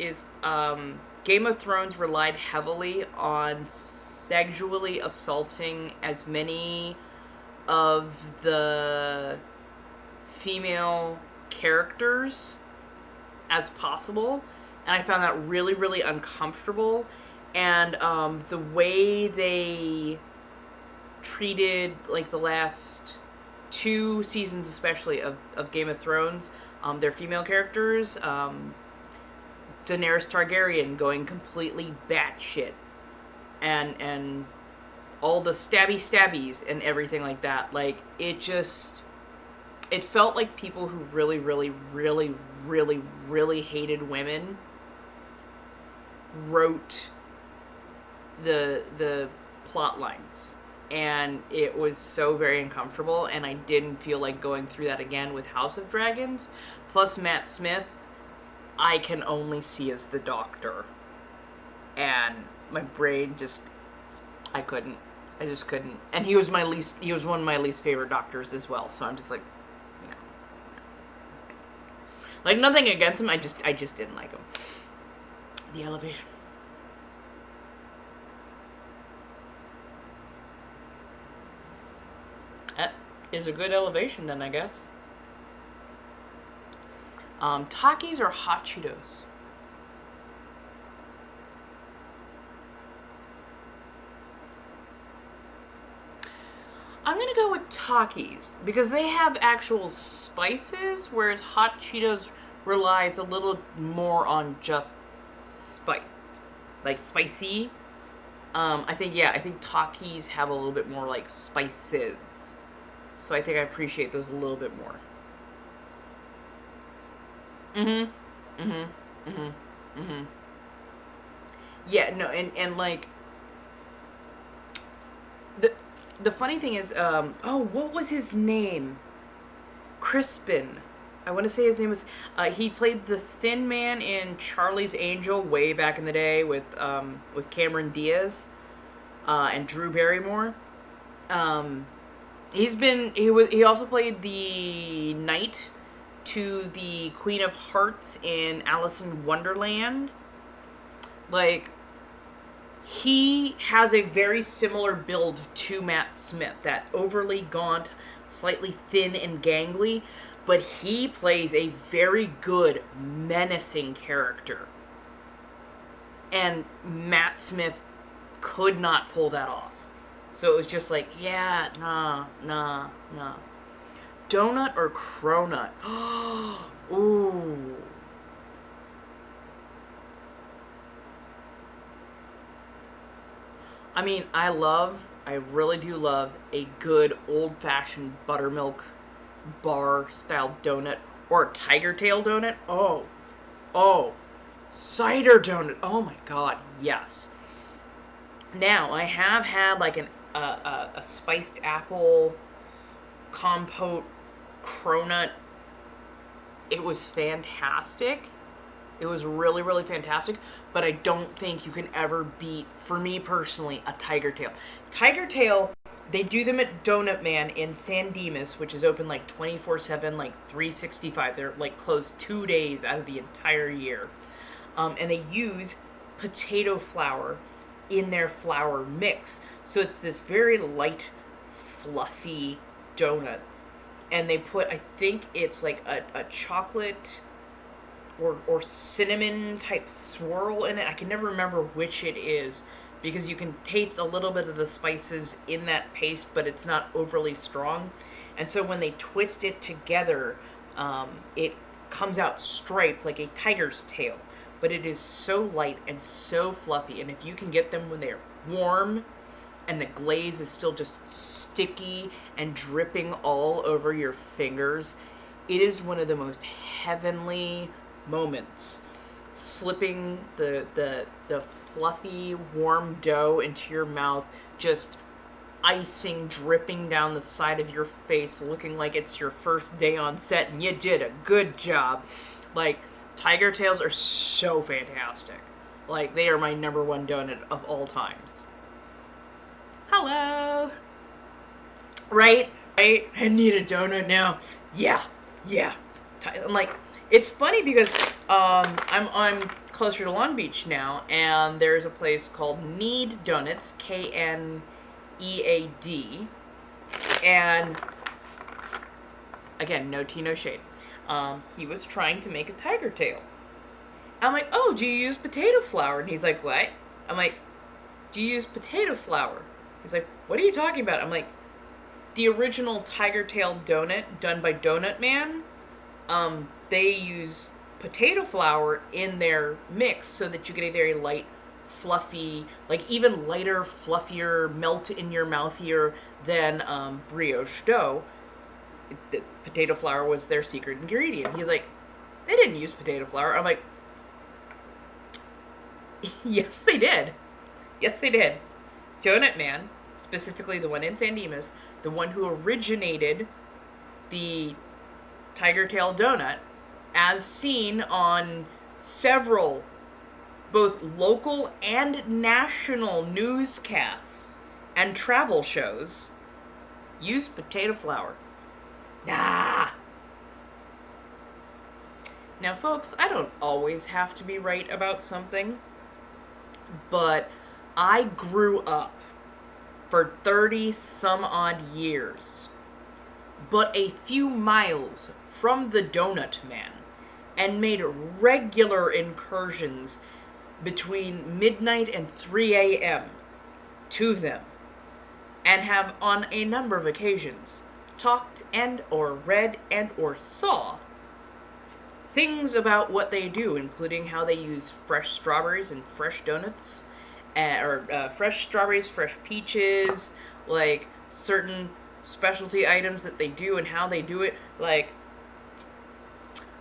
Game of Thrones relied heavily on sexually assaulting as many of the female characters as possible, and I found that really, really uncomfortable. And the way they treated, like, the last 2 seasons especially of Game of Thrones, their female characters, Daenerys Targaryen going completely batshit, and all the stabbies and everything like that. Like, it felt like people who really, really, really, really, really hated women wrote the plot lines. And it was so very uncomfortable, and I didn't feel like going through that again with House of Dragons. Plus, Matt Smith, I can only see as the Doctor. And my brain just... I just couldn't. And he was one of my least favorite Doctors as well, so I'm just like, no. Like, nothing against him, I just didn't like him. The elevation. is a good elevation then, I guess. Takis or hot Cheetos? I'm gonna go with Takis because they have actual spices, whereas hot Cheetos relies a little more on just spice, like spicy. I think Takis have a little bit more like spices, so I think I appreciate those a little bit more. Mm-hmm. Mm-hmm. Mm-hmm. Mm-hmm. Yeah, no, and like the the funny thing is, what was his name? Crispin. I want to say his name was. He played the Thin Man in Charlie's Angel way back in the day with Cameron Diaz, and Drew Barrymore. Um, he also played the knight to the Queen of Hearts in Alice in Wonderland. Like, he has a very similar build to Matt Smith, that overly gaunt, slightly thin and gangly, but he plays a very good, menacing character. And Matt Smith could not pull that off. So it was just like, yeah, nah. Donut or cronut? Ooh. I mean, I really do love a good old-fashioned buttermilk bar-style donut or a tiger tail donut. Oh, cider donut. Oh my god, yes. Now, I have had like a spiced apple compote cronut. It was fantastic. It was really, really fantastic, but I don't think you can ever beat, for me personally, a tiger tail. Tiger tail, they do them at Donut Man in San Dimas, which is open like 24/7, like 365. They're like closed 2 days out of the entire year. And they use potato flour in their flour mix. So it's this very light, fluffy donut. And they put, I think it's like a chocolate or cinnamon type swirl in it. I can never remember which it is because you can taste a little bit of the spices in that paste, but it's not overly strong. And so when they twist it together, it comes out striped like a tiger's tail. But it is so light and so fluffy. And if you can get them when they're warm and the glaze is still just sticky and dripping all over your fingers, it is one of the most heavenly moments. Slipping the fluffy warm dough into your mouth, just icing dripping down the side of your face, looking like it's your first day on set and you did a good job. Like, tiger tails are so fantastic. Like, they are my number one donut of all times. Hello. Right? I need a donut now. Yeah. I'm like, it's funny because I'm closer to Long Beach now, and there's a place called Need Donuts, Knead, and again, no tea, no shade. He was trying to make a tiger tail. I'm like, oh, do you use potato flour? And he's like, what? I'm like, do you use potato flour? He's like, what are you talking about? I'm like, the original tiger tail donut done by Donut Man, they use potato flour in their mix so that you get a very light, fluffy, like even lighter, fluffier, melt in your mouthier than brioche dough. The potato flour was their secret ingredient. He's like, they didn't use potato flour. I'm like, yes, they did. Yes, they did. Donut Man, specifically the one in San Dimas, the one who originated the tiger tail donut, as seen on several both local and national newscasts and travel shows, use potato flour. Nah. Now, folks, I don't always have to be right about something, but I grew up for 30 some odd years but a few miles from the Donut Man, and made regular incursions between midnight and 3 a.m. to them, and have on a number of occasions talked and or read and or saw things about what they do, including how they use fresh strawberries and fresh donuts, fresh strawberries, fresh peaches, like certain specialty items that they do and how they do it. Like,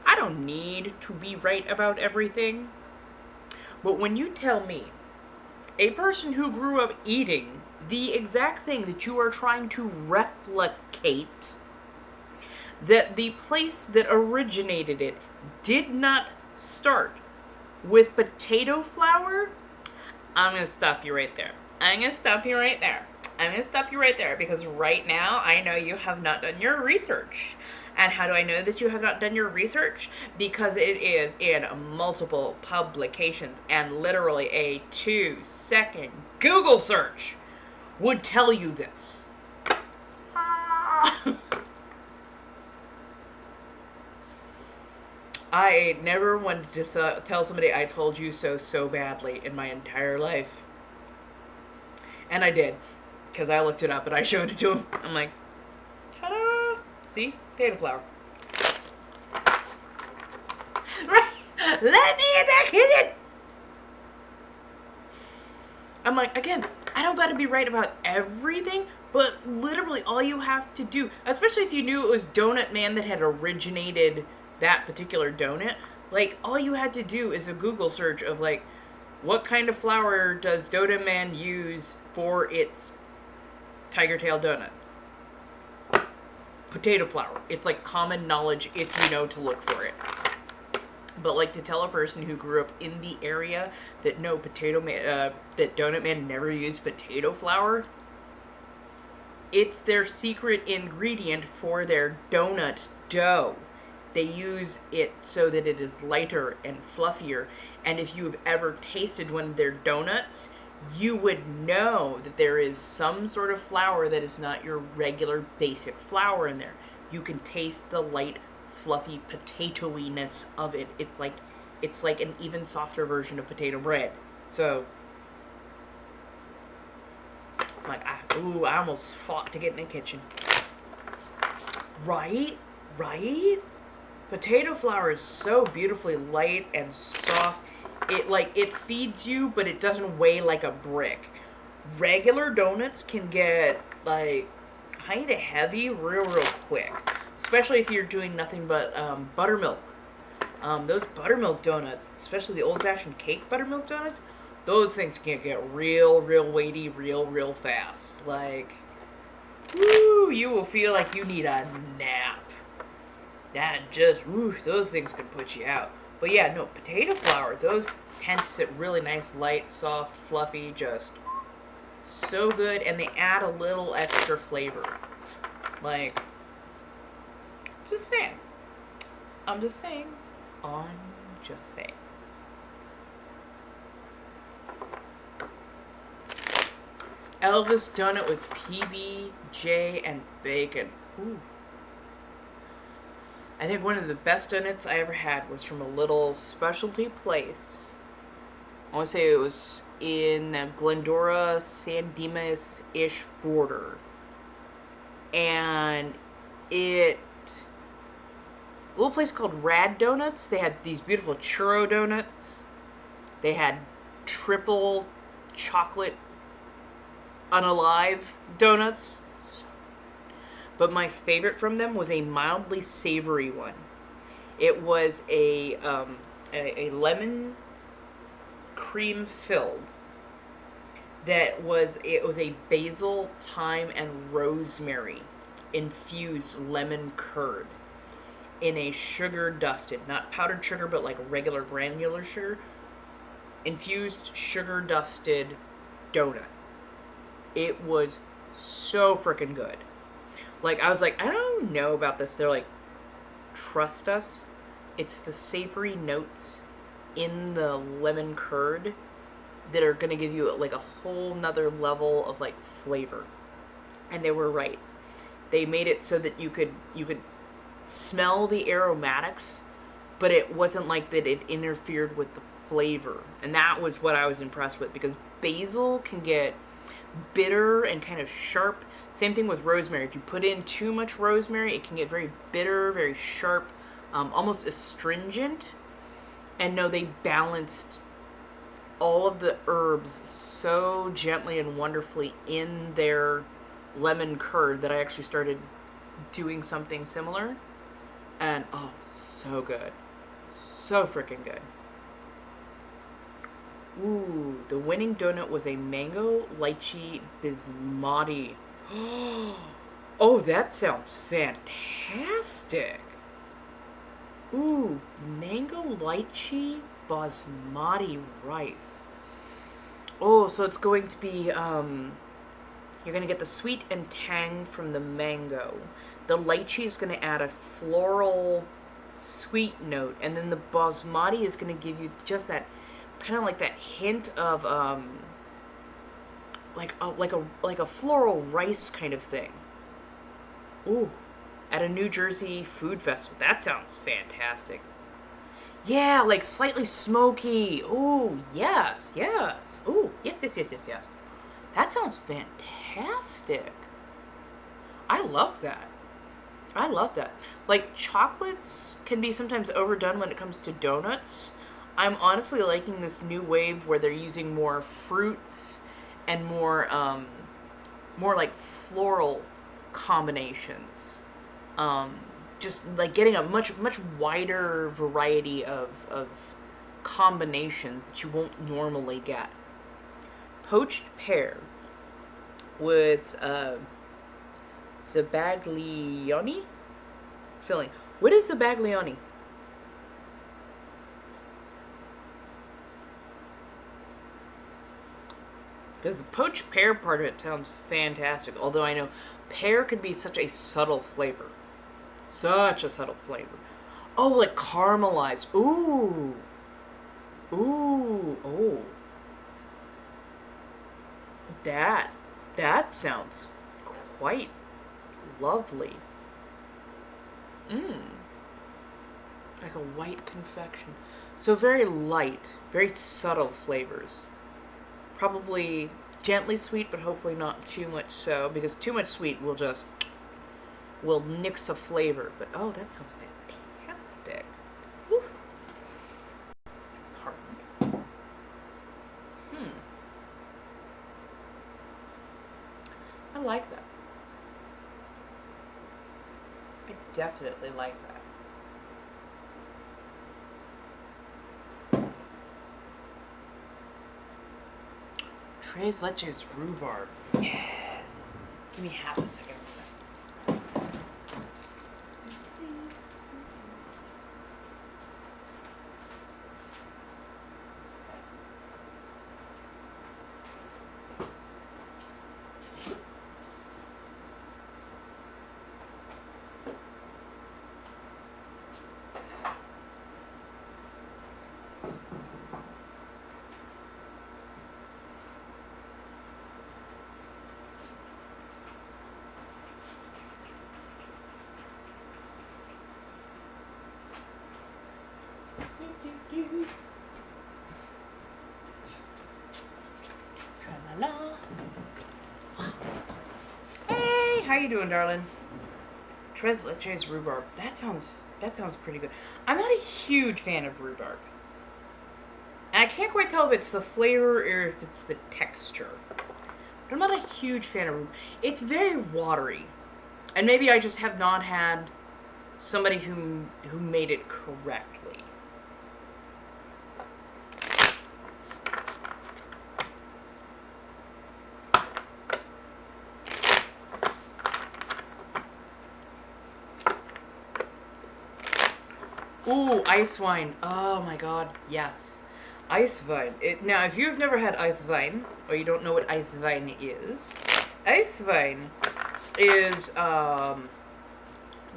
I don't need to be right about everything, but when you tell me a person who grew up eating the exact thing that you are trying to replicate, that the place that originated it did not start with potato flour, I'm going to stop you right there. Because right now I know you have not done your research. And how do I know that you have not done your research? Because it is in multiple publications, and literally a 2-second Google search would tell you this. I never wanted to tell somebody I told you so badly in my entire life. And I did. Because I looked it up and I showed it to him. I'm like, ta-da! See? Potato flour. Right! Let me in that kitchen! I'm like, again, I don't gotta be right about everything, but literally all you have to do, especially if you knew it was Donut Man that had originated that particular donut, like, all you had to do is a Google search of, like, what kind of flour does Donut Man use for its tiger tail donuts? Potato flour. It's, like, common knowledge if you know to look for it. But, like, to tell a person who grew up in the area that no, that Donut Man never used potato flour, it's their secret ingredient for their donut dough. They use it so that it is lighter and fluffier. And if you've ever tasted one of their donuts, you would know that there is some sort of flour that is not your regular basic flour in there. You can taste the light, fluffy potatoiness of it. It's like an even softer version of potato bread. So, like, I almost fought to get in the kitchen. Right? Potato flour is so beautifully light and soft. It feeds you, but it doesn't weigh like a brick. Regular donuts can get, like, kind of heavy real quick. Especially if you're doing nothing but buttermilk. Those buttermilk donuts, especially the old-fashioned cake buttermilk donuts, those things can get real weighty real fast. Like, woo, you will feel like you need a nap. Those things can put you out. But yeah, no, potato flour, those tend to sit really nice, light, soft, fluffy, just so good, and they add a little extra flavor. Like, just saying. I'm just saying. Elvis donut with PB, and bacon. Ooh. I think one of the best donuts I ever had was from a little specialty place. I want to say it was in the Glendora, San Dimas-ish border. And a little place called Rad Donuts. They had these beautiful churro donuts. They had triple chocolate unalive donuts. But my favorite from them was a mildly savory one. It was a lemon cream filled. It was a basil, thyme, and rosemary infused lemon curd in a sugar dusted, not powdered sugar, but like regular granular sugar, infused sugar dusted donut. It was so freaking good. Like, I was like, I don't know about this. They're like, trust us. It's the savory notes in the lemon curd that are going to give you, like, a whole nother level of, like, flavor. And they were right. they made it so that you could smell the aromatics, but it wasn't like that it interfered with the flavor. And that was what I was impressed with, because basil can get bitter and kind of sharp. Same thing with rosemary. If you put in too much rosemary, it can get very bitter, very sharp, almost astringent. And no, they balanced all of the herbs so gently and wonderfully in their lemon curd that I actually started doing something similar. And oh, so good. So freaking good. Ooh, the winning donut was a mango lychee biscotti. Oh, that sounds fantastic. Ooh, mango lychee basmati rice. Oh, so it's going to be, you're going to get the sweet and tang from the mango. The lychee is going to add a floral sweet note. And then the basmati is going to give you just that, kind of like that hint of, like a floral rice kind of thing. Ooh, at a New Jersey food festival. That sounds fantastic. Yeah, like slightly smoky. Ooh, yes, yes. Ooh, yes. That sounds fantastic. I love that. I love that. Like, chocolates can be sometimes overdone when it comes to donuts. I'm honestly liking this new wave where they're using more fruits and more like floral combinations. Just like getting a much wider variety of combinations that you won't normally get. Poached pear with zabaglione filling. What is zabaglione? Because the poached pear part of it sounds fantastic. Although I know pear can be such a subtle flavor. Such a subtle flavor. Oh, like caramelized. Ooh. Ooh. Oh. That sounds quite lovely. Like a white confection. So very light, very subtle flavors. Probably gently sweet, but hopefully not too much so, because too much sweet will nix a flavor. But oh, that sounds fantastic. Woo. Pardon. I like that. I definitely like that. Tres leches rhubarb. Yes. Give me half a second. Hey, how you doing, darling? Tres leches rhubarb. That sounds pretty good. I'm not a huge fan of rhubarb. And I can't quite tell if it's the flavor or if it's the texture. But I'm not a huge fan of rhubarb. It's very watery. And maybe I just have not had somebody who made it correctly. Ooh, ice wine. Oh my god, yes. Ice wine. Now, if you've never had ice wine, or you don't know what ice wine is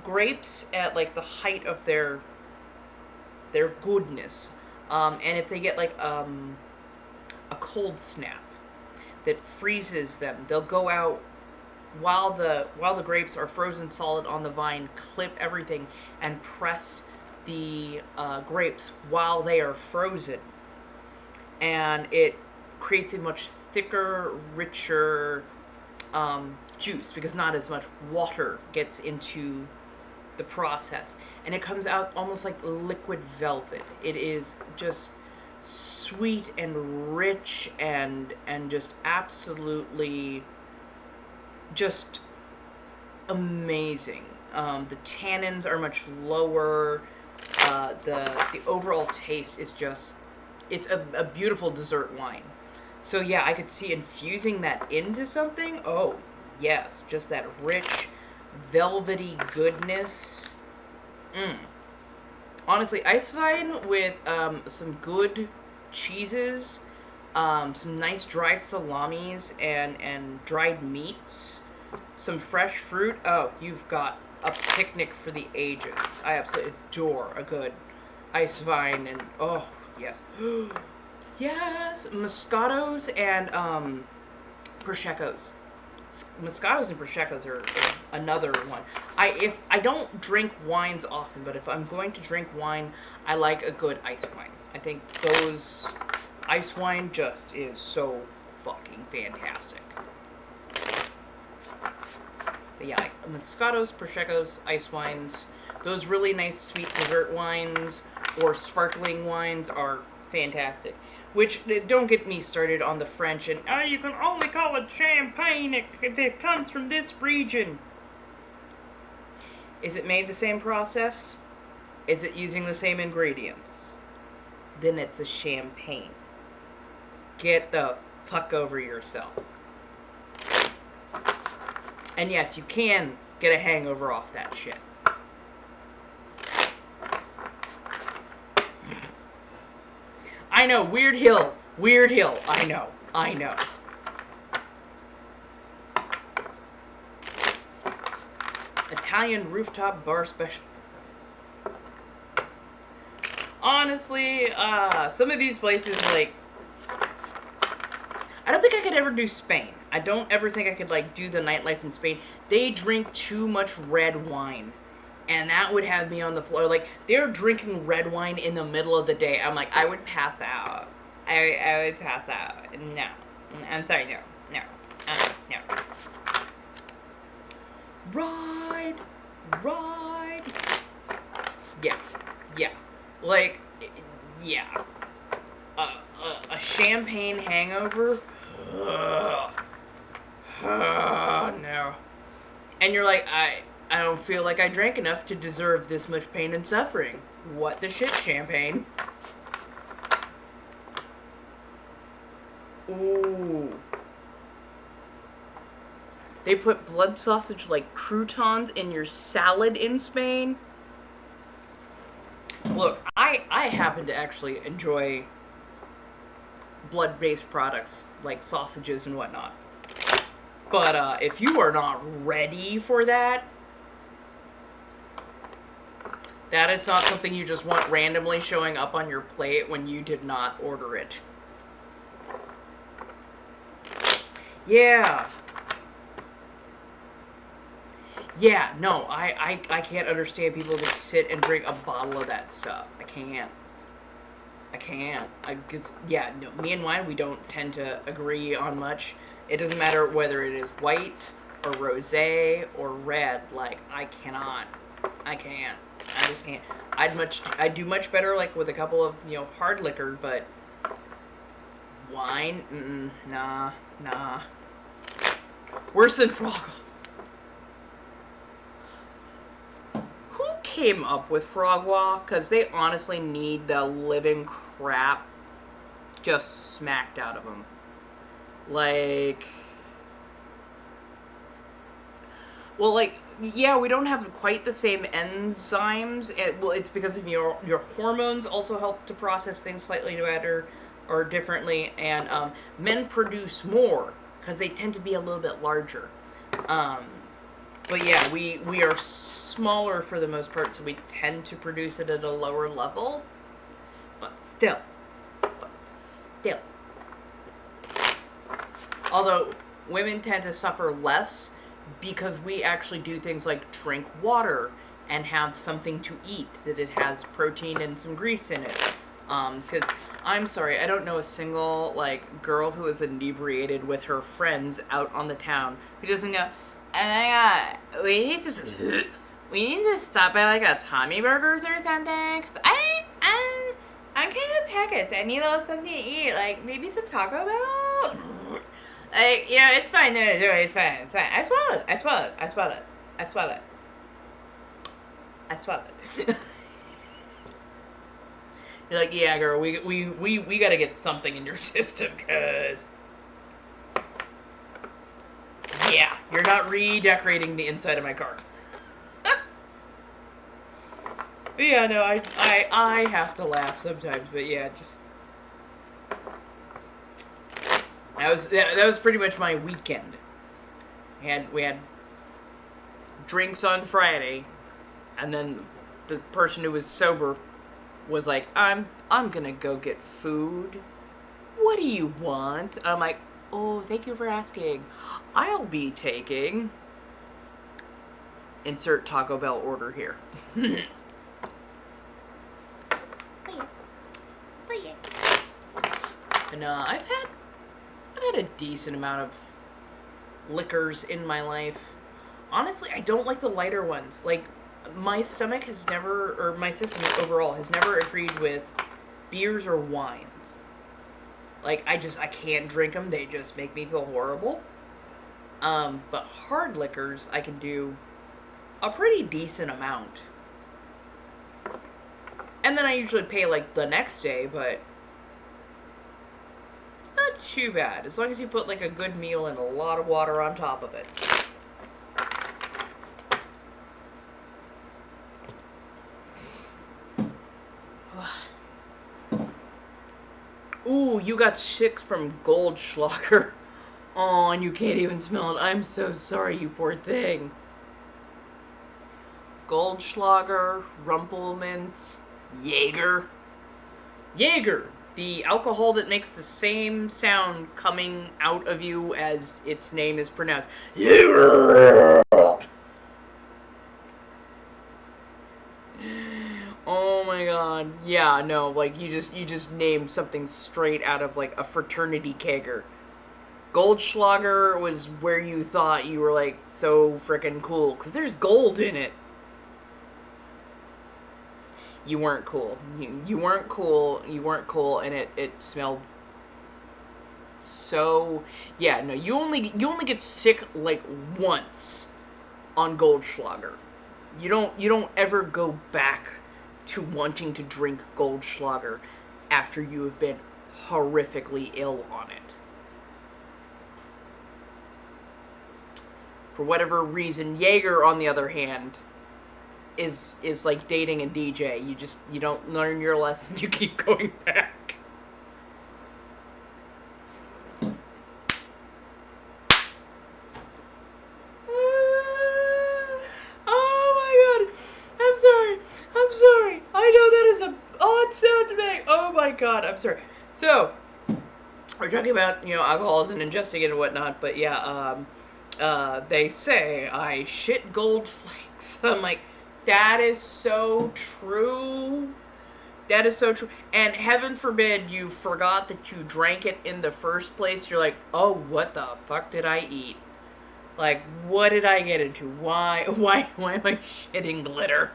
grapes at like the height of their goodness. And if they get like a cold snap that freezes them, they'll go out while the grapes are frozen solid on the vine, clip everything and press the grapes while they are frozen, and it creates a much thicker, richer juice because not as much water gets into the process, and it comes out almost like liquid velvet. It is just sweet and rich and just absolutely just amazing. The tannins are much lower. The overall taste is just, it's a beautiful dessert wine. So yeah, I could see infusing that into something. Oh yes, just that rich, velvety goodness. Honestly, ice wine with some good cheeses, some nice dry salamis and dried meats, some fresh fruit. Oh, you've got a picnic for the ages. I absolutely adore a good ice wine, and oh yes, yes, Moscatos and Prosecco's. Moscatos and Prosecco's are another one. I don't drink wines often, but if I'm going to drink wine, I like a good ice wine. I think those ice wine just is so fucking fantastic. But yeah, like Moscatos, Prosecco's, ice wines, those really nice sweet dessert wines or sparkling wines are fantastic. Which, don't get me started on the French and, oh, you can only call it champagne if it comes from this region. Is it made the same process? Is it using the same ingredients? Then it's a champagne. Get the fuck over yourself. And yes, you can get a hangover off that shit. I know, weird hill, I know. Italian rooftop bar special. Honestly, some of these places, like, I don't think I could ever do Spain. I don't ever think I could, like, do the nightlife in Spain. They drink too much red wine. And that would have me on the floor. Like, they're drinking red wine in the middle of the day. I'm like, I would pass out. I would pass out. No. I'm sorry, no. No. Ride. Yeah. Like, yeah. A champagne hangover? No. And you're like, I don't feel like I drank enough to deserve this much pain and suffering. What the shit, champagne? Ooh. They put blood sausage like croutons in your salad in Spain. Look, I happen to actually enjoy blood-based products like sausages and whatnot. But if you are not ready for that, that is not something you just want randomly showing up on your plate when you did not order it. Yeah. Yeah, no, I can't understand people that sit and drink a bottle of that stuff. I can't. No, me and wine, we don't tend to agree on much. It doesn't matter whether it is white or rosé or red. Like, I can't. I just can't. I'd do much better, like, with a couple of, hard liquor, but wine, nah. Worse than frog. Who came up with Frogwa? Because they honestly need the living crap just smacked out of them. Like, well, like, yeah, we don't have quite the same enzymes. It's because of your hormones also help to process things slightly better or differently, and men produce more because they tend to be a little bit larger. But yeah, we are smaller for the most part, so we tend to produce it at a lower level. But still. Although women tend to suffer less because we actually do things like drink water and have something to eat, that it has protein and some grease in it. Because I'm sorry, I don't know a single like girl who is inebriated with her friends out on the town who doesn't go, oh my god, we need to stop at like a Tommy Burgers or something. Cause I'm kind of packaged. I need a little something to eat, like maybe some Taco Bell. Like, you know, it's fine. No, it's fine. It's fine. I swallowed. You're like, yeah, girl, we gotta get something in your system, cause yeah, you're not redecorating the inside of my car. But yeah, no, I have to laugh sometimes, but yeah, just that was pretty much my weekend. We had drinks on Friday, and then the person who was sober was like, I'm gonna go get food. What do you want? And I'm like, oh, thank you for asking. I'll be taking insert Taco Bell order here. And I've had a decent amount of liquors in my life. Honestly, I don't like the lighter ones. Like, my stomach has never, or my system overall has never agreed with beers or wines. Like, I can't drink them. They just make me feel horrible. But hard liquors, I can do a pretty decent amount. And then I usually pay, like, the next day, but it's not too bad, as long as you put, like, a good meal and a lot of water on top of it. Ooh, you got chicks from Goldschlager. Oh, and you can't even smell it. I'm so sorry, you poor thing. Goldschlager, Rumpelmintz, Jaeger. Jaeger, the alcohol that makes the same sound coming out of you as its name is pronounced. Jaeger! Oh my god. Yeah, no, like you just named something straight out of like a fraternity kegger. Goldschlager was where you thought you were like so frickin' cool, because there's gold in it. You weren't cool. You weren't cool. You weren't cool, and it smelled so. Yeah, no. You only get sick like once on Goldschlager. You don't ever go back to wanting to drink Goldschlager after you have been horrifically ill on it. For whatever reason, Jaeger, on the other hand, is like dating a DJ. You don't learn your lesson, you keep going back. Oh my god. I'm sorry. I know that is an odd sound to make. Oh my god, I'm sorry. So, we're talking about, alcoholism and ingesting it and whatnot, but yeah, they say I shit gold flakes. I'm like, that is so true. That is so true. And heaven forbid you forgot that you drank it in the first place. You're like, oh, what the fuck did I eat? Like, what did I get into? Why am I shitting glitter?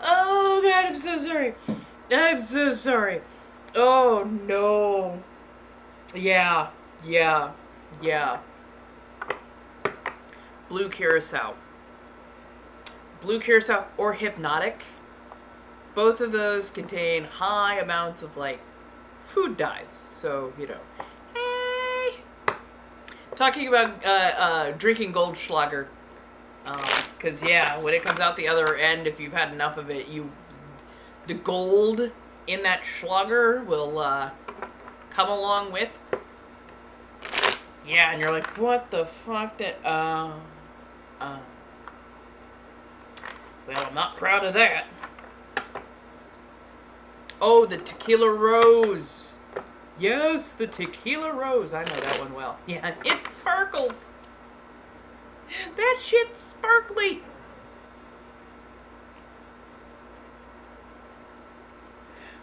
Oh god, I'm so sorry. I'm so sorry. Oh no. Yeah. Blue Curacao or Hypnotic. Both of those contain high amounts of like food dyes. So, hey. Talking about drinking Goldschlager. Because, when it comes out the other end, if you've had enough of it, the gold in that Schlager will come along with. Yeah, and you're like, what the fuck? Well, I'm not proud of that. Oh, the Tequila Rose. Yes, the Tequila Rose. I know that one well. Yeah, it sparkles. That shit's sparkly.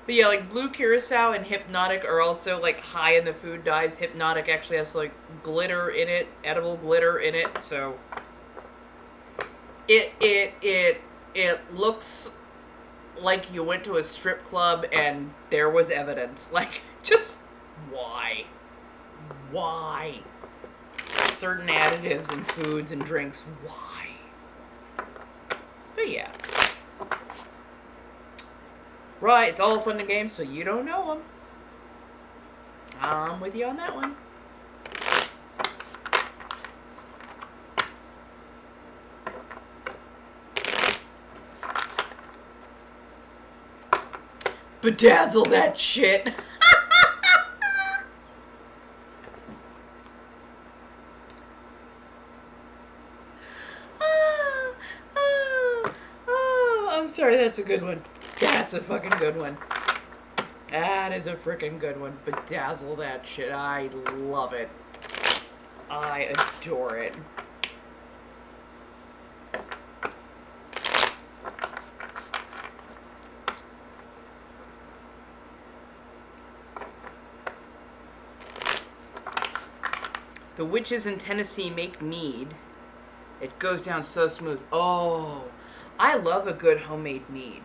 But yeah, like Blue Curacao and Hypnotic are also like high in the food dyes. Hypnotic actually has like glitter in it, edible glitter in it, so it looks like you went to a strip club and there was evidence. Like, just why? Why? Certain additives in foods and drinks. Why? But yeah. Right, it's all fun and games, so you don't know them. I'm with you on that one. Bedazzle that shit. I'm sorry, that's a good one. That's a fucking good one. That is a freaking good one. Bedazzle that shit. I love it. I adore it. The witches in Tennessee make mead. It goes down so smooth. Oh, I love a good homemade mead.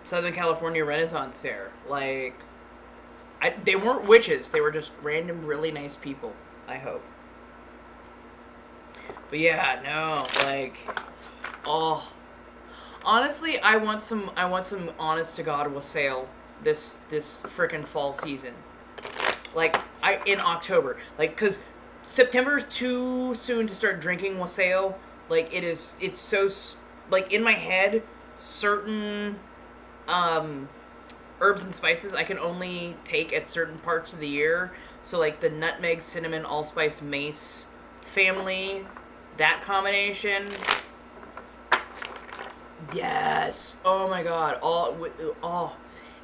Southern California Renaissance Fair. Like, they weren't witches. They were just random, really nice people. I hope. But yeah, no, like, oh, honestly, I want some honest to God wassail this frickin' fall season. Like, in October, like, cause September is too soon to start drinking wassail. Like, it's so, like, in my head, certain herbs and spices I can only take at certain parts of the year. So like the nutmeg, cinnamon, allspice, mace family, that combination. Yes. Oh my god.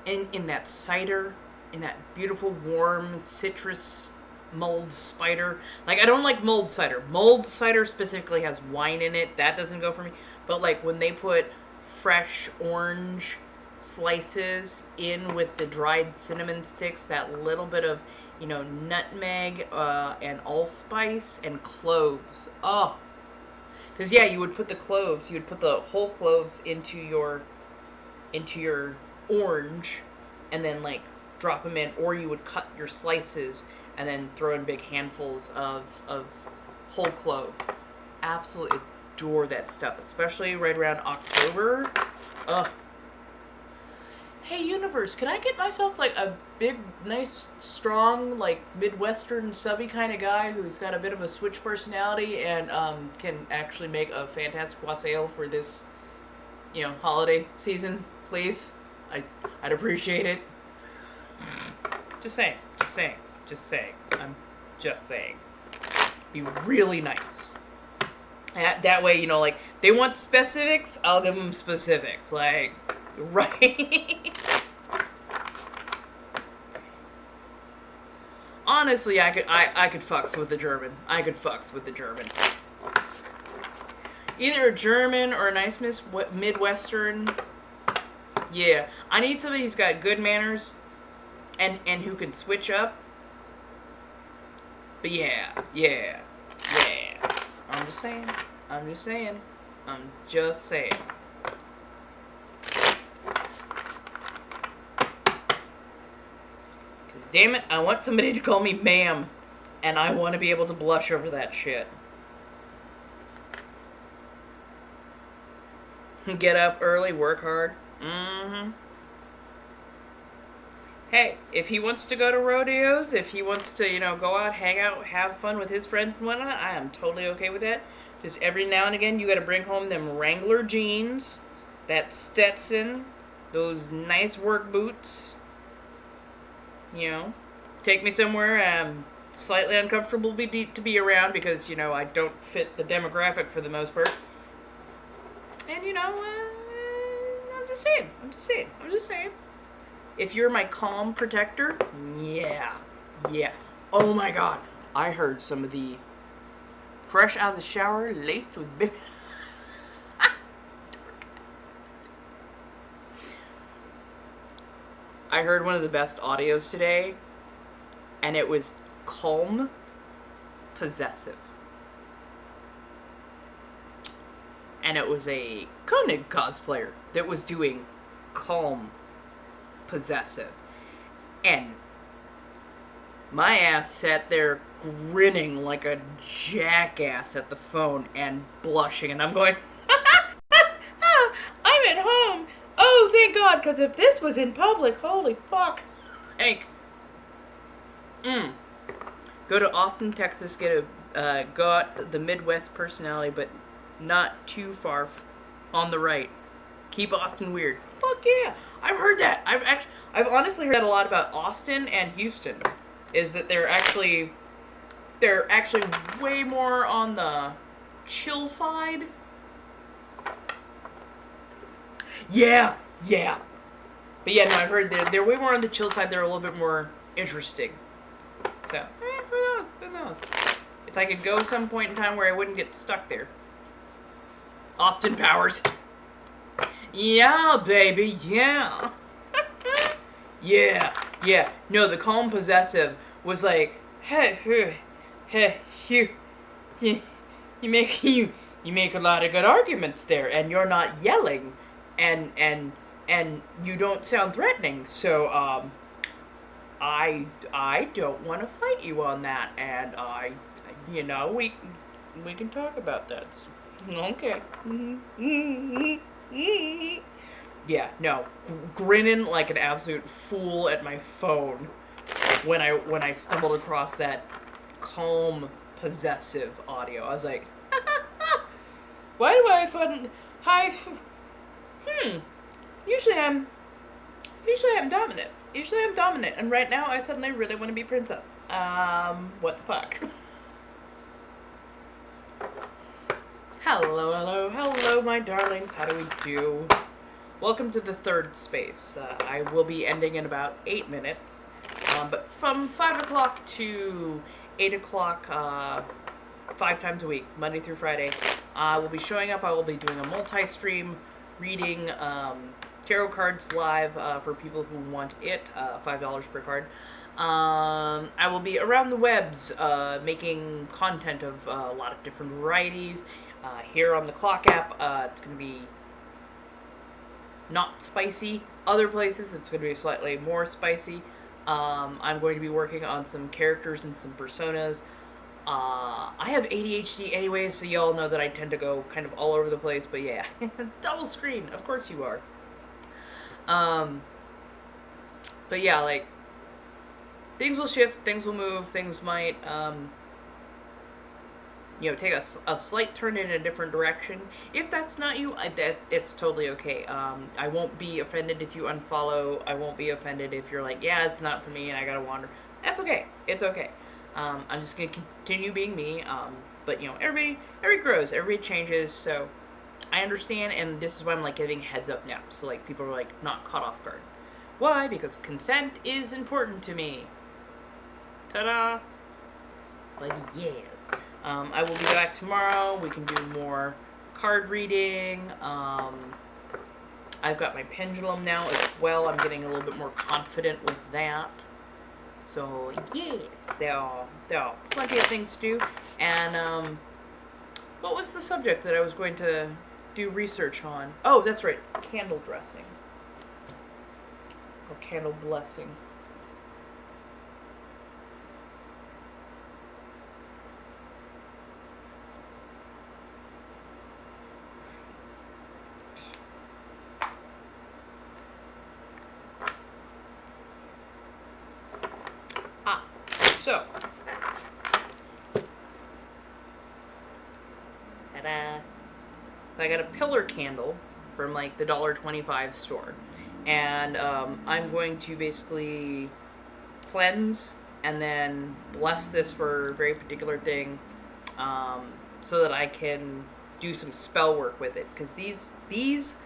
In that cider, in that beautiful warm citrus mulled cider. Like, I don't like mulled cider. Mulled cider specifically has wine in it. That doesn't go for me. But like when they put fresh orange slices in with the dried cinnamon sticks, that little bit of, nutmeg and allspice and cloves. Oh, because yeah, you would put the whole cloves into your orange, and then like drop them in, or you would cut your slices and then throw in big handfuls of whole clove. Absolutely adore that stuff, especially right around October. Ugh. Hey, universe, can I get myself, like, a big, nice, strong, like, Midwestern subby kind of guy who's got a bit of a switch personality and, can actually make a fantastic wassail for this, holiday season, please? I'd appreciate it. Just saying. I'm just saying. Be really nice. That way, like, they want specifics, I'll give them specifics. Like, right? Honestly, I could fucks with the German. Either a German or a nice Midwestern. Yeah. I need somebody who's got good manners and who can switch up. But yeah. I'm just saying. Because damn it, I want somebody to call me ma'am. And I want to be able to blush over that shit. Get up early, work hard. Mm-hmm. Hey, if he wants to go to rodeos, if he wants to, go out, hang out, have fun with his friends and whatnot, I am totally okay with that. Just every now and again, you gotta bring home them Wrangler jeans, that Stetson, those nice work boots. Take me somewhere I'm slightly uncomfortable to be around because, I don't fit the demographic for the most part. And, I'm just saying. I'm just saying. If you're my calm protector, yeah. Oh my god. I heard some of the fresh out of the shower, laced with big... I heard one of the best audios today, and it was calm, possessive. And it was a Koenig cosplayer that was doing calm, possessive. And my ass sat there grinning like a jackass at the phone and blushing, and I'm going, I'm at home. Oh, thank God, because if this was in public, holy fuck. Hank. Go to Austin, Texas, get a, got the Midwest personality, but not too far on the right. Keep Austin weird. Fuck yeah. I've heard that. I've honestly heard that a lot about Austin and Houston. Is that they're actually way more on the chill side. Yeah. But yeah, no, I've heard they're way more on the chill side. They're a little bit more interesting. So, who knows? If I could go some point in time where I wouldn't get stuck there. Austin Powers. Yeah, baby, yeah. Yeah. No, the calm possessive was like, hey, you make a lot of good arguments there, and you're not yelling, and you don't sound threatening. So I don't want to fight you on that, and we can talk about that. Okay. Yeah, no, grinning like an absolute fool at my phone when I stumbled across that calm, possessive audio. I was like, why do I find Usually I'm dominant. And right now I suddenly really want to be princess. What the fuck? Hello, my darlings. How do we do? Welcome to the third space. I will be ending in about 8 minutes. But from 5 o'clock to 8 o'clock, 5 times a week, Monday through Friday, I will be showing up. I will be doing a multi-stream reading tarot cards live for people who want it, $5 per card. I will be around the webs making content of a lot of different varieties. Here on the Clock app, it's going to be not spicy. Other places, it's going to be slightly more spicy. I'm going to be working on some characters and some personas. I have ADHD anyways, so y'all know that I tend to go kind of all over the place, but yeah. Double screen, of course you are. But yeah, like, things will shift, things will move, things might, take a slight turn in a different direction. If that's not you, it's totally okay. I won't be offended if you unfollow. I won't be offended if you're like, yeah, it's not for me and I gotta wander. That's okay. It's okay. I'm just gonna continue being me. But everybody grows, everybody changes, so I understand, and this is why I'm like giving heads up now. So like people are like not caught off guard. Why? Because consent is important to me. Ta-da! Like, yes. I will be back tomorrow. We can do more card reading. I've got my pendulum now as well. I'm getting a little bit more confident with that. So, yes, there are plenty of things to do. And, what was the subject that I was going to do research on? Oh, that's right. Candle dressing. Or candle blessing. So, ta-da! So I got a pillar candle from like the $1.25 store, and I'm going to basically cleanse and then bless this for a very particular thing, so that I can do some spell work with it. Because these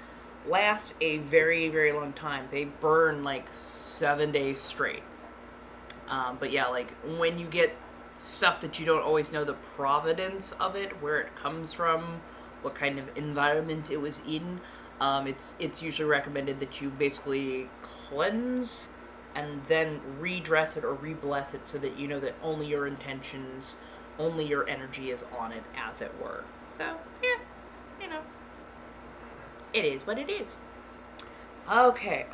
last a very, very long time. They burn like 7 days straight. But yeah, like when you get stuff that you don't always know the provenance of it, where it comes from, what kind of environment it was in, it's usually recommended that you basically cleanse and then redress it or re-bless it so that you know that only your intentions, only your energy is on it, as it were. So, yeah, you know, it is what it is. Okay,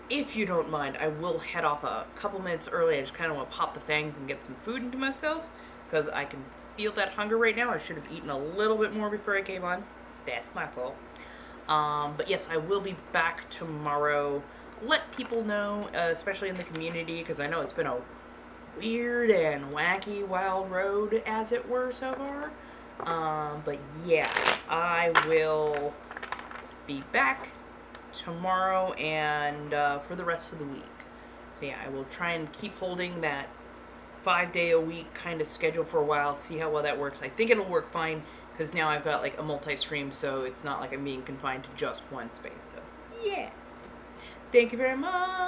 if you don't mind, I will head off a couple minutes early. I just kind of want to pop the fangs and get some food into myself, because I can feel that hunger right now. I should have eaten a little bit more before I came on. That's my fault. But yes, I will be back tomorrow. Let people know, especially in the community, because I know it's been a weird and wacky wild road, as it were, so far. But yeah, I will be back tomorrow and for the rest of the week. So yeah, I will try and keep holding that 5-day-a-week kind of schedule for a while, see how well that works. I think it'll work fine, because now I've got like a multi-stream, so it's not like I'm being confined to just one space. So yeah. Thank you very much.